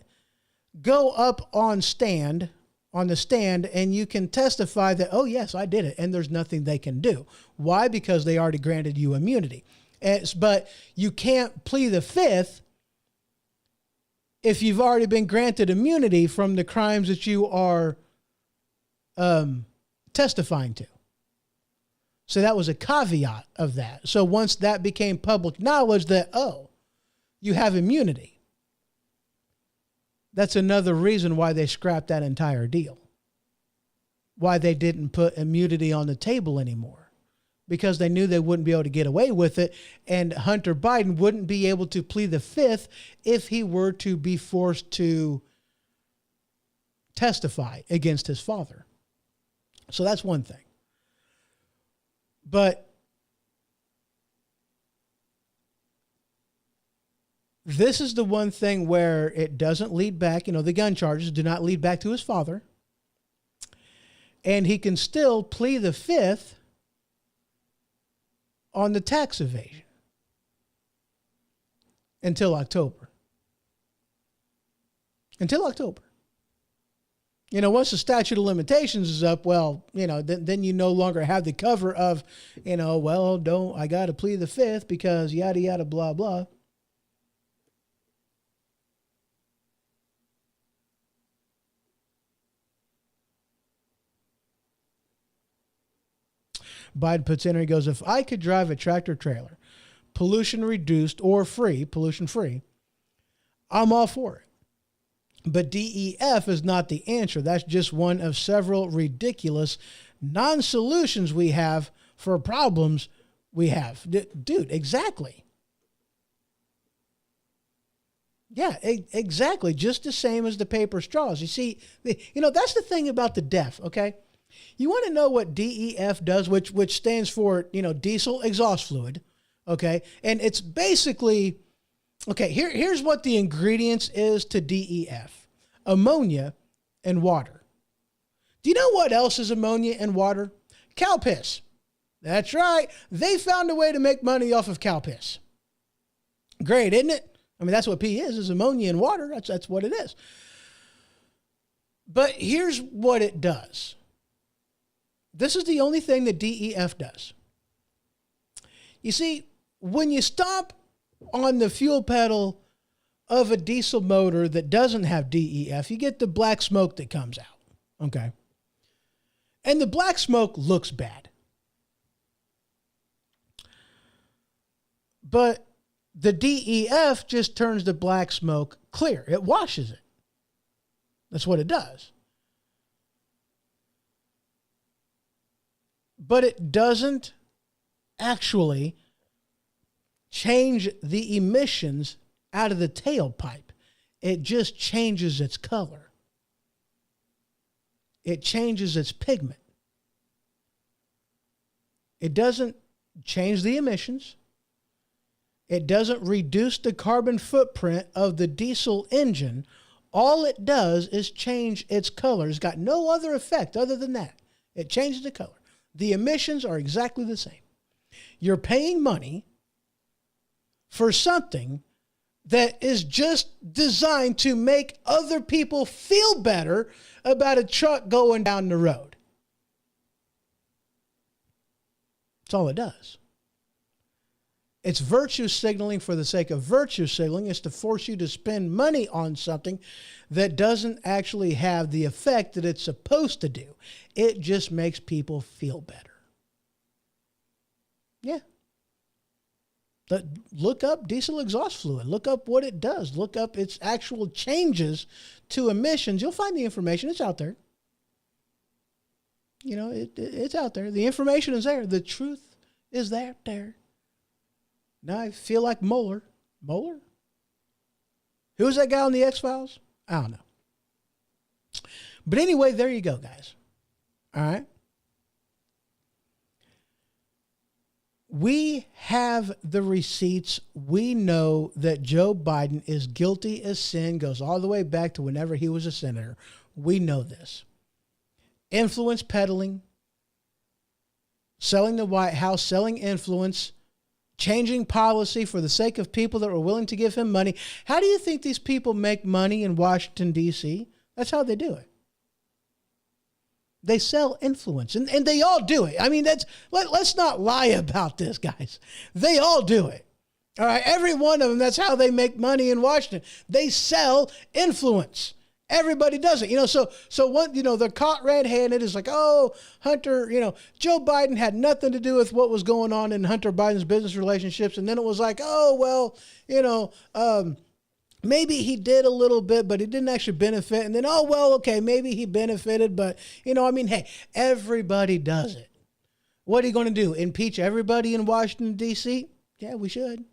S2: go up on stand on the stand and you can testify that, oh, yes, I did it. And there's nothing they can do. Why? Because they already granted you immunity. But you can't plead the fifth if you've already been granted immunity from the crimes that you are testifying to. So that was a caveat of that. So once that became public knowledge that, oh, you have immunity, that's another reason why they scrapped that entire deal. Why they didn't put immunity on the table anymore. Because they knew they wouldn't be able to get away with it, and Hunter Biden wouldn't be able to plead the fifth if he were to be forced to testify against his father. So that's one thing. But this is the one thing where it doesn't lead back, the gun charges do not lead back to his father. And he can still plead the fifth on the tax evasion until October. Until October. Once the statute of limitations is up, then you no longer have the cover of, I got to plead the fifth because yada, yada, blah, blah. Biden puts in there, he goes, if I could drive a tractor trailer, pollution reduced or pollution free, I'm all for it. But DEF is not the answer. That's just one of several ridiculous non-solutions we have for problems we have. Dude, exactly. Yeah, exactly. Just the same as the paper straws. You see, that's the thing about the DEF, okay? You want to know what DEF does, which stands for, diesel exhaust fluid, okay? And it's basically, okay, here's what the ingredients is to DEF. Ammonia and water. Do you know what else is ammonia and water? Cow piss. That's right. They found a way to make money off of cow piss. Great, isn't it? I mean, that's what pee is ammonia and water. That's what it is. But here's what it does. This is the only thing that DEF does. You see, when you stomp on the fuel pedal of a diesel motor that doesn't have DEF, you get the black smoke that comes out, okay? And the black smoke looks bad. But the DEF just turns the black smoke clear. It washes it. That's what it does. But it doesn't actually change the emissions out of the tailpipe. It just changes its color. It changes its pigment. It doesn't change the emissions. It doesn't reduce the carbon footprint of the diesel engine. All it does is change its color. It's got no other effect other than that. It changes the color. The emissions are exactly the same. You're paying money for something that is just designed to make other people feel better about a truck going down the road. That's all it does. It's virtue signaling for the sake of virtue signaling. It's to force you to spend money on something that doesn't actually have the effect that it's supposed to do. It just makes people feel better. Yeah. But look up diesel exhaust fluid. Look up what it does. Look up its actual changes to emissions. You'll find the information. It's out there. It's out there. The information is there. The truth is there. Now I feel like Mueller. Mueller? Who's that guy on the X-Files? I don't know. But anyway, there you go, guys. All right. We have the receipts. We know that Joe Biden is guilty as sin, goes all the way back to whenever he was a senator. We know this. Influence peddling, selling the White House, selling influence, changing policy for the sake of people that were willing to give him money. How do you think these people make money in Washington, D.C.? That's how they do it. They sell influence, and they all do it. I mean, let's not lie about this, guys. They all do it. All right, every one of them, that's how they make money in Washington. They sell influence. Everybody does it, so what, they're caught red-handed. It's like, oh, Hunter, Joe Biden had nothing to do with what was going on in Hunter Biden's business relationships. And then it was like, oh, well, maybe he did a little bit, but he didn't actually benefit. And then, oh, well, okay, maybe he benefited, but, hey, everybody does it. What are you going to do? Impeach everybody in Washington, D.C.? Yeah, we should.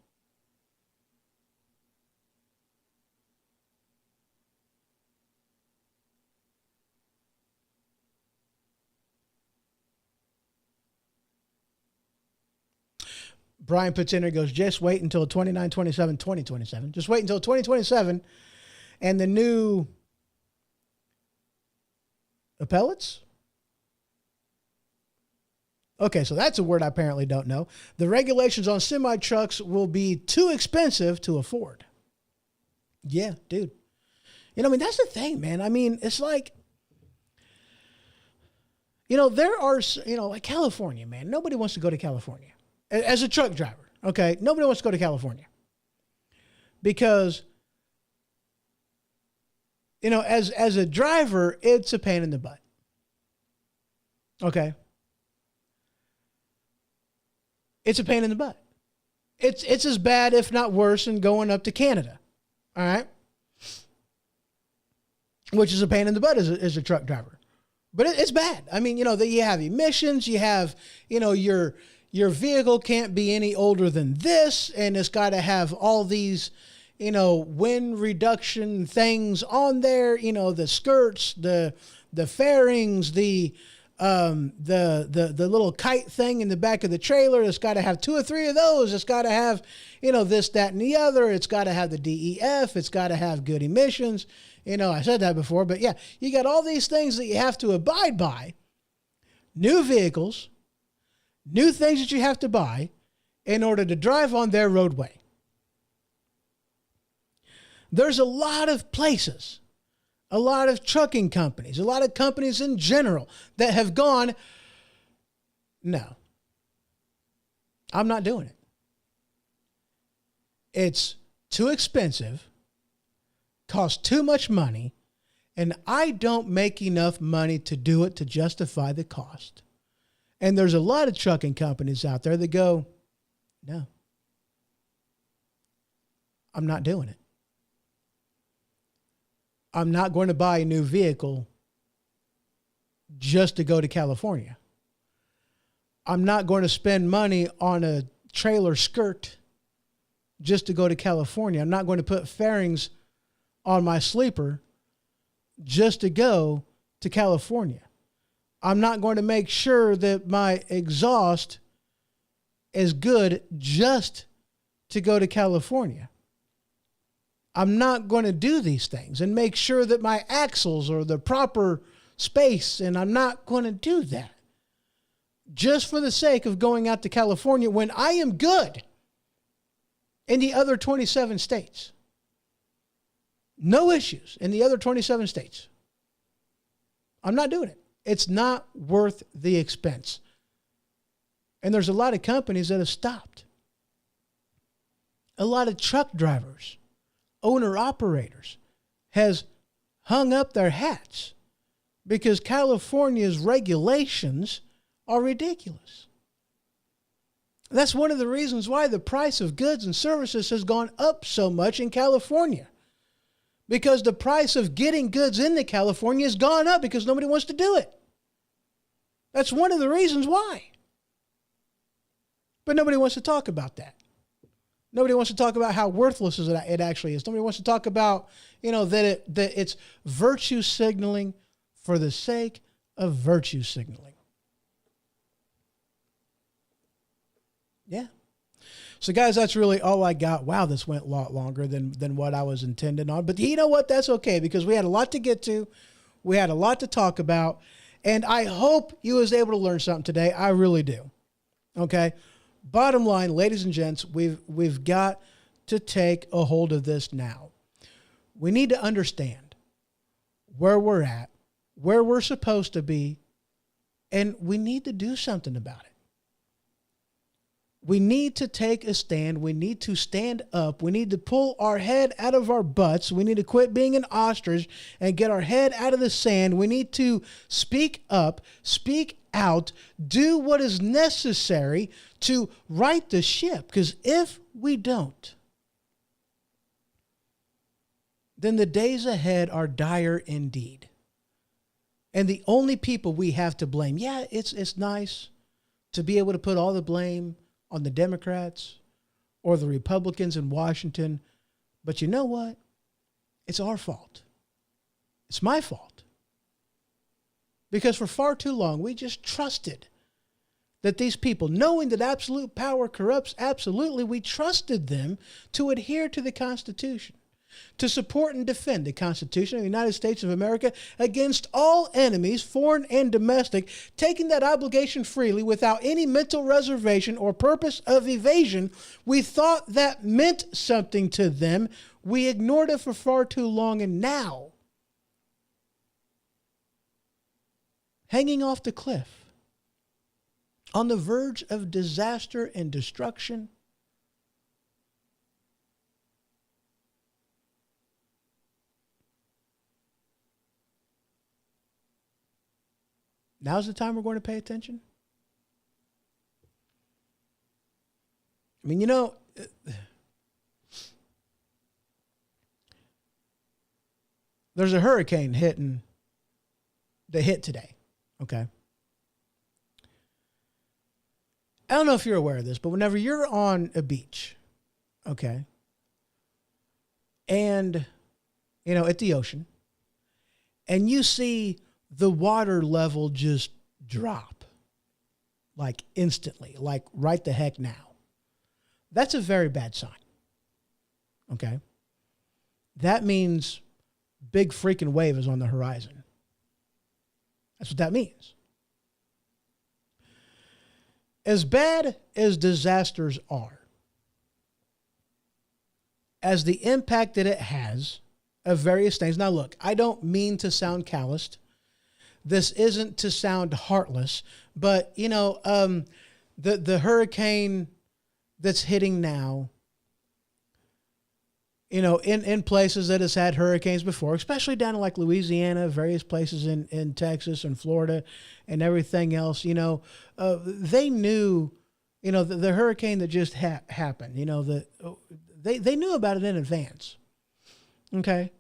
S2: Brian puts in there, goes, just wait until 2027. Just wait until 2027 and the new appellates? Okay, so that's a word I apparently don't know. The regulations on semi-trucks will be too expensive to afford. Yeah, dude. That's the thing, man. I mean, it's like, there are, like California, man. Nobody wants to go to California. As a truck driver, okay? Nobody wants to go to California because, as a driver, it's a pain in the butt. Okay? It's a pain in the butt. It's as bad, if not worse, than going up to Canada. All right? Which is a pain in the butt as a truck driver. But it's bad. I mean, you have emissions, you have, your vehicle can't be any older than this, and it's got to have all these, wind reduction things on there, the skirts, the fairings, the little kite thing in the back of the trailer. It's got to have 2 or 3 of those. It's got to have, this, that, and the other. It's got to have the DEF. It's got to have good emissions. I said that before, but yeah, you got all these things that you have to abide by. New vehicles, new things that you have to buy in order to drive on their roadway. There's a lot of places, a lot of trucking companies, a lot of companies in general that have gone, no, I'm not doing it. It's too expensive, costs too much money, and I don't make enough money to do it to justify the cost. And there's a lot of trucking companies out there that go, no, I'm not doing it. I'm not going to buy a new vehicle just to go to California. I'm not going to spend money on a trailer skirt just to go to California. I'm not going to put fairings on my sleeper just to go to California. I'm not going to make sure that my exhaust is good just to go to California. I'm not going to do these things and make sure that my axles are the proper space, and I'm not going to do that just for the sake of going out to California when I am good in the other 27 states. No issues in the other 27 states. I'm not doing it. It's not worth the expense. And there's a lot of companies that have stopped. A lot of truck drivers, owner-operators, has hung up their hats because California's regulations are ridiculous. That's one of the reasons why the price of goods and services has gone up so much in California. Because the price of getting goods into California has gone up because nobody wants to do it. That's one of the reasons why. But nobody wants to talk about that. Nobody wants to talk about how worthless it actually is. Nobody wants to talk about, that it's virtue signaling for the sake of virtue signaling. Yeah. So, guys, that's really all I got. Wow, this went a lot longer than what I was intending on. But you know what? That's okay because we had a lot to get to. We had a lot to talk about. And I hope you was able to learn something today. I really do. Okay? Bottom line, ladies and gents, we've got to take a hold of this now. We need to understand where we're at, where we're supposed to be, And we need to do something about it. We need to take a stand. We need to stand up. We need to pull our head out of our butts. We need to quit being an ostrich and get our head out of the sand. We need to speak up, speak out, do what is necessary to right the ship. Because if we don't, then the days ahead are dire indeed. And the only people we have to blame, yeah, it's nice to be able to put all the blame on the Democrats or the Republicans in Washington. But you know what? It's our fault. It's my fault. Because for far too long, we just trusted that these people, knowing that absolute power corrupts absolutely, we trusted them to adhere to the Constitution, to support and defend the Constitution of the United States of America against all enemies, foreign and domestic, taking that obligation freely without any mental reservation or purpose of evasion. We thought that meant something to them. We ignored it for far too long, and now, hanging off the cliff, on the verge of disaster and destruction, now's the time we're going to pay attention. I mean, there's a hurricane that hit today, okay? I don't know if you're aware of this, but whenever you're on a beach, okay, and, at the ocean, and you see the water level just drop, like instantly, like right the heck now. That's a very bad sign. Okay? That means big freaking wave is on the horizon. That's what that means. As bad as disasters are, as the impact that it has of various things. Now, look, I don't mean to sound calloused. This isn't to sound heartless, but, the hurricane that's hitting now, in places that has had hurricanes before, especially down in like Louisiana, various places in Texas and Florida and everything else, they knew, the hurricane that just happened, they knew about it in advance. Okay.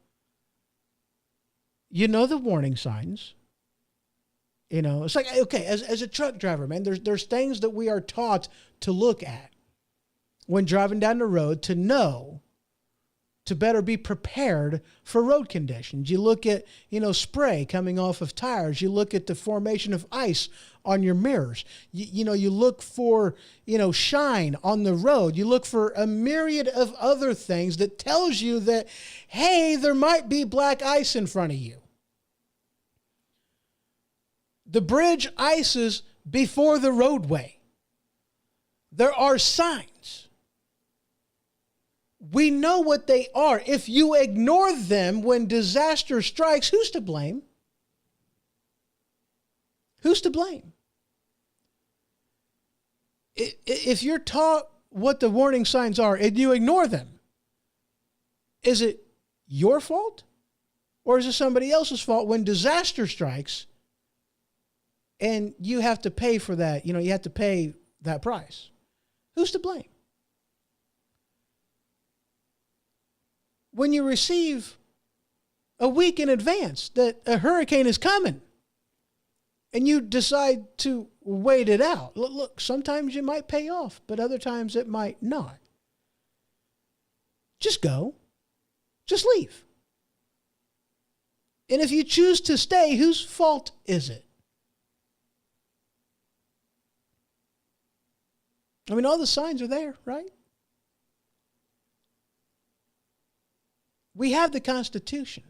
S2: The warning signs. It's like, okay, as a truck driver, man, there's things that we are taught to look at when driving down the road to know to better be prepared for road conditions. You look at, spray coming off of tires. You look at the formation of ice on your mirrors. You look for, shine on the road. You look for a myriad of other things that tells you that, hey, there might be black ice in front of you. The bridge ices before the roadway. There are signs. We know what they are. If you ignore them when disaster strikes, who's to blame? Who's to blame? If you're taught what the warning signs are and you ignore them, is it your fault? Or is it somebody else's fault when disaster strikes and you have to pay for that? You have to pay that price. Who's to blame? When you receive a week in advance that a hurricane is coming and you decide to wait it out. Look, sometimes you might pay off, but other times it might not. Just go. Just leave. And if you choose to stay, whose fault is it? I mean, all the signs are there, right? We have the Constitution.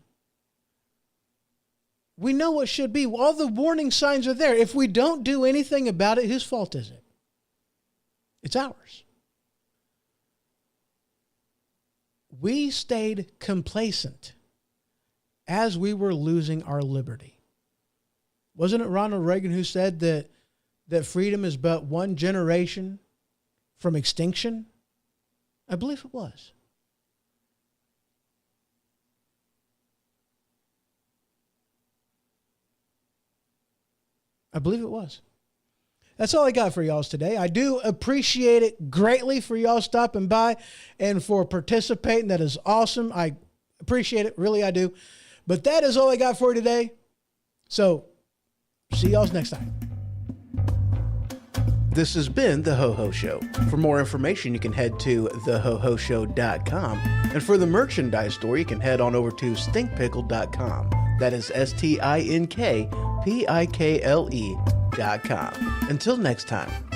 S2: We know what should be. All the warning signs are there. If we don't do anything about it, whose fault is it? It's ours. We stayed complacent as we were losing our liberty. Wasn't it Ronald Reagan who said that freedom is but one generation from extinction? I believe it was. I believe it was. That's all I got for y'all today. I do appreciate it greatly for y'all stopping by and for participating. That is awesome. I appreciate it. Really, I do. But that is all I got for today. So, see y'all next time. This has been The Ho-Ho Show. For more information, you can head to thehohoshow.com. And for the merchandise store, you can head on over to stinkpickle.com. That is stinkpikle.com. Until next time.